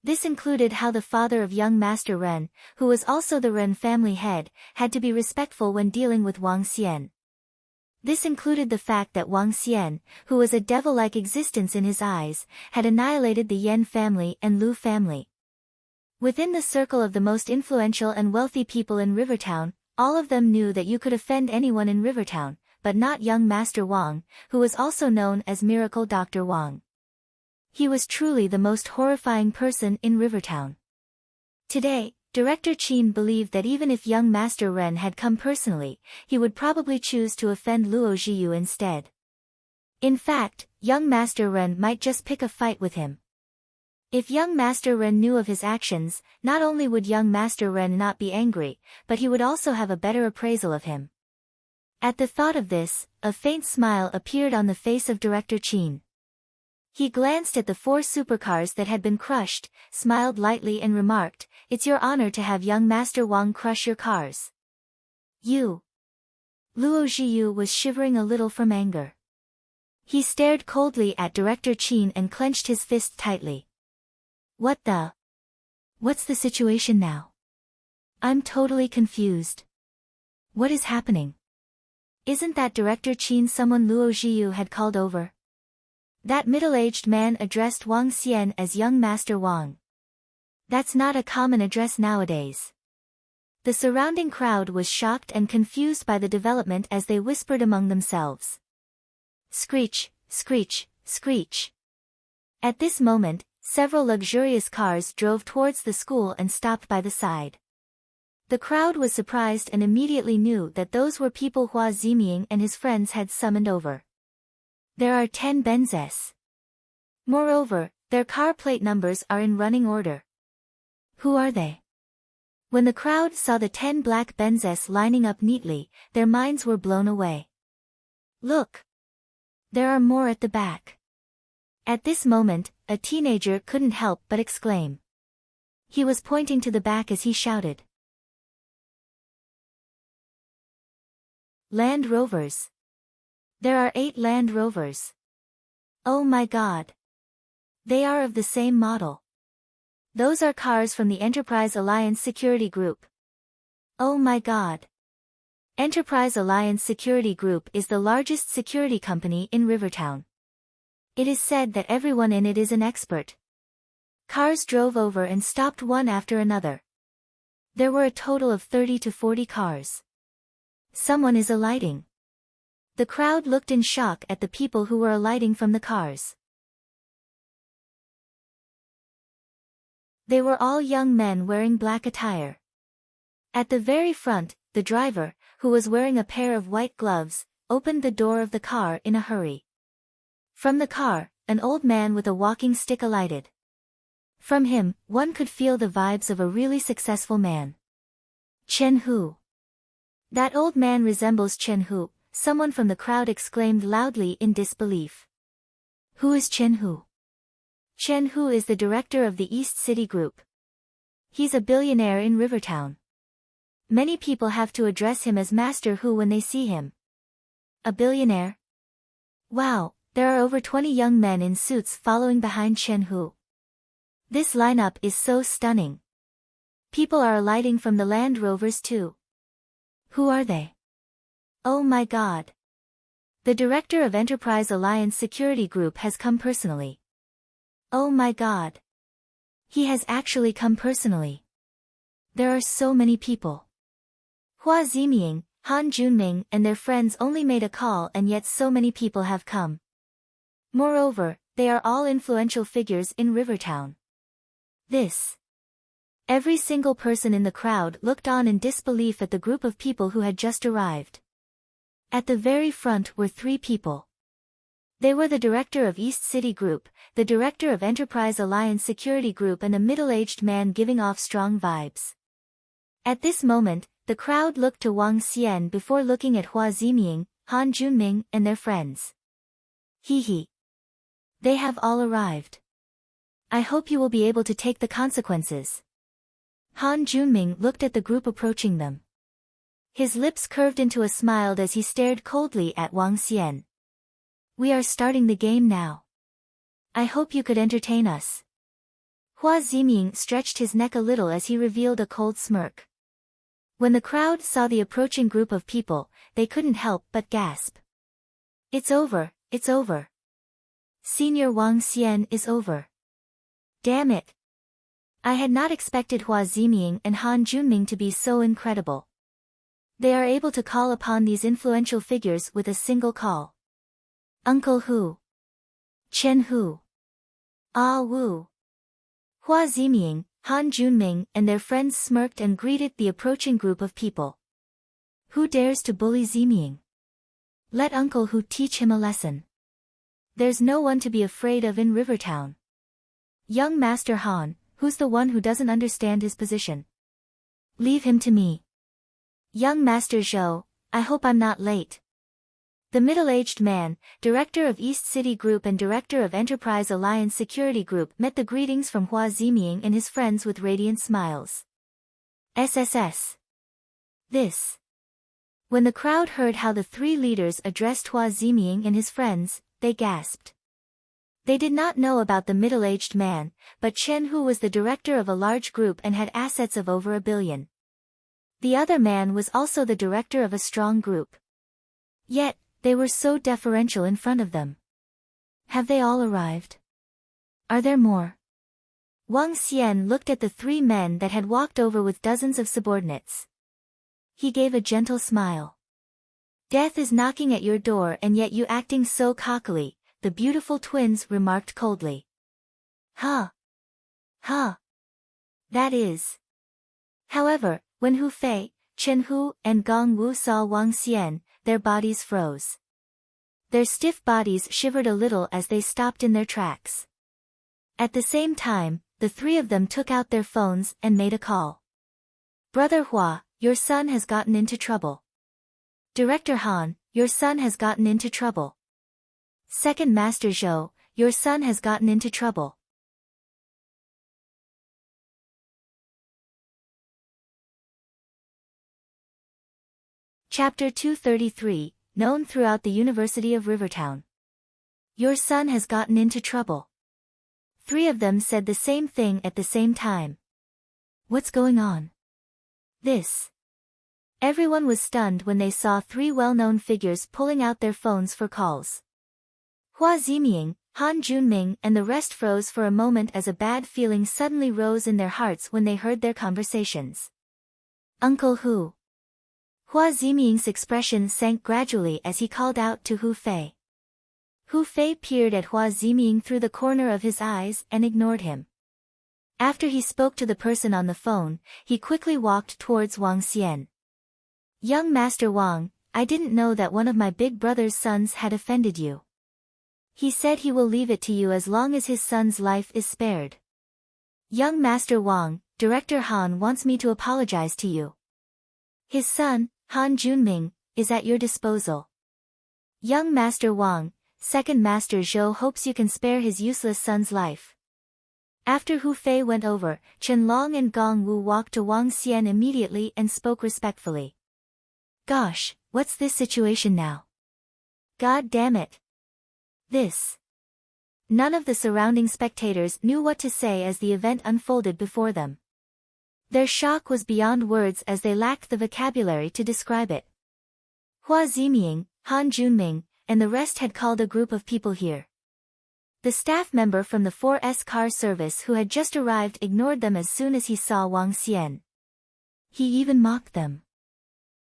This included how the father of young Master Ren, who was also the Ren family head, had to be respectful when dealing with Wang Xian. This included the fact that Wang Xian, who was a devil-like existence in his eyes, had annihilated the Yan family and Lu family. Within the circle of the most influential and wealthy people in Rivertown, all of them knew that you could offend anyone in Rivertown, but not young Master Wang, who was also known as Miracle Dr. Wang. He was truly the most horrifying person in Rivertown. Today, Director Qin believed that even if young Master Ren had come personally, he would probably choose to offend Luo Zhiyu instead. In fact, young Master Ren might just pick a fight with him. If young Master Ren knew of his actions, not only would young Master Ren not be angry, but he would also have a better appraisal of him. At the thought of this, a faint smile appeared on the face of Director Qin. He glanced at the 4 supercars that had been crushed, smiled lightly and remarked, "It's your honor to have young Master Wang crush your cars." You. Luo Zhiyu was shivering a little from anger. He stared coldly at Director Qin and clenched his fist tightly. What's the situation now? I'm totally confused. What is happening? Isn't that Director Qin someone Luo Zhiyu had called over? That middle-aged man addressed Wang Xian as young Master Wang. That's not a common address nowadays. The surrounding crowd was shocked and confused by the development as they whispered among themselves. Screech, screech, screech. At this moment, several luxurious cars drove towards the school and stopped by the side. The crowd was surprised and immediately knew that those were people Hua Ziming and his friends had summoned over. There are 10 Benzes. Moreover, their car plate numbers are in running order. Who are they? When the crowd saw the 10 black Benzes lining up neatly, their minds were blown away. Look! There are more at the back. At this moment, a teenager couldn't help but exclaim. He was pointing to the back as he shouted. Land Rovers. There are 8 Land Rovers. Oh my God. They are of the same model. Those are cars from the Enterprise Alliance Security Group. Oh my God. Enterprise Alliance Security Group is the largest security company in Rivertown. It is said that everyone in it is an expert. Cars drove over and stopped one after another. There were a total of 30 to 40 cars. Someone is alighting. The crowd looked in shock at the people who were alighting from the cars. They were all young men wearing black attire. At the very front, the driver, who was wearing a pair of white gloves, opened the door of the car in a hurry. From the car, an old man with a walking stick alighted. From him, one could feel the vibes of a really successful man. Chen Hu. That old man resembles Chen Hu, someone from the crowd exclaimed loudly in disbelief. Who is Chen Hu? Chen Hu is the director of the East City Group. He's a billionaire in Rivertown. Many people have to address him as Master Hu when they see him. A billionaire? Wow, there are over 20 young men in suits following behind Chen Hu. This lineup is so stunning. People are alighting from the Land Rovers too. Who are they? Oh my God. The director of Enterprise Alliance Security Group has come personally. Oh my God. He has actually come personally. There are so many people. Hua Ziming, Han Junming and their friends only made a call and yet so many people have come. Moreover, they are all influential figures in Rivertown. Every single person in the crowd looked on in disbelief at the group of people who had just arrived. At the very front were 3 people. They were the director of East City Group, the director of Enterprise Alliance Security Group and a middle-aged man giving off strong vibes. At this moment, the crowd looked to Wang Xian before looking at Hua Ziming, Han Junming and their friends. Hee. They have all arrived. I hope you will be able to take the consequences. Han Junming looked at the group approaching them. His lips curved into a smile as he stared coldly at Wang Xian. We are starting the game now. I hope you could entertain us. Hua Ziming stretched his neck a little as he revealed a cold smirk. When the crowd saw the approaching group of people, they couldn't help but gasp. It's over, it's over. Senior Wang Xian is over. Damn it. I had not expected Hua Ziming and Han Junming to be so incredible. They are able to call upon these influential figures with a single call. Uncle Hu. Chen Hu. Ah Wu. Hua Ziming, Han Junming and their friends smirked and greeted the approaching group of people. Who dares to bully Ziming? Let Uncle Hu teach him a lesson. There's no one to be afraid of in Rivertown. Young Master Han, who's the one who doesn't understand his position? Leave him to me. Young Master Zhou, I hope I'm not late. The middle-aged man, director of East City Group and director of Enterprise Alliance Security Group met the greetings from Hua Ziming and his friends with radiant smiles. SSS. When the crowd heard how the 3 leaders addressed Hua Ziming and his friends, they gasped. They did not know about the middle-aged man, but Chen Hu was the director of a large group and had assets of over $1 billion. The other man was also the director of a strong group. Yet, they were so deferential in front of them. Have they all arrived? Are there more? Wang Xian looked at the 3 men that had walked over with dozens of subordinates. He gave a gentle smile. Death is knocking at your door and yet you acting so cockily, the beautiful twins remarked coldly. Huh. That is. However, when Hu Fei, Chen Hu, and Gong Wu saw Wang Xian, their bodies froze. Their stiff bodies shivered a little as they stopped in their tracks. At the same time, the three of them took out their phones and made a call. Brother Hua, your son has gotten into trouble. Director Han, your son has gotten into trouble. Second Master Zhou, your son has gotten into trouble. Chapter 233, known throughout the University of Rivertown. Your son has gotten into trouble. Three of them said the same thing at the same time. What's going on? This. Everyone was stunned when they saw three well-known figures pulling out their phones for calls. Hua Ziming, Han Junming and the rest froze for a moment as a bad feeling suddenly rose in their hearts when they heard their conversations. Uncle Hu. Hua Ziming's expression sank gradually as he called out to Hu Fei. Hu Fei peered at Hua Ziming through the corner of his eyes and ignored him. After he spoke to the person on the phone, he quickly walked towards Wang Xian. Young Master Wang, I didn't know that one of my big brother's sons had offended you. He said he will leave it to you as long as his son's life is spared. Young Master Wang, Director Han wants me to apologize to you. His son, Han Junming, is at your disposal. Young Master Wang, Second Master Zhou hopes you can spare his useless son's life. After Hu Fei went over, Chen Long and Gong Wu walked to Wang Xian immediately and spoke respectfully. Gosh, what's this situation now? God damn it. This. None of the surrounding spectators knew what to say as the event unfolded before them. Their shock was beyond words as they lacked the vocabulary to describe it. Hua Ziming, Han Junming, and the rest had called a group of people here. The staff member from the 4S car service who had just arrived ignored them as soon as he saw Wang Xian. He even mocked them.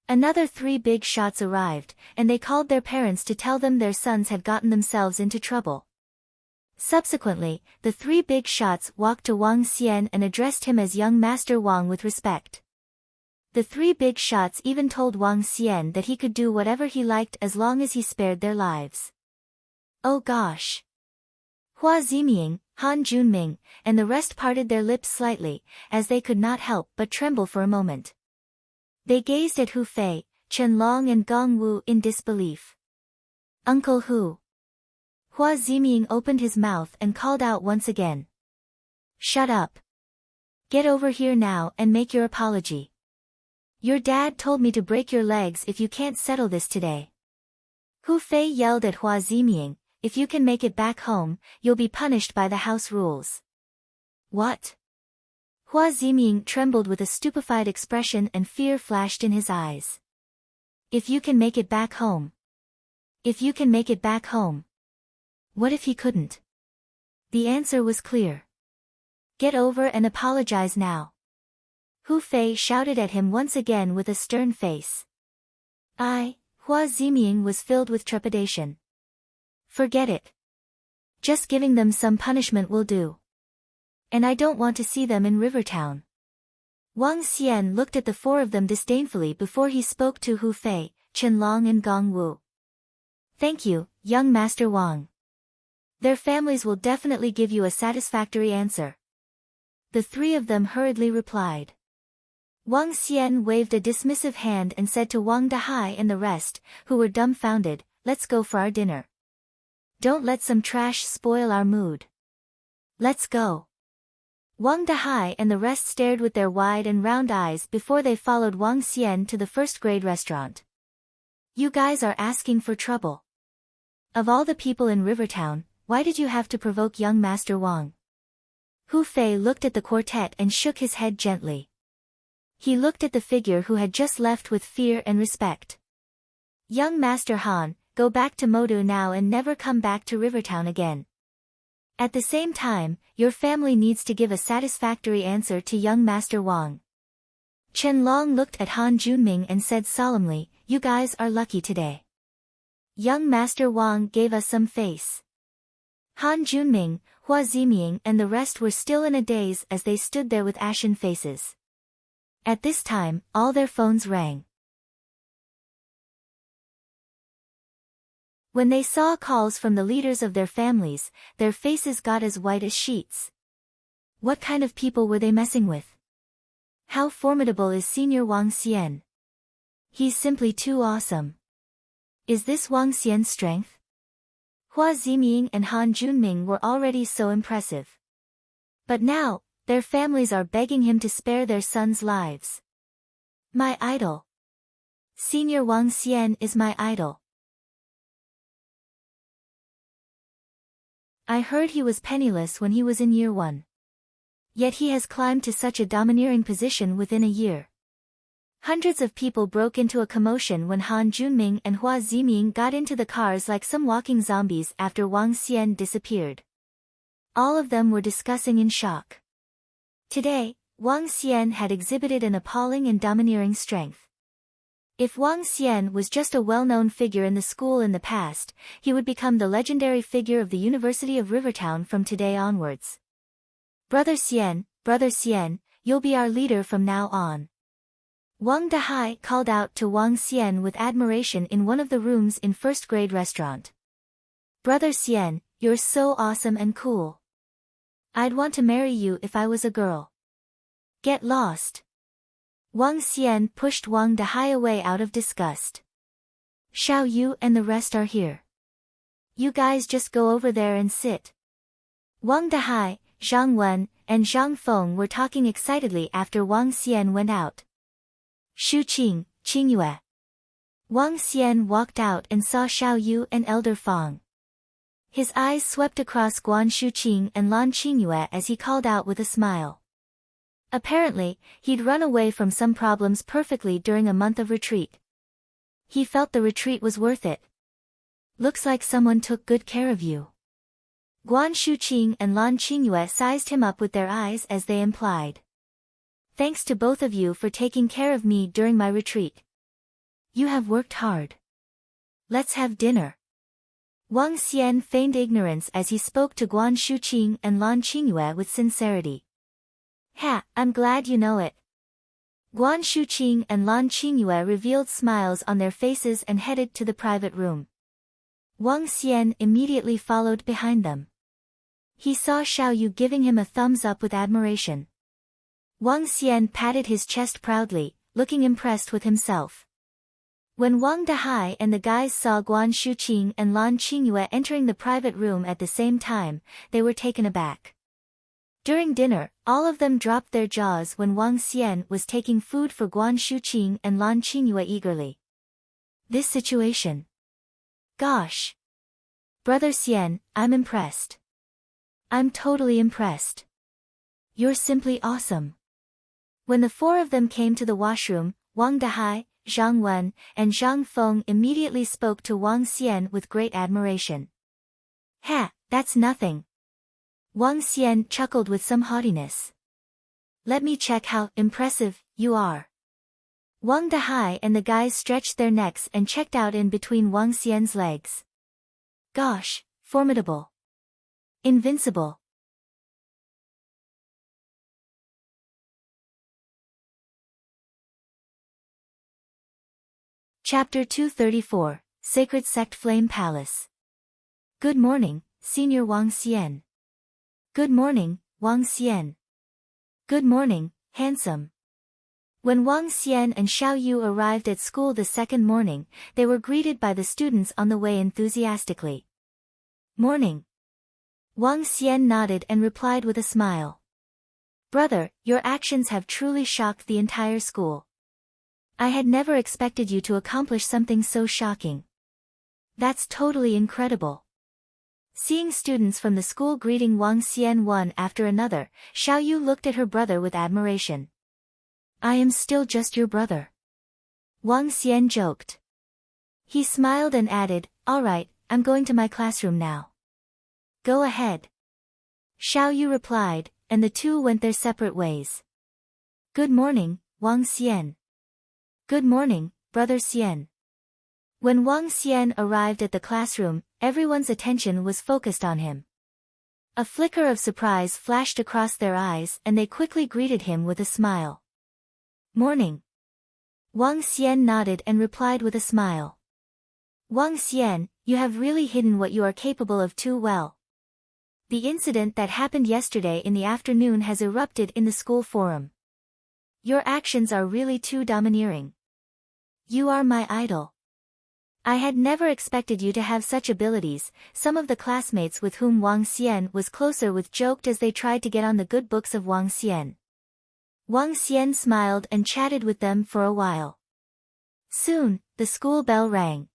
Another three big shots arrived, and they called their parents to tell them their sons had gotten themselves into trouble. Subsequently, the three big shots walked to Wang Xian and addressed him as young Master Wang with respect. The three big shots even told Wang Xian that he could do whatever he liked as long as he spared their lives. Oh gosh. Hua Ziming, Han Junming, and the rest parted their lips slightly, as they could not help but tremble for a moment. They gazed at Hu Fei, Chen Long and Gong Wu in disbelief. Uncle Hu. Hua Ziming opened his mouth and called out once again. Shut up. Get over here now and make your apology. Your dad told me to break your legs if you can't settle this today. Hu Fei yelled at Hua Ziming, if you can make it back home, you'll be punished by the house rules. What? Hua Ziming trembled with a stupefied expression and fear flashed in his eyes. If you can make it back home. If you can make it back home. What if he couldn't? The answer was clear. Get over and apologize now. Hu Fei shouted at him once again with a stern face. Hua Ziming was filled with trepidation. Forget it. Just giving them some punishment will do. And I don't want to see them in Rivertown. Wang Xian looked at the four of them disdainfully before he spoke to Hu Fei, Chen Long and Gong Wu. Thank you, young Master Wang. Their families will definitely give you a satisfactory answer. The three of them hurriedly replied. Wang Xian waved a dismissive hand and said to Wang Dahai and the rest, who were dumbfounded, let's go for our dinner. Don't let some trash spoil our mood. Let's go. Wang Dahai and the rest stared with their wide and round eyes before they followed Wang Xian to the first-grade restaurant. You guys are asking for trouble. Of all the people in Rivertown, why did you have to provoke young Master Wang? Hu Fei looked at the quartet and shook his head gently. He looked at the figure who had just left with fear and respect. Young Master Han, go back to Modu now and never come back to Rivertown again. At the same time, your family needs to give a satisfactory answer to young Master Wang. Chen Long looked at Han Junming and said solemnly, you guys are lucky today. Young Master Wang gave us some face. Han Junming, Hua Ziming and the rest were still in a daze as they stood there with ashen faces. At this time, all their phones rang. When they saw calls from the leaders of their families, their faces got as white as sheets. What kind of people were they messing with? How formidable is Senior Wang Xian? He's simply too awesome. Is this Wang Xian's strength? Hua Ziming and Han Junming were already so impressive. But now, their families are begging him to spare their sons' lives. My idol. Senior Wang Xian is my idol. I heard he was penniless when he was in year 1. Yet he has climbed to such a domineering position within a year. Hundreds of people broke into a commotion when Han Junming and Hua Ziming got into the cars like some walking zombies after Wang Xian disappeared. All of them were discussing in shock. Today, Wang Xian had exhibited an appalling and domineering strength. If Wang Xian was just a well-known figure in the school in the past, he would become the legendary figure of the University of Rivertown from today onwards. Brother Xian, you'll be our leader from now on. Wang Dahai called out to Wang Xian with admiration in one of the rooms in first-grade restaurant. Brother Xian, you're so awesome and cool. I'd want to marry you if I was a girl. Get lost. Wang Xian pushed Wang Dahai away out of disgust. Xiao Yu and the rest are here. You guys just go over there and sit. Wang Dahai, Zhang Wen, and Zhang Feng were talking excitedly after Wang Xian went out. Shu Qing, Qingyue. Wang Xian walked out and saw Xiao Yu and Elder Fang. His eyes swept across Guan Shuqing and Lan Qingyue as he called out with a smile. Apparently, he'd run away from some problems perfectly during a month of retreat. He felt the retreat was worth it. Looks like someone took good care of you. Guan Shuqing and Lan Qingyue sized him up with their eyes as they implied. Thanks to both of you for taking care of me during my retreat. You have worked hard. Let's have dinner. Wang Xian feigned ignorance as he spoke to Guan Shuqing and Lan Qingyue with sincerity. Ha, I'm glad you know it. Guan Shuqing and Lan Qingyue revealed smiles on their faces and headed to the private room. Wang Xian immediately followed behind them. He saw Xiao Yu giving him a thumbs up with admiration. Wang Xian patted his chest proudly, looking impressed with himself. When Wang Dahai and the guys saw Guan Shuqing and Lan Qingyue entering the private room at the same time, they were taken aback. During dinner, all of them dropped their jaws when Wang Xian was taking food for Guan Shuqing and Lan Qingyue eagerly. This situation. Gosh. Brother Xian, I'm impressed. I'm totally impressed. You're simply awesome. When the four of them came to the washroom, Wang Dahai, Zhang Wen, and Zhang Feng immediately spoke to Wang Xian with great admiration. Ha, that's nothing. Wang Xian chuckled with some haughtiness. Let me check how impressive you are. Wang Dahai and the guys stretched their necks and checked out in between Wang Xian's legs. Gosh, formidable. Invincible. Chapter 234, Sacred Sect Flame Palace. Good morning, Senior Wang Xian. Good morning, Wang Xian. Good morning, handsome. When Wang Xian and Xiao Yu arrived at school the second morning, they were greeted by the students on the way enthusiastically. Morning. Wang Xian nodded and replied with a smile. Brother, your actions have truly shocked the entire school. I had never expected you to accomplish something so shocking. That's totally incredible. Seeing students from the school greeting Wang Xian one after another, Xiao Yu looked at her brother with admiration. I am still just your brother. Wang Xian joked. He smiled and added, all right, I'm going to my classroom now. Go ahead. Xiao Yu replied, and the two went their separate ways. Good morning, Wang Xian. Good morning, Brother Xian. When Wang Xian arrived at the classroom, everyone's attention was focused on him. A flicker of surprise flashed across their eyes and they quickly greeted him with a smile. Morning. Wang Xian nodded and replied with a smile. Wang Xian, you have really hidden what you are capable of too well. The incident that happened yesterday in the afternoon has erupted in the school forum. Your actions are really too domineering. You are my idol. I had never expected you to have such abilities. Some of the classmates with whom Wang Xian was closer with joked as they tried to get on the good books of Wang Xian. Wang Xian smiled and chatted with them for a while. Soon, the school bell rang.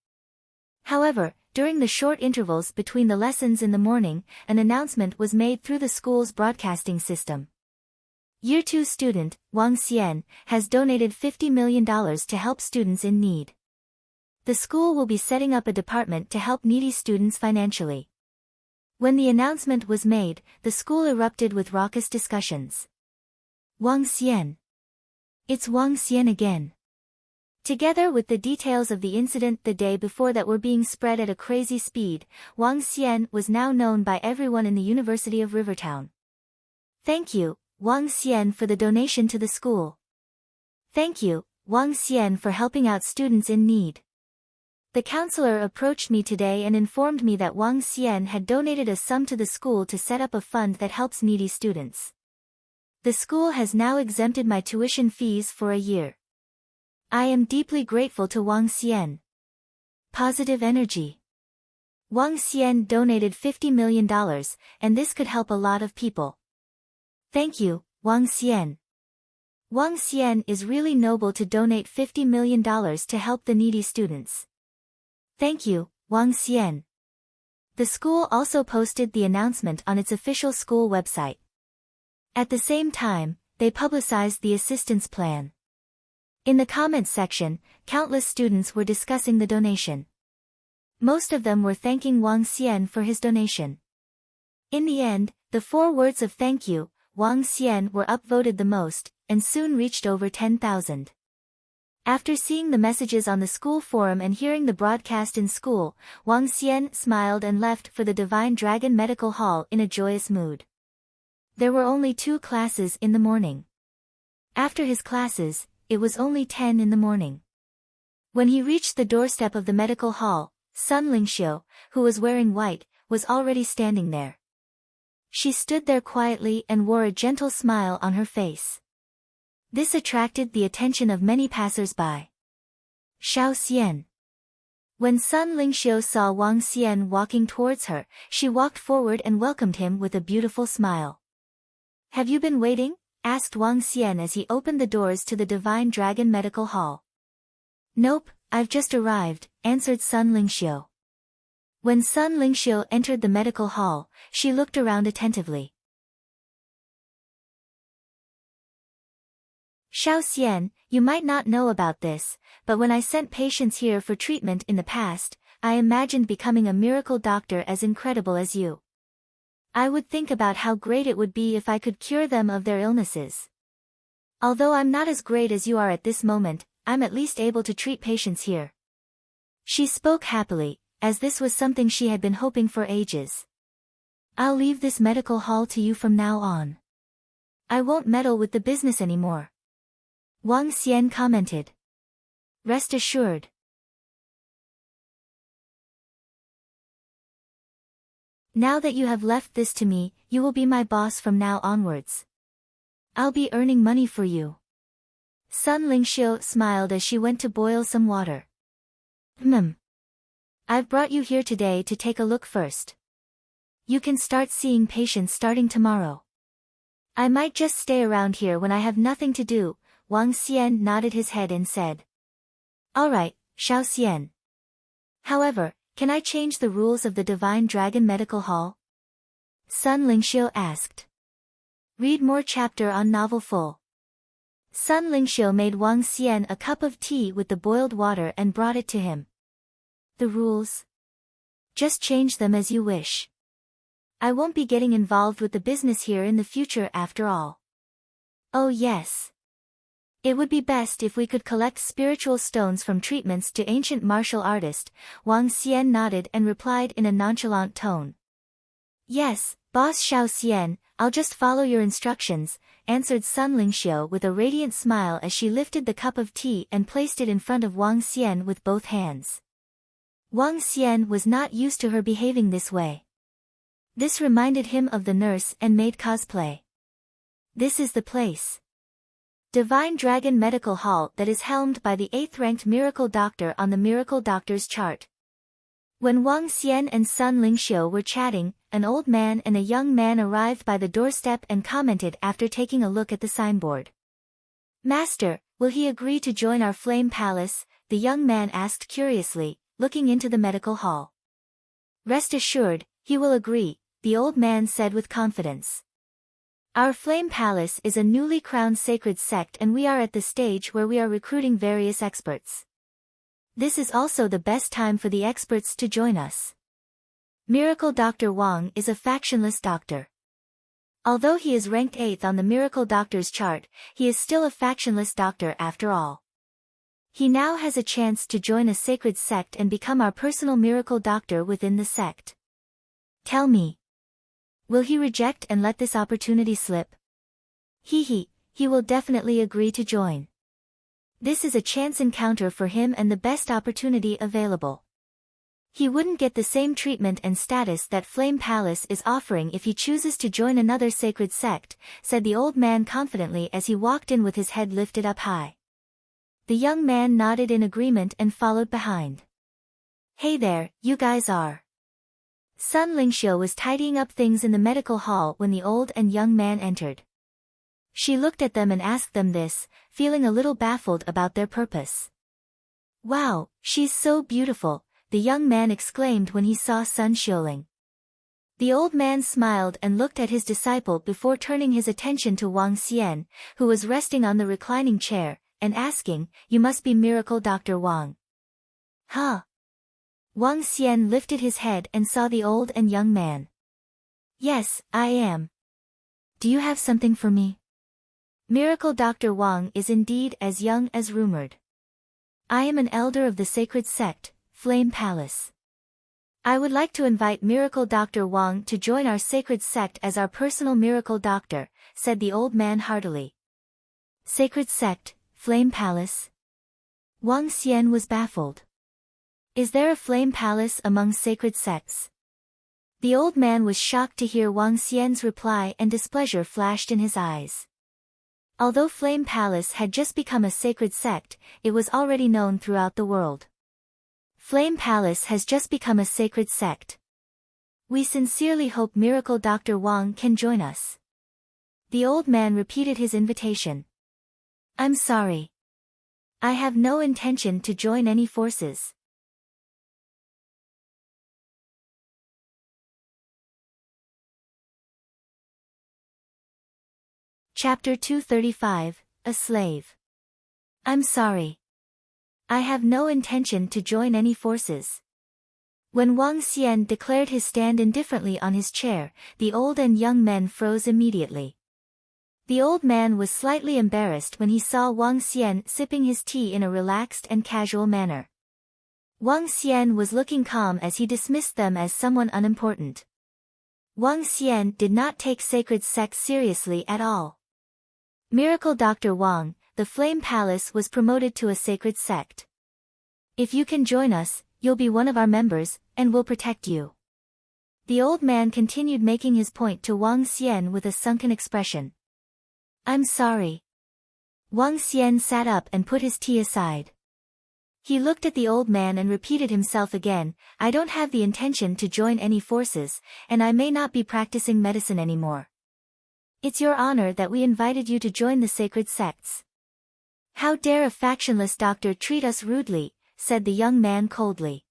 However, during the short intervals between the lessons in the morning, an announcement was made through the school's broadcasting system. Year 2 student, Wang Xian, has donated $50 million to help students in need. The school will be setting up a department to help needy students financially. When the announcement was made, the school erupted with raucous discussions. Wang Xian. It's Wang Xian again. Together with the details of the incident the day before that were being spread at a crazy speed, Wang Xian was now known by everyone in the University of Rivertown. Thank you, Wang Xian, for the donation to the school. Thank you, Wang Xian, for helping out students in need. The counselor approached me today and informed me that Wang Xian had donated a sum to the school to set up a fund that helps needy students. The school has now exempted my tuition fees for a year. I am deeply grateful to Wang Xian. Positive energy. Wang Xian donated $50 million, and this could help a lot of people. Thank you, Wang Xian. Wang Xian is really noble to donate $50 million to help the needy students. Thank you, Wang Xian. The school also posted the announcement on its official school website. At the same time, they publicized the assistance plan. In the comments section, countless students were discussing the donation. Most of them were thanking Wang Xian for his donation. In the end, the 4 words of thank you, Wang Xian, were upvoted the most, and soon reached over 10,000. After seeing the messages on the school forum and hearing the broadcast in school, Wang Xian smiled and left for the Divine Dragon Medical Hall in a joyous mood. There were only 2 classes in the morning. After his classes, it was only 10 in the morning. When he reached the doorstep of the medical hall, Sun Lingxiu, who was wearing white, was already standing there. She stood there quietly and wore a gentle smile on her face. This attracted the attention of many passers-by. Xiao Xian. When Sun Lingxiu saw Wang Xian walking towards her, she walked forward and welcomed him with a beautiful smile. Have you been waiting? Asked Wang Xian as he opened the doors to the Divine Dragon Medical Hall. Nope, I've just arrived, answered Sun Lingxiu. When Sun Lingxiu entered the medical hall, she looked around attentively. Xiao Xian, you might not know about this, but when I sent patients here for treatment in the past, I imagined becoming a miracle doctor as incredible as you. I would think about how great it would be if I could cure them of their illnesses. Although I'm not as great as you are at this moment, I'm at least able to treat patients here. She spoke happily, as this was something she had been hoping for ages. I'll leave this medical hall to you from now on. I won't meddle with the business anymore. Wang Xian commented. Rest assured. Now that you have left this to me, you will be my boss from now onwards. I'll be earning money for you. Sun Lingxiu smiled as she went to boil some water. I've brought you here today to take a look first. You can start seeing patients starting tomorrow. I might just stay around here when I have nothing to do. Wang Xian nodded his head and said. Alright, Xiao Xian. However, can I change the rules of the Divine Dragon Medical Hall? Sun Lingxiu asked. Read more chapter on novel full. Sun Lingxiu made Wang Xian a cup of tea with the boiled water and brought it to him. The rules? Just change them as you wish. I won't be getting involved with the business here in the future after all. Oh yes. It would be best if we could collect spiritual stones from treatments to ancient martial artist. Wang Xian nodded and replied in a nonchalant tone. Yes, Boss Xiao Xian, I'll just follow your instructions, answered Sun Lingxiu with a radiant smile as she lifted the cup of tea and placed it in front of Wang Xian with both hands. Wang Xian was not used to her behaving this way. This reminded him of the nurse and maid cosplay. This is the place. Divine Dragon Medical Hall that is helmed by the 8th-ranked Miracle Doctor on the Miracle Doctor's chart. When Wang Xian and Sun Lingxiu were chatting, an old man and a young man arrived by the doorstep and commented after taking a look at the signboard. Master, will he agree to join our Flame Palace? The young man asked curiously, looking into the medical hall. Rest assured, he will agree, the old man said with confidence. Our Flame Palace is a newly crowned sacred sect and we are at the stage where we are recruiting various experts. This is also the best time for the experts to join us. Miracle Dr. Wang is a factionless doctor. Although he is ranked 8th on the Miracle Doctor's chart, he is still a factionless doctor after all. He now has a chance to join a sacred sect and become our personal miracle doctor within the sect. Tell me. Will he reject and let this opportunity slip? He will definitely agree to join. This is a chance encounter for him and the best opportunity available. He wouldn't get the same treatment and status that Flame Palace is offering if he chooses to join another sacred sect, said the old man confidently as he walked in with his head lifted up high. The young man nodded in agreement and followed behind. Hey there, you guys are. Sun Lingxiu was tidying up things in the medical hall when the old and young man entered. She looked at them and asked them this, feeling a little baffled about their purpose. Wow, she's so beautiful, the young man exclaimed when he saw Sun Xiuling. The old man smiled and looked at his disciple before turning his attention to Wang Xian, who was resting on the reclining chair, and asking, You must be Miracle Dr. Wang. Huh? Wang Xian lifted his head and saw the old and young man. Yes, I am. Do you have something for me? Miracle Dr. Wang is indeed as young as rumored. I am an elder of the sacred sect, Flame Palace. I would like to invite Miracle Dr. Wang to join our sacred sect as our personal miracle doctor, said the old man heartily. Sacred sect, Flame Palace? Wang Xian was baffled. Is there a Flame Palace among sacred sects? The old man was shocked to hear Wang Xian's reply and displeasure flashed in his eyes. Although Flame Palace had just become a sacred sect, it was already known throughout the world. Flame Palace has just become a sacred sect. We sincerely hope Miracle Dr. Wang can join us. The old man repeated his invitation. I'm sorry. I have no intention to join any forces. Chapter 235, A Slave. I'm sorry. I have no intention to join any forces. When Wang Xian declared his stand indifferently on his chair, the old and young men froze immediately. The old man was slightly embarrassed when he saw Wang Xian sipping his tea in a relaxed and casual manner. Wang Xian was looking calm as he dismissed them as someone unimportant. Wang Xian did not take sacred sects seriously at all. Miracle Dr. Wang, the Flame Palace was promoted to a sacred sect. If you can join us, you'll be one of our members, and we'll protect you. The old man continued making his point to Wang Xian with a sunken expression. I'm sorry. Wang Xian sat up and put his tea aside. He looked at the old man and repeated himself again, I don't have the intention to join any forces, and I may not be practicing medicine anymore. It's your honor that we invited you to join the sacred sects. How dare a factionless doctor treat us rudely, said the young man coldly.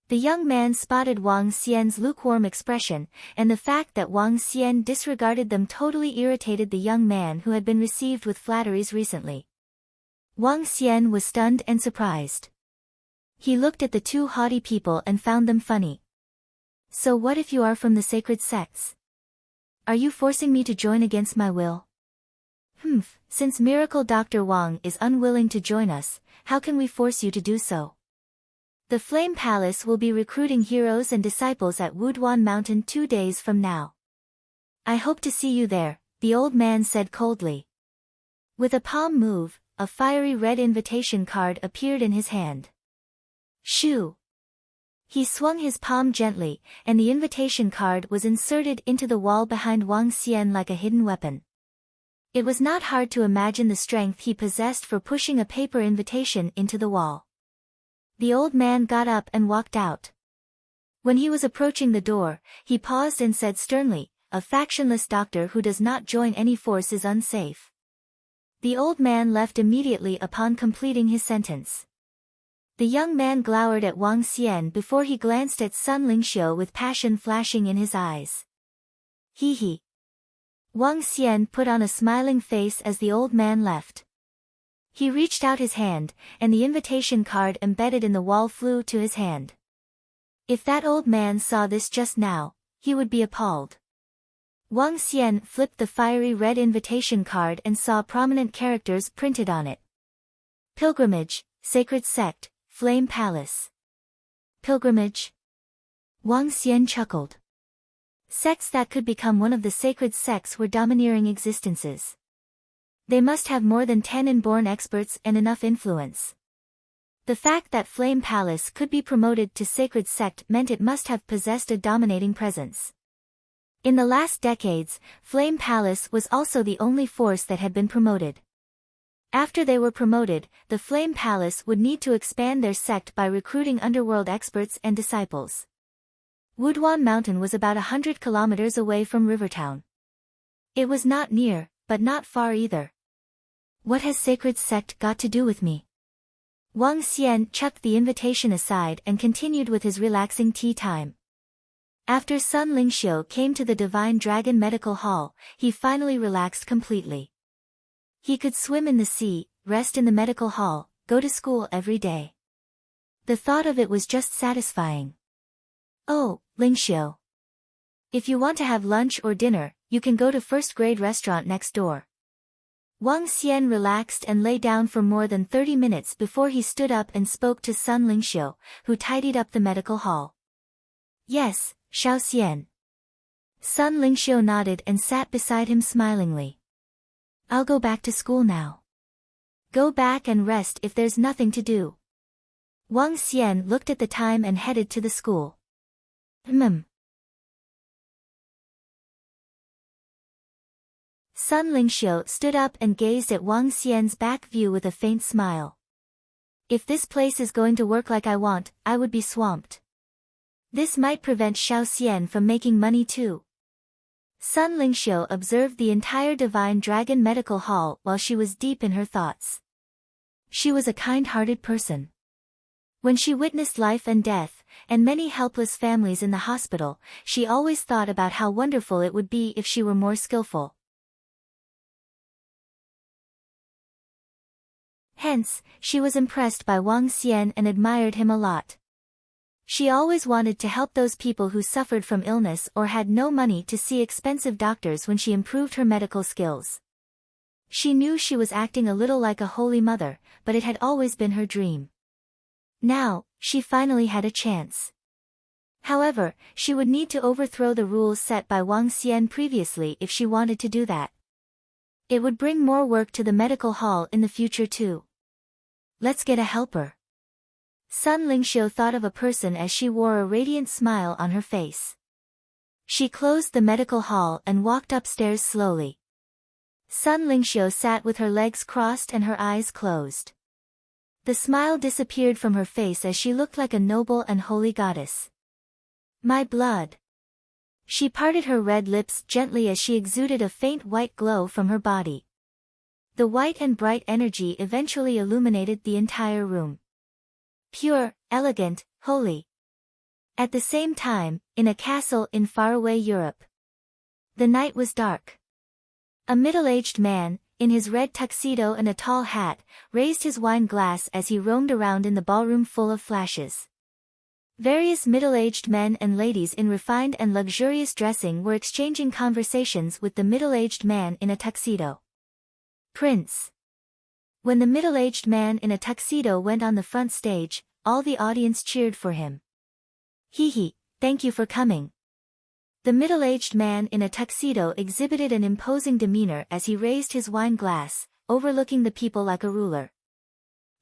The young man spotted Wang Xian's lukewarm expression, and the fact that Wang Xian disregarded them totally irritated the young man who had been received with flatteries recently. Wang Xian was stunned and surprised. He looked at the two haughty people and found them funny. So what if you are from the sacred sects? Are you forcing me to join against my will? Since Miracle Dr. Wang is unwilling to join us, how can we force you to do so? The Flame Palace will be recruiting heroes and disciples at Wuduan Mountain 2 days from now. I hope to see you there, the old man said coldly. With a palm move, a fiery red invitation card appeared in his hand. Shoo! He swung his palm gently, and the invitation card was inserted into the wall behind Wang Xian like a hidden weapon. It was not hard to imagine the strength he possessed for pushing a paper invitation into the wall. The old man got up and walked out. When he was approaching the door, he paused and said sternly, "A factionless doctor who does not join any force is unsafe." The old man left immediately upon completing his sentence. The young man glowered at Wang Xian before he glanced at Sun Lingxiu with passion flashing in his eyes. He. Wang Xian put on a smiling face as the old man left. He reached out his hand, and the invitation card embedded in the wall flew to his hand. If that old man saw this just now, he would be appalled. Wang Xian flipped the fiery red invitation card and saw prominent characters printed on it. Pilgrimage, Sacred Sect, Flame Palace. Pilgrimage? Wang Xian chuckled. Sects that could become one of the sacred sects were domineering existences. They must have more than 10 inborn experts and enough influence. The fact that Flame Palace could be promoted to sacred sect meant it must have possessed a dominating presence. In the last decades, Flame Palace was also the only force that had been promoted. After they were promoted, the Flame Palace would need to expand their sect by recruiting underworld experts and disciples. Wuduan Mountain was about 100 kilometers away from Rivertown. It was not near, but not far either. What has Sacred Sect got to do with me? Wang Xian chucked the invitation aside and continued with his relaxing tea time. After Sun Lingxiu came to the Divine Dragon Medical Hall, he finally relaxed completely. He could swim in the sea, rest in the medical hall, go to school every day. The thought of it was just satisfying. "Oh, Lingxiu. If you want to have lunch or dinner, you can go to first-grade restaurant next door." Wang Xian relaxed and lay down for more than 30 minutes before he stood up and spoke to Sun Lingxiu, who tidied up the medical hall. "Yes, Xiao Xian." Sun Lingxiu nodded and sat beside him smilingly. "I'll go back to school now." "Go back and rest if there's nothing to do." Wang Xian looked at the time and headed to the school. Sun Lingxiu stood up and gazed at Wang Xian's back view with a faint smile. "If this place is going to work like I want, I would be swamped. This might prevent Xiao Xian from making money too." Sun Lingxiu observed the entire Divine Dragon Medical Hall while she was deep in her thoughts. She was a kind-hearted person. When she witnessed life and death, and many helpless families in the hospital, she always thought about how wonderful it would be if she were more skillful. Hence, she was impressed by Wang Xian and admired him a lot. She always wanted to help those people who suffered from illness or had no money to see expensive doctors when she improved her medical skills. She knew she was acting a little like a holy mother, but it had always been her dream. Now, she finally had a chance. However, she would need to overthrow the rules set by Wang Xian previously if she wanted to do that. It would bring more work to the medical hall in the future too. Let's get a helper. Sun Lingxiu thought of a person as she wore a radiant smile on her face. She closed the medical hall and walked upstairs slowly. Sun Lingxiu sat with her legs crossed and her eyes closed. The smile disappeared from her face as she looked like a noble and holy goddess. "My blood." She parted her red lips gently as she exuded a faint white glow from her body. The white and bright energy eventually illuminated the entire room. Pure, elegant, holy. At the same time, in a castle in faraway Europe. The night was dark. A middle-aged man, in his red tuxedo and a tall hat, raised his wine glass as he roamed around in the ballroom full of flashes. Various middle-aged men and ladies in refined and luxurious dressing were exchanging conversations with the middle-aged man in a tuxedo. "Prince." When the middle-aged man in a tuxedo went on the front stage, all the audience cheered for him. Thank you for coming." The middle-aged man in a tuxedo exhibited an imposing demeanor as he raised his wine glass, overlooking the people like a ruler.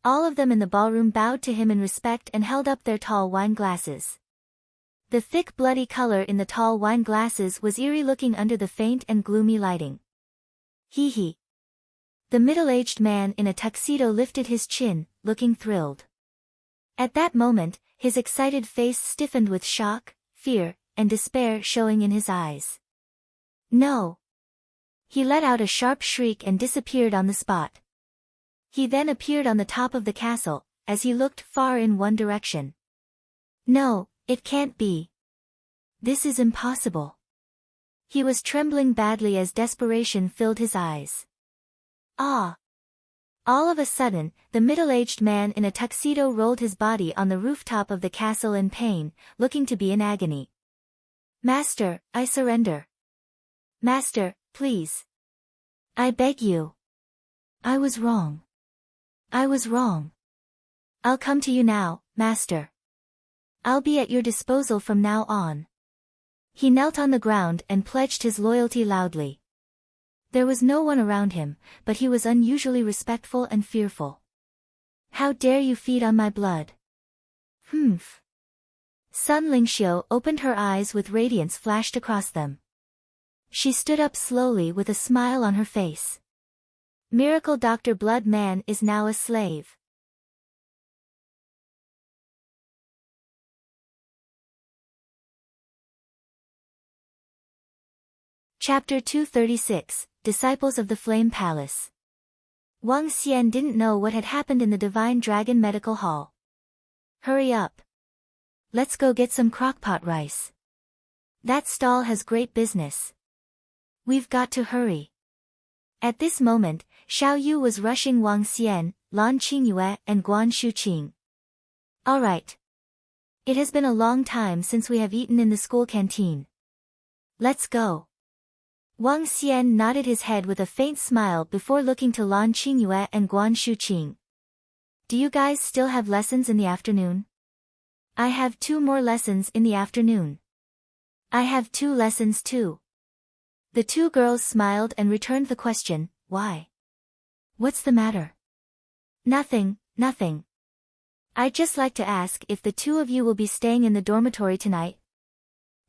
All of them in the ballroom bowed to him in respect and held up their tall wine glasses. The thick bloody color in the tall wine glasses was eerie-looking under the faint and gloomy lighting. Hee hee. The middle-aged man in a tuxedo lifted his chin, looking thrilled. At that moment, his excited face stiffened with shock, fear, and despair showing in his eyes. No! He let out a sharp shriek and disappeared on the spot. He then appeared on the top of the castle, as he looked far in one direction. No, it can't be. This is impossible. He was trembling badly as desperation filled his eyes. Ah! All of a sudden, the middle-aged man in a tuxedo rolled his body on the rooftop of the castle in pain, looking to be in agony. Master, I surrender. Master, please. I beg you. I was wrong. I was wrong. I'll come to you now, Master. I'll be at your disposal from now on. He knelt on the ground and pledged his loyalty loudly. There was no one around him, but he was unusually respectful and fearful. How dare you feed on my blood? Humph. Sun Lingxiu opened her eyes with radiance flashed across them. She stood up slowly with a smile on her face. Miracle Dr. Blood Man is now a slave. Chapter 236, Disciples of the Flame Palace. Wang Xian didn't know what had happened in the Divine Dragon Medical Hall. Hurry up. Let's go get some crockpot rice. That stall has great business. We've got to hurry. At this moment, Xiao Yu was rushing Wang Xian, Lan Qingyue and Guan Shuqing. All right. It has been a long time since we have eaten in the school canteen. Let's go. Wang Xian nodded his head with a faint smile before looking to Lan Qingyue and Guan Shuqing. Do you guys still have lessons in the afternoon? I have 2 more lessons in the afternoon. I have 2 lessons too. The 2 girls smiled and returned the question, why? What's the matter? Nothing, nothing. I'd just like to ask if the 2 of you will be staying in the dormitory tonight.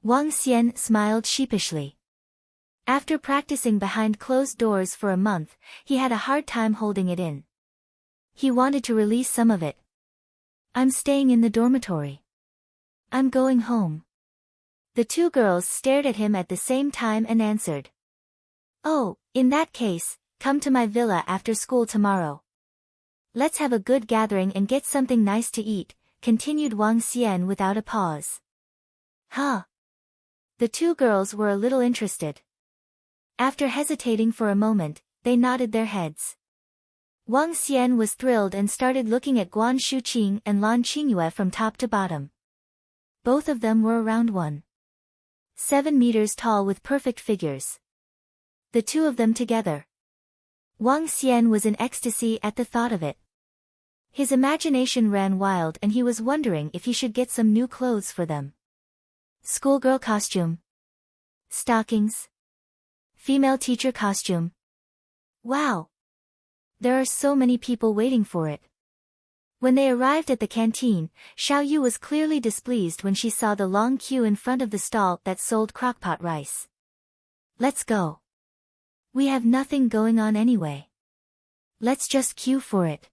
Wang Xian smiled sheepishly. After practicing behind closed doors for a month, he had a hard time holding it in. He wanted to release some of it. I'm staying in the dormitory. I'm going home. The 2 girls stared at him at the same time and answered. Oh, in that case, come to my villa after school tomorrow. Let's have a good gathering and get something nice to eat, continued Wang Xian without a pause. Huh? The 2 girls were a little interested. After hesitating for a moment, they nodded their heads. Wang Xian was thrilled and started looking at Guan Shuqing and Lan Qingyue from top to bottom. Both of them were around 1.7 meters tall with perfect figures. The 2 of them together. Wang Xian was in ecstasy at the thought of it. His imagination ran wild and he was wondering if he should get some new clothes for them. Schoolgirl costume. Stockings. Female teacher costume. Wow! There are so many people waiting for it. When they arrived at the canteen, Xiao Yu was clearly displeased when she saw the long queue in front of the stall that sold crockpot rice. Let's go. We have nothing going on anyway. Let's just queue for it.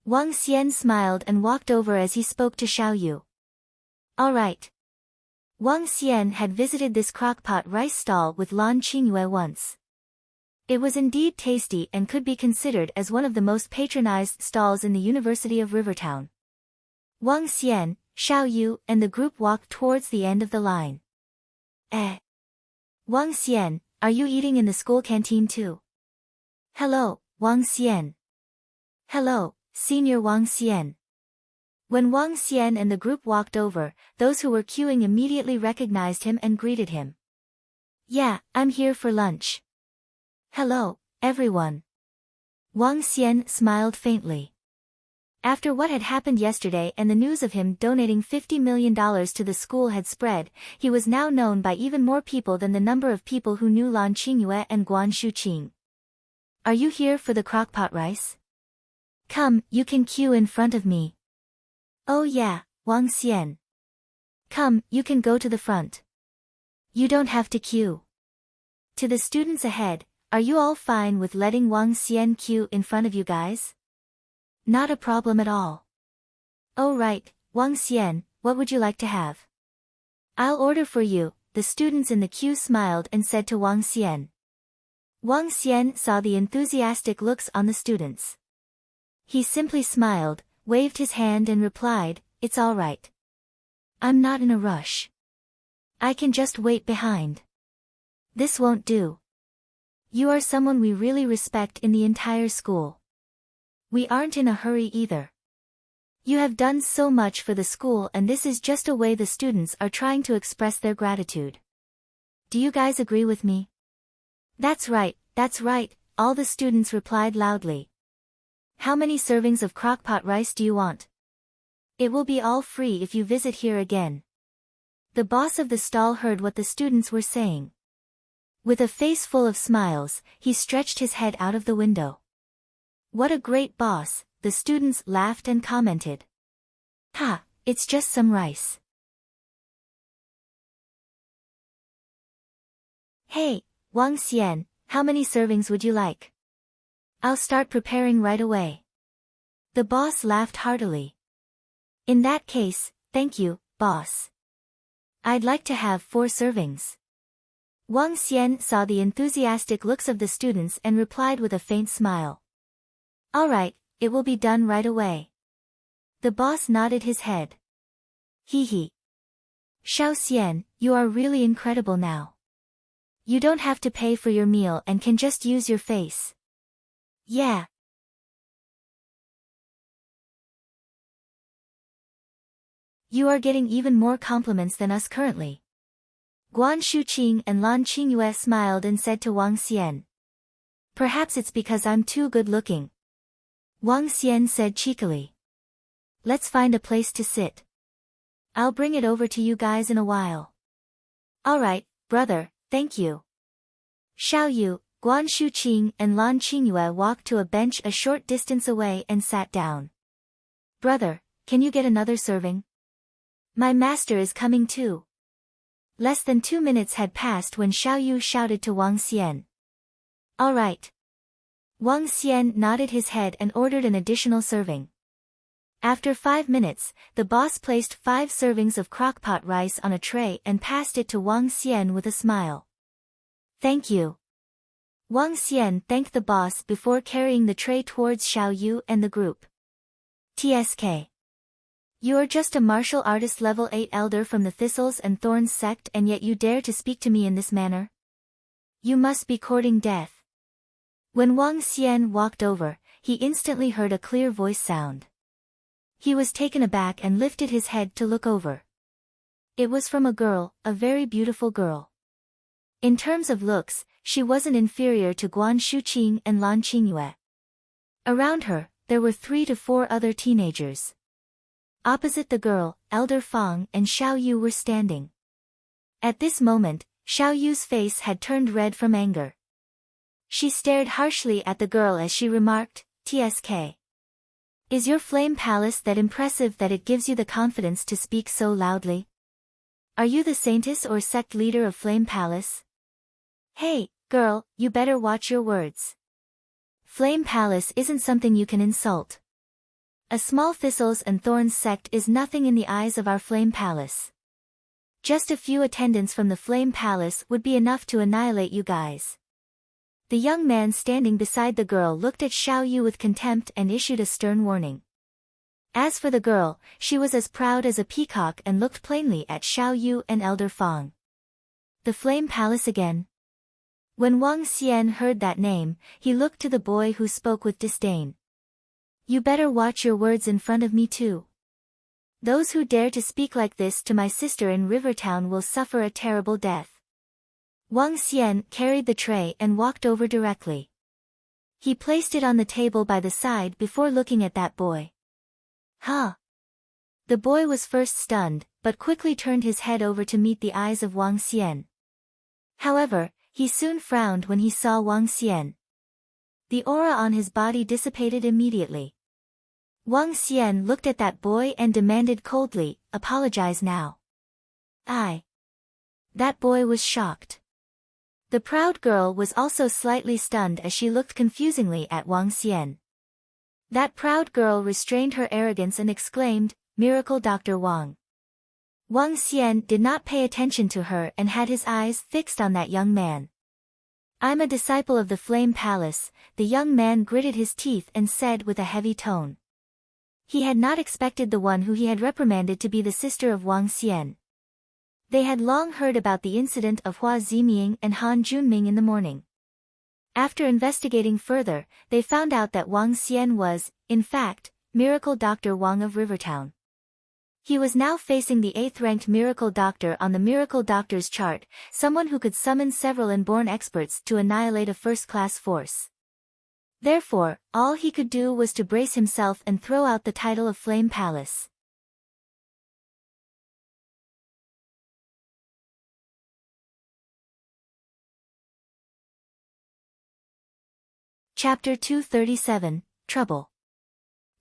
Wang Xian smiled and walked over as he spoke to Xiao Yu. All right. Wang Xian had visited this crockpot rice stall with Lan Qingyue once. It was indeed tasty and could be considered as one of the most patronized stalls in the University of Rivertown. Wang Xian, Xiao Yu and the group walked towards the end of the line. Wang Xian, are you eating in the school canteen too? Hello, Wang Xian. Hello, Senior Wang Xian. When Wang Xian and the group walked over, those who were queuing immediately recognized him and greeted him. Yeah, I'm here for lunch. Hello, everyone. Wang Xian smiled faintly. After what had happened yesterday and the news of him donating $50 million to the school had spread, he was now known by even more people than the number of people who knew Lan Qingyue and Guan Shuqing. Are you here for the crockpot rice? Come, you can queue in front of me. Oh yeah, Wang Xian. Come, you can go to the front. You don't have to queue. To the students ahead, are you all fine with letting Wang Xian queue in front of you guys? Not a problem at all. Oh right, Wang Xian, what would you like to have? I'll order for you, the students in the queue smiled and said to Wang Xian. Wang Xian saw the enthusiastic looks on the students. He simply smiled, waved his hand and replied, "It's all right. I'm not in a rush. I can just wait behind. This won't do. You are someone we really respect in the entire school. We aren't in a hurry either. You have done so much for the school and this is just a way the students are trying to express their gratitude. Do you guys agree with me?" That's right, all the students replied loudly. How many servings of crockpot rice do you want? It will be all free if you visit here again. The boss of the stall heard what the students were saying. With a face full of smiles, he stretched his head out of the window. What a great boss, the students laughed and commented. Ha, it's just some rice. Hey, Wang Xian, how many servings would you like? I'll start preparing right away. The boss laughed heartily. In that case, thank you, boss. I'd like to have 4 servings. Wang Xian saw the enthusiastic looks of the students and replied with a faint smile. All right, it will be done right away. The boss nodded his head. Hee hee. Xiao Xian, you are really incredible now. You don't have to pay for your meal and can just use your face. Yeah. You are getting even more compliments than us currently. Guan Shuqing and Lan Qingyue smiled and said to Wang Xian. Perhaps it's because I'm too good looking. Wang Xian said cheekily. Let's find a place to sit. I'll bring it over to you guys in a while. Alright, brother, thank you. Xiao Yu, Guan Shuqing and Lan Qingyue walked to a bench a short distance away and sat down. Brother, can you get another serving? My master is coming too. Less than 2 minutes had passed when Xiao Yu shouted to Wang Xian. All right. Wang Xian nodded his head and ordered an additional serving. After 5 minutes, the boss placed 5 servings of crockpot rice on a tray and passed it to Wang Xian with a smile. Thank you. Wang Xian thanked the boss before carrying the tray towards Xiao Yu and the group. TSK. You are just a martial artist level 8 elder from the Thistles and Thorns sect and yet you dare to speak to me in this manner? You must be courting death. When Wang Xian walked over, he instantly heard a clear voice sound. He was taken aback and lifted his head to look over. It was from a girl, a very beautiful girl. In terms of looks, she wasn't inferior to Guan Shuqing and Lan Qingyue. Around her, there were 3 to 4 other teenagers. Opposite the girl, Elder Fang and Xiao Yu were standing. At this moment, Xiao Yu's face had turned red from anger. She stared harshly at the girl as she remarked, TSK. Is your flame palace that impressive that it gives you the confidence to speak so loudly? Are you the saintess or sect leader of Flame Palace? Hey, girl, you better watch your words. Flame Palace isn't something you can insult. A small Thistles and Thorns sect is nothing in the eyes of our Flame Palace. Just a few attendants from the Flame Palace would be enough to annihilate you guys. The young man standing beside the girl looked at Xiao Yu with contempt and issued a stern warning. As for the girl, she was as proud as a peacock and looked plainly at Xiao Yu and Elder Fang. The Flame Palace again? When Wang Xian heard that name, he looked to the boy who spoke with disdain. You better watch your words in front of me too. Those who dare to speak like this to my sister in Rivertown will suffer a terrible death. Wang Xian carried the tray and walked over directly. He placed it on the table by the side before looking at that boy. Huh? The boy was first stunned, but quickly turned his head over to meet the eyes of Wang Xian. However, he soon frowned when he saw Wang Xian. The aura on his body dissipated immediately. Wang Xian looked at that boy and demanded coldly, "Apologize now." That boy was shocked. The proud girl was also slightly stunned as she looked confusingly at Wang Xian. That proud girl restrained her arrogance and exclaimed, "Miracle Dr. Wang." Wang Xian did not pay attention to her and had his eyes fixed on that young man. "I'm a disciple of the Flame Palace," the young man gritted his teeth and said with a heavy tone. He had not expected the one who he had reprimanded to be the sister of Wang Xian. They had long heard about the incident of Hua Ziming and Han Junming in the morning. After investigating further, they found out that Wang Xian was, in fact, Miracle Dr. Wang of Rivertown. He was now facing the 8th-ranked Miracle Doctor on the Miracle Doctor's chart, someone who could summon several inborn experts to annihilate a first-class force. Therefore, all he could do was to brace himself and throw out the title of Flame Palace. Chapter 237, Trouble.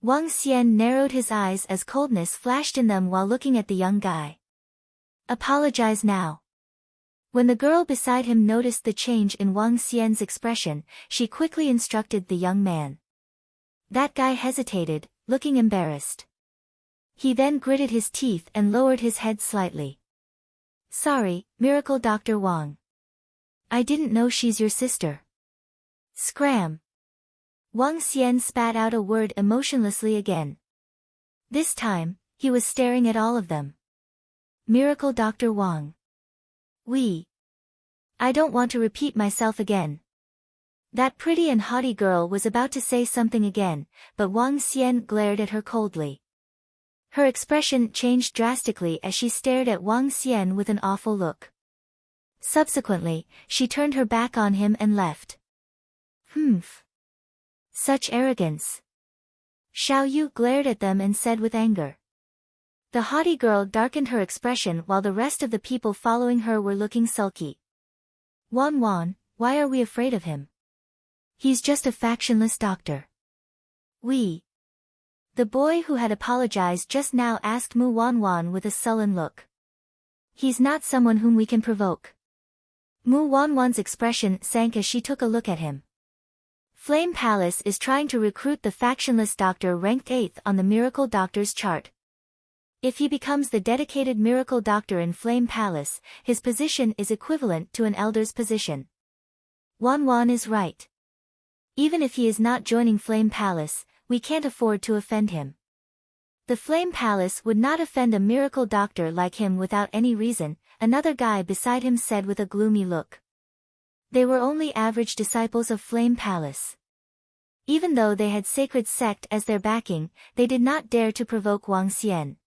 Wang Xian narrowed his eyes as coldness flashed in them while looking at the young guy. "Apologize now." When the girl beside him noticed the change in Wang Xian's expression, she quickly instructed the young man. That guy hesitated, looking embarrassed. He then gritted his teeth and lowered his head slightly. "Sorry, Miracle Dr. Wang. I didn't know she's your sister." Scram! Wang Xian spat out a word emotionlessly again. This time, he was staring at all of them. "Miracle Dr. Wang. I don't want to repeat myself again." That pretty and haughty girl was about to say something again, but Wang Xian glared at her coldly. Her expression changed drastically as she stared at Wang Xian with an awful look. Subsequently, she turned her back on him and left. "Humph. Such arrogance." Xiao Yu glared at them and said with anger. The haughty girl darkened her expression while the rest of the people following her were looking sulky. "Wan, why are we afraid of him? He's just a factionless doctor." The boy who had apologized just now asked Mu Wanwan with a sullen look. "He's not someone whom we can provoke." Mu Wanwan's expression sank as she took a look at him. Flame Palace is trying to recruit the factionless doctor ranked 8th on the Miracle Doctor's chart. If he becomes the dedicated Miracle Doctor in Flame Palace, his position is equivalent to an elder's position. Wanwan is right. Even if he is not joining Flame Palace, we can't afford to offend him. The Flame Palace would not offend a Miracle Doctor like him without any reason, another guy beside him said with a gloomy look. They were only average disciples of Flame Palace. Even though they had Sacred Sect as their backing, they did not dare to provoke Wang Xian.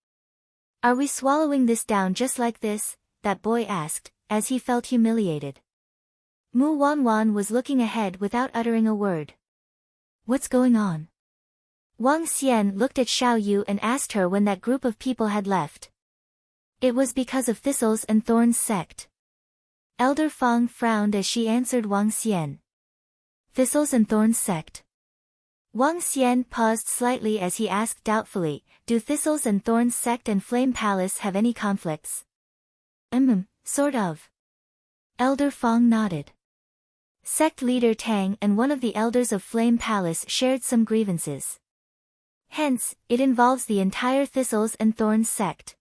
"Are we swallowing this down just like this?" that boy asked, as he felt humiliated. Mu Wanwan was looking ahead without uttering a word. "What's going on?" Wang Xian looked at Xiao Yu and asked her when that group of people had left. "It was because of Thistles and Thorns sect." Elder Fang frowned as she answered Wang Xian. "Thistles and Thorns sect?" Wang Xian paused slightly as he asked doubtfully, "Do Thistles and Thorns sect and Flame Palace have any conflicts?" Sort of." Elder Fang nodded. Sect leader Tang and one of the elders of Flame Palace shared some grievances. Hence, it involves the entire Thistles and Thorns sect.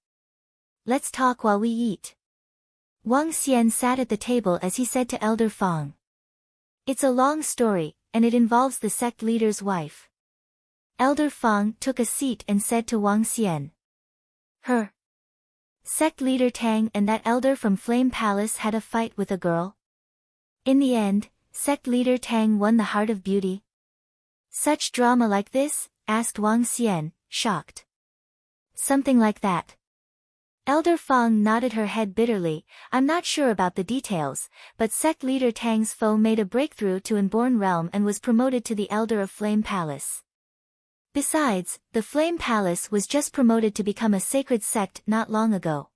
"Let's talk while we eat." Wang Xian sat at the table as he said to Elder Fang. "It's a long story, and it involves the sect leader's wife." Elder Fang took a seat and said to Wang Xian. "Her sect leader Tang and that elder from Flame Palace had a fight with a girl. In the end, sect leader Tang won the Heart of Beauty." "Such drama like this?" asked Wang Xian, shocked. "Something like that." Elder Fang nodded her head bitterly. "I'm not sure about the details, but sect leader Tang's foe made a breakthrough to Inborn Realm and was promoted to the Elder of Flame Palace. Besides, the Flame Palace was just promoted to become a sacred sect not long ago.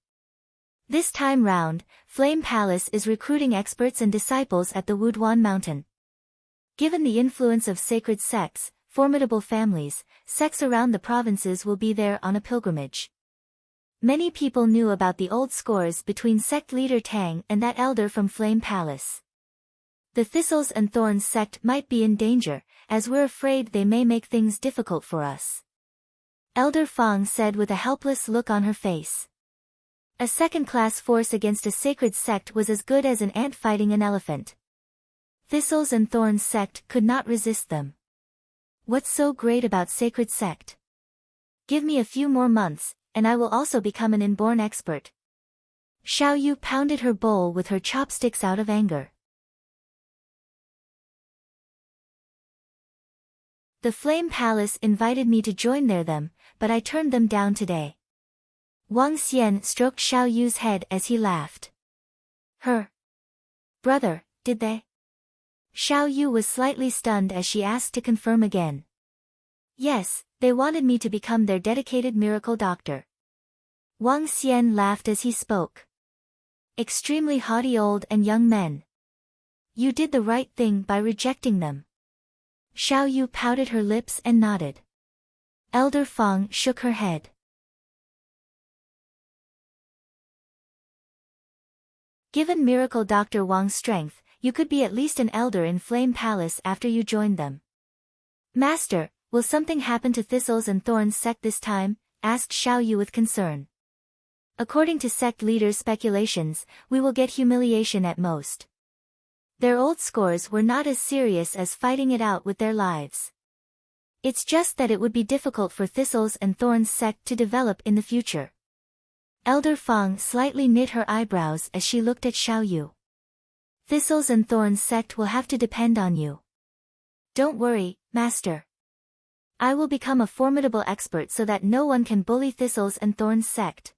This time round, Flame Palace is recruiting experts and disciples at the Wuduan Mountain. Given the influence of sacred sects, formidable families, sects around the provinces will be there on a pilgrimage. Many people knew about the old scores between sect leader Tang and that elder from Flame Palace. The Thistles and Thorns sect might be in danger, as we're afraid they may make things difficult for us. Elder Fang said with a helpless look on her face. A second-class force against a sacred sect was as good as an ant fighting an elephant. Thistles and Thorns sect could not resist them. What's so great about sacred sect? Give me a few more months, and I will also become an inborn expert. Xiao Yu pounded her bowl with her chopsticks out of anger. The Flame Palace invited me to join them, but I turned them down today. Wang Xian stroked Xiao Yu's head as he laughed. Her brother, did they? Xiao Yu was slightly stunned as she asked to confirm again. Yes, they wanted me to become their dedicated miracle doctor. Wang Xian laughed as he spoke. Extremely haughty old and young men. You did the right thing by rejecting them. Xiao Yu pouted her lips and nodded. Elder Fang shook her head. Given Miracle Dr. Wang's strength, you could be at least an elder in Flame Palace after you joined them. Master, will something happen to Thistles and Thorns sect this time? Asked Xiao Yu with concern. According to sect leaders' speculations, we will get humiliation at most. Their old scores were not as serious as fighting it out with their lives. It's just that it would be difficult for Thistles and Thorns sect to develop in the future. Elder Fang slightly knit her eyebrows as she looked at Xiao Yu. Thistles and Thorns sect will have to depend on you. Don't worry, Master. I will become a formidable expert so that no one can bully Thistles and Thorns sect.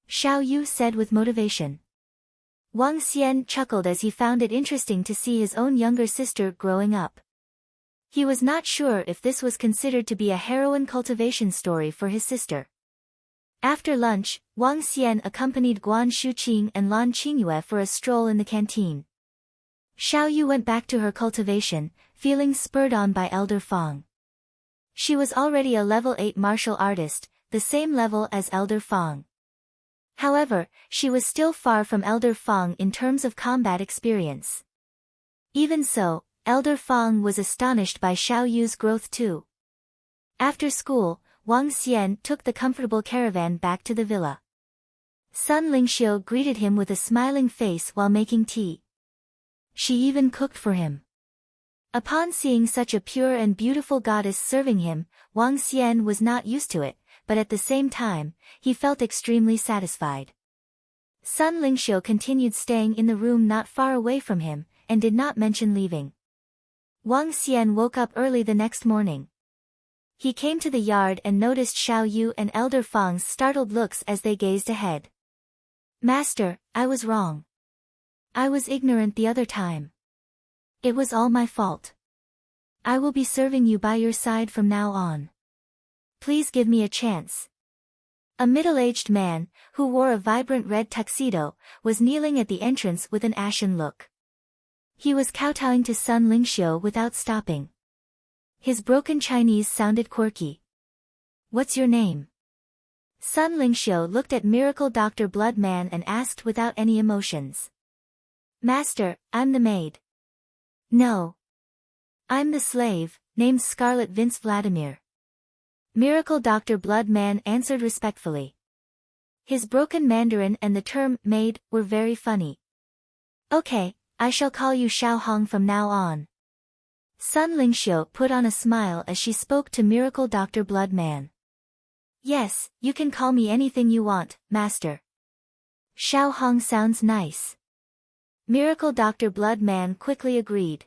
Xiao Yu said with motivation. Wang Xian chuckled as he found it interesting to see his own younger sister growing up. He was not sure if this was considered to be a heroine cultivation story for his sister. After lunch, Wang Xian accompanied Guan Shuqing and Lan Qingyue for a stroll in the canteen. Xiao Yu went back to her cultivation, feeling spurred on by Elder Fang. She was already a level 8 martial artist, the same level as Elder Fang. However, she was still far from Elder Fang in terms of combat experience. Even so, Elder Fang was astonished by Xiao Yu's growth too. After school, Wang Xian took the comfortable caravan back to the villa. Sun Lingxiu greeted him with a smiling face while making tea. She even cooked for him. Upon seeing such a pure and beautiful goddess serving him, Wang Xian was not used to it, but at the same time, he felt extremely satisfied. Sun Lingxiu continued staying in the room not far away from him, and did not mention leaving. Wang Xian woke up early the next morning. He came to the yard and noticed Xiao Yu and Elder Fang's startled looks as they gazed ahead. Master, I was wrong. I was ignorant the other time. It was all my fault. I will be serving you by your side from now on. Please give me a chance. A middle-aged man, who wore a vibrant red tuxedo, was kneeling at the entrance with an ashen look. He was kowtowing to Sun Lingxiu without stopping. His broken Chinese sounded quirky. What's your name? Sun Lingxiu looked at Miracle Dr. Bloodman and asked without any emotions. Master, I'm the maid. No. I'm the slave, named Scarlet Vince Vladimir. Miracle Dr. Bloodman answered respectfully. His broken Mandarin and the term maid were very funny. Okay, I shall call you Xiao Hong from now on. Sun Lingxiu put on a smile as she spoke to Miracle Dr. Bloodman. Yes, you can call me anything you want, Master. Xiao Hong sounds nice. Miracle Dr. Bloodman quickly agreed.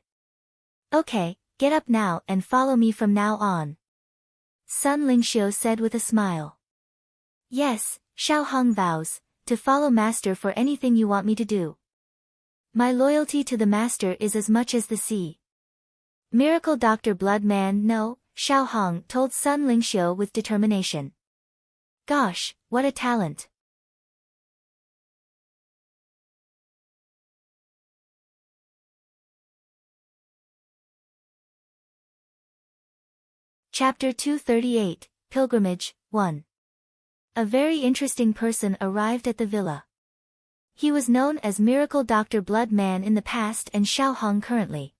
Okay, get up now and follow me from now on. Sun Lingxiu said with a smile. Yes, Xiao Hong vows, to follow Master for anything you want me to do. My loyalty to the Master is as much as the sea. Miracle Dr. Bloodman no, Xiao Hong told Sun Lingxiu with determination. Gosh, what a talent. Chapter 238, Pilgrimage, 1. A very interesting person arrived at the villa. He was known as Miracle Dr. Blood Man in the past and Xiao Hong currently.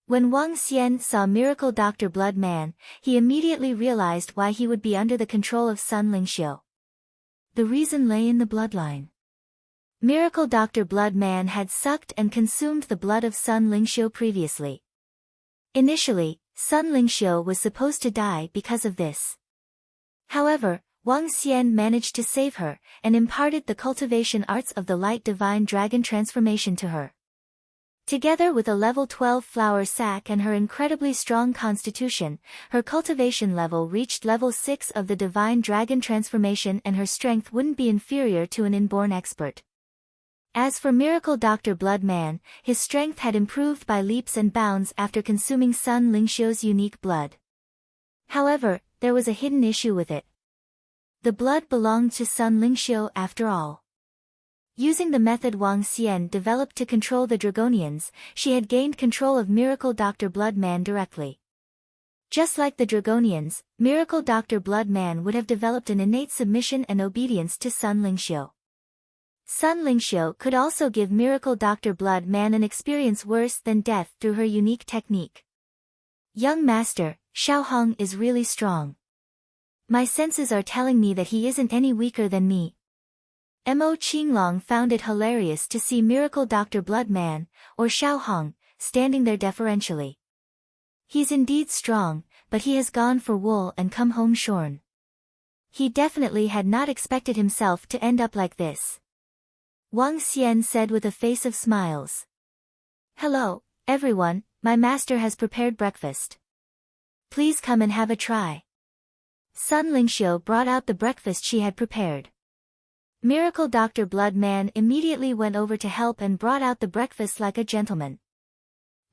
When Wang Xian saw Miracle Dr. Blood Man, he immediately realized why he would be under the control of Sun Lingxiu. The reason lay in the bloodline. Miracle Dr. Blood Man had sucked and consumed the blood of Sun Lingxiu previously. Initially, Sun Lingxiu was supposed to die because of this. However, Wang Xian managed to save her, and imparted the cultivation arts of the light divine dragon transformation to her. Together with a level 12 flower sac and her incredibly strong constitution, her cultivation level reached level 6 of the divine dragon transformation, and her strength wouldn't be inferior to an inborn expert. As for Miracle Dr. Blood Man, his strength had improved by leaps and bounds after consuming Sun Lingxiu's unique blood. However, there was a hidden issue with it. The blood belonged to Sun Lingxiu after all. Using the method Wang Xian developed to control the Dragonians, she had gained control of Miracle Dr. Blood Man directly. Just like the Dragonians, Miracle Dr. Blood Man would have developed an innate submission and obedience to Sun Lingxiu. Sun Lingxiu could also give Miracle Dr. Blood Man an experience worse than death through her unique technique. Young Master, Xiao Hong is really strong. My senses are telling me that he isn't any weaker than me. Mo Qinglong found it hilarious to see Miracle Dr. Blood Man, or Xiao Hong, standing there deferentially. He's indeed strong, but he has gone for wool and come home shorn. He definitely had not expected himself to end up like this. Wang Xian said with a face of smiles. Hello, everyone, my master has prepared breakfast. Please come and have a try. Sun Lingxiu brought out the breakfast she had prepared. Miracle Dr. Blood Man immediately went over to help and brought out the breakfast like a gentleman.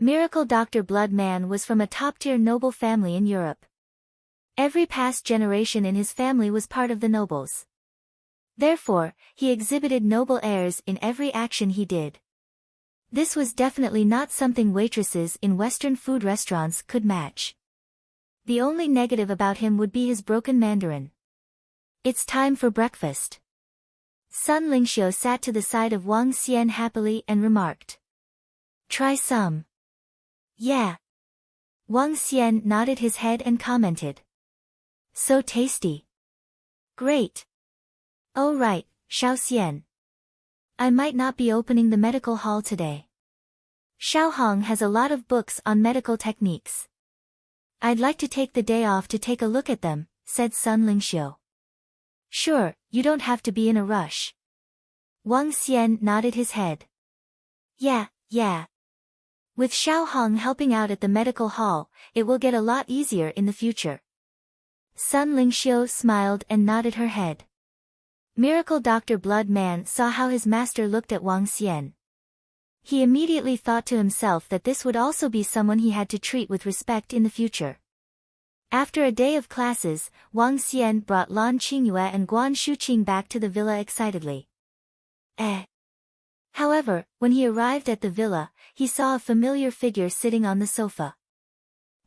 Miracle Dr. Blood Man was from a top-tier noble family in Europe. Every past generation in his family was part of the nobles. Therefore, he exhibited noble airs in every action he did. This was definitely not something waitresses in Western food restaurants could match. The only negative about him would be his broken Mandarin. It's time for breakfast. Sun Lingxiu sat to the side of Wang Xian happily and remarked. Try some. Yeah. Wang Xian nodded his head and commented. So tasty. Great. Oh right, Xiao Xian. I might not be opening the medical hall today. Xiao Hong has a lot of books on medical techniques. I'd like to take the day off to take a look at them, said Sun Lingxiu. Sure, you don't have to be in a rush. Wang Xian nodded his head. Yeah. With Xiao Hong helping out at the medical hall, it will get a lot easier in the future. Sun Lingxiu smiled and nodded her head. Miracle Dr. Blood Man saw how his master looked at Wang Xian. He immediately thought to himself that this would also be someone he had to treat with respect in the future. After a day of classes, Wang Xian brought Lan Qingyue and Guan Shuqing back to the villa excitedly. However, when he arrived at the villa, he saw a familiar figure sitting on the sofa.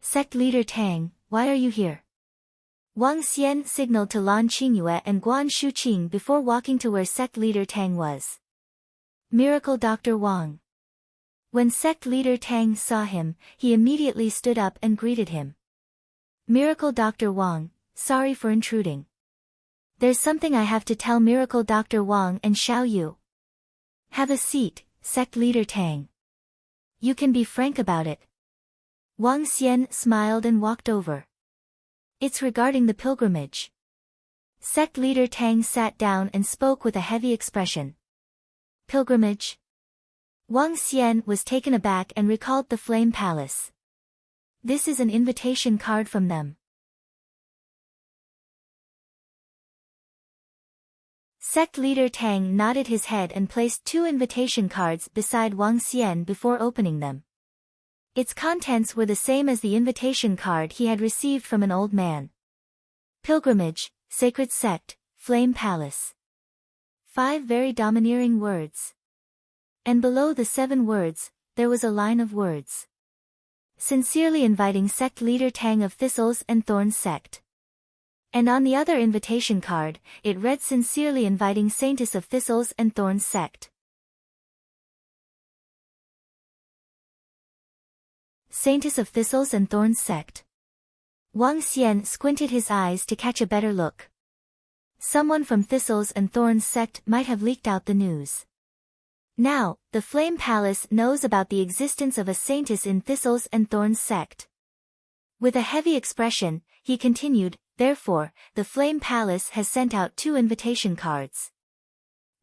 Sect Leader Tang, why are you here? Wang Xian signaled to Lan Qingyue and Guan Shuqing before walking to where Sect Leader Tang was. Miracle Dr. Wang. When Sect Leader Tang saw him, he immediately stood up and greeted him. Miracle Dr. Wang, sorry for intruding. There's something I have to tell Miracle Dr. Wang and Xiao Yu. Have a seat, Sect Leader Tang. You can be frank about it. Wang Xian smiled and walked over. It's regarding the pilgrimage. Sect Leader Tang sat down and spoke with a heavy expression. Pilgrimage? Wang Xian was taken aback and recalled the Flame Palace. This is an invitation card from them. Sect Leader Tang nodded his head and placed 2 invitation cards beside Wang Xian before opening them. Its contents were the same as the invitation card he had received from an old man. Pilgrimage, Sacred Sect, Flame Palace. 5 very domineering words. And below the 7 words, there was a line of words. Sincerely inviting Sect leader Tang of Thistles and Thorns Sect. And on the other invitation card, it read Sincerely inviting Saintess of Thistles and Thorns Sect. Saintess of Thistles and Thorns Sect. Wang Xian squinted his eyes to catch a better look. Someone from Thistles and Thorns Sect might have leaked out the news. Now, the Flame Palace knows about the existence of a Saintess in Thistles and Thorns Sect. With a heavy expression, he continued, therefore, the Flame Palace has sent out 2 invitation cards.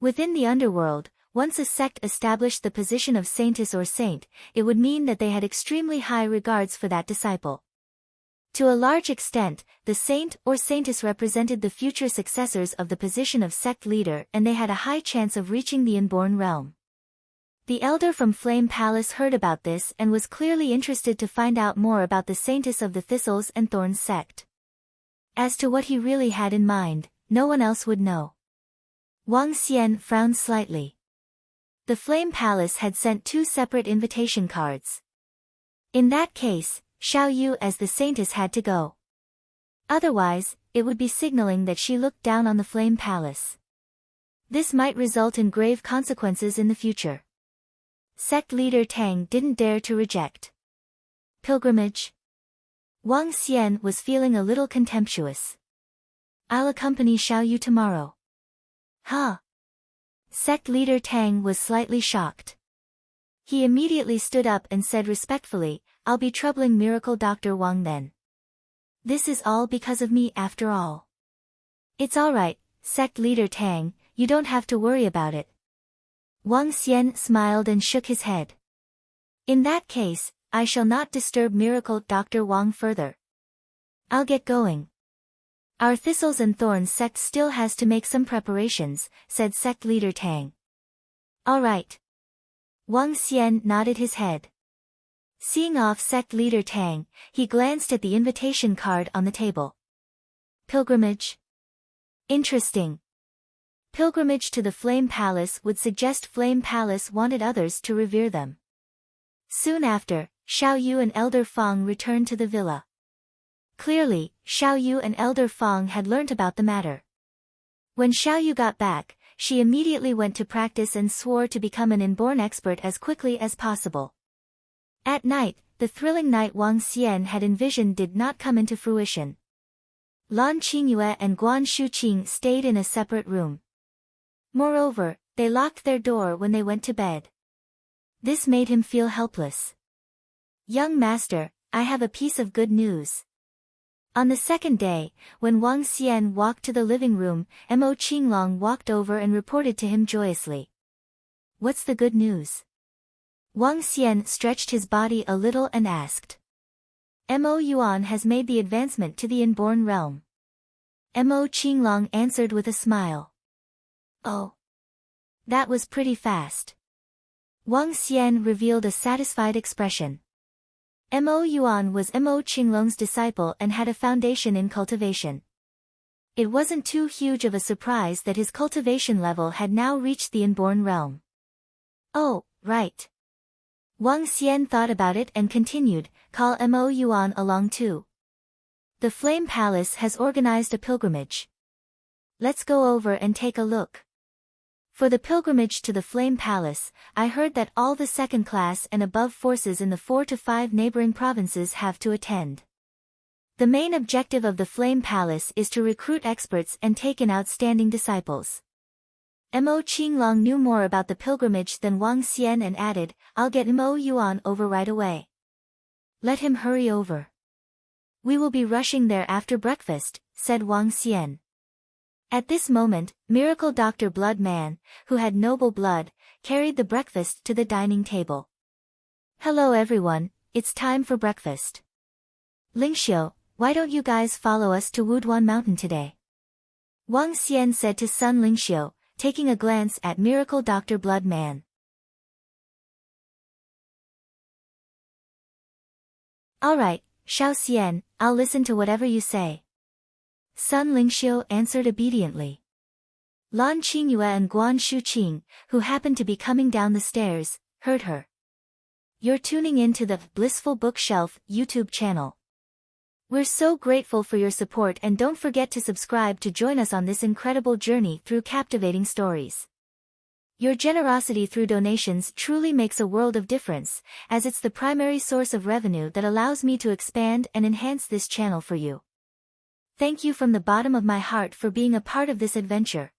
Within the underworld, once a sect established the position of Saintess or Saint, it would mean that they had extremely high regards for that disciple. To a large extent, the Saint or Saintess represented the future successors of the position of sect leader, and they had a high chance of reaching the inborn realm. The elder from Flame Palace heard about this and was clearly interested to find out more about the Saintess of the Thistles and Thorns Sect. As to what he really had in mind, no one else would know. Wang Xian frowned slightly. The Flame Palace had sent 2 separate invitation cards. In that case, Xiao Yu as the Saintess had to go. Otherwise, it would be signaling that she looked down on the Flame Palace. This might result in grave consequences in the future. Sect leader Tang didn't dare to reject. Pilgrimage? Wang Xian was feeling a little contemptuous. I'll accompany Xiao Yu tomorrow. Huh? Sect leader Tang was slightly shocked. He immediately stood up and said respectfully, I'll be troubling Miracle Dr. Wang then. This is all because of me after all. It's alright, Sect leader Tang, you don't have to worry about it. Wang Xian smiled and shook his head. In that case, I shall not disturb Miracle Dr. Wang further. I'll get going. Our Thistles and Thorns sect still has to make some preparations, said sect leader Tang. Alright. Wang Xian nodded his head. Seeing off sect leader Tang, he glanced at the invitation card on the table. Pilgrimage? Interesting. Pilgrimage to the Flame Palace would suggest Flame Palace wanted others to revere them. Soon after, Xiao Yu and Elder Fang returned to the villa. Clearly, Xiao Yu and Elder Fang had learnt about the matter. When Xiao Yu got back, she immediately went to practice and swore to become an inborn expert as quickly as possible. At night, the thrilling night Wang Xian had envisioned did not come into fruition. Lan Qingyue and Guan Shuqing stayed in a separate room. Moreover, they locked their door when they went to bed. This made him feel helpless. Young master, I have a piece of good news. On the second day, when Wang Xian walked to the living room, Mo Qinglong walked over and reported to him joyously. What's the good news? Wang Xian stretched his body a little and asked. Mo Yuan has made the advancement to the inborn realm. Mo Qinglong answered with a smile. Oh. That was pretty fast. Wang Xian revealed a satisfied expression. Mo Yuan was Mo Qinglong's disciple and had a foundation in cultivation. It wasn't too huge of a surprise that his cultivation level had now reached the inborn realm. Oh, right. Wang Xian thought about it and continued, call Mo Yuan along too. The Flame Palace has organized a pilgrimage. Let's go over and take a look. For the pilgrimage to the Flame Palace, I heard that all the second class and above forces in the 4 to 5 neighboring provinces have to attend. The main objective of the Flame Palace is to recruit experts and take in outstanding disciples. Mo Qinglong knew more about the pilgrimage than Wang Xian and added, I'll get Mo Yuan over right away. Let him hurry over. We will be rushing there after breakfast, said Wang Xian. At this moment, Miracle Dr. Blood Man, who had noble blood, carried the breakfast to the dining table. Hello everyone, it's time for breakfast. Lingxiu, why don't you guys follow us to Wuduan Mountain today? Wang Xian said to Sun Lingxiu, taking a glance at Miracle Dr. Blood Man. Alright, Xiao Xian, I'll listen to whatever you say. Sun Lingxiu answered obediently. Lan Qingyue and Guan Shuqing, who happened to be coming down the stairs, heard her. You're tuning in to the Blissful Bookshelf YouTube channel. We're so grateful for your support, and don't forget to subscribe to join us on this incredible journey through captivating stories. Your generosity through donations truly makes a world of difference, as it's the primary source of revenue that allows me to expand and enhance this channel for you. Thank you from the bottom of my heart for being a part of this adventure.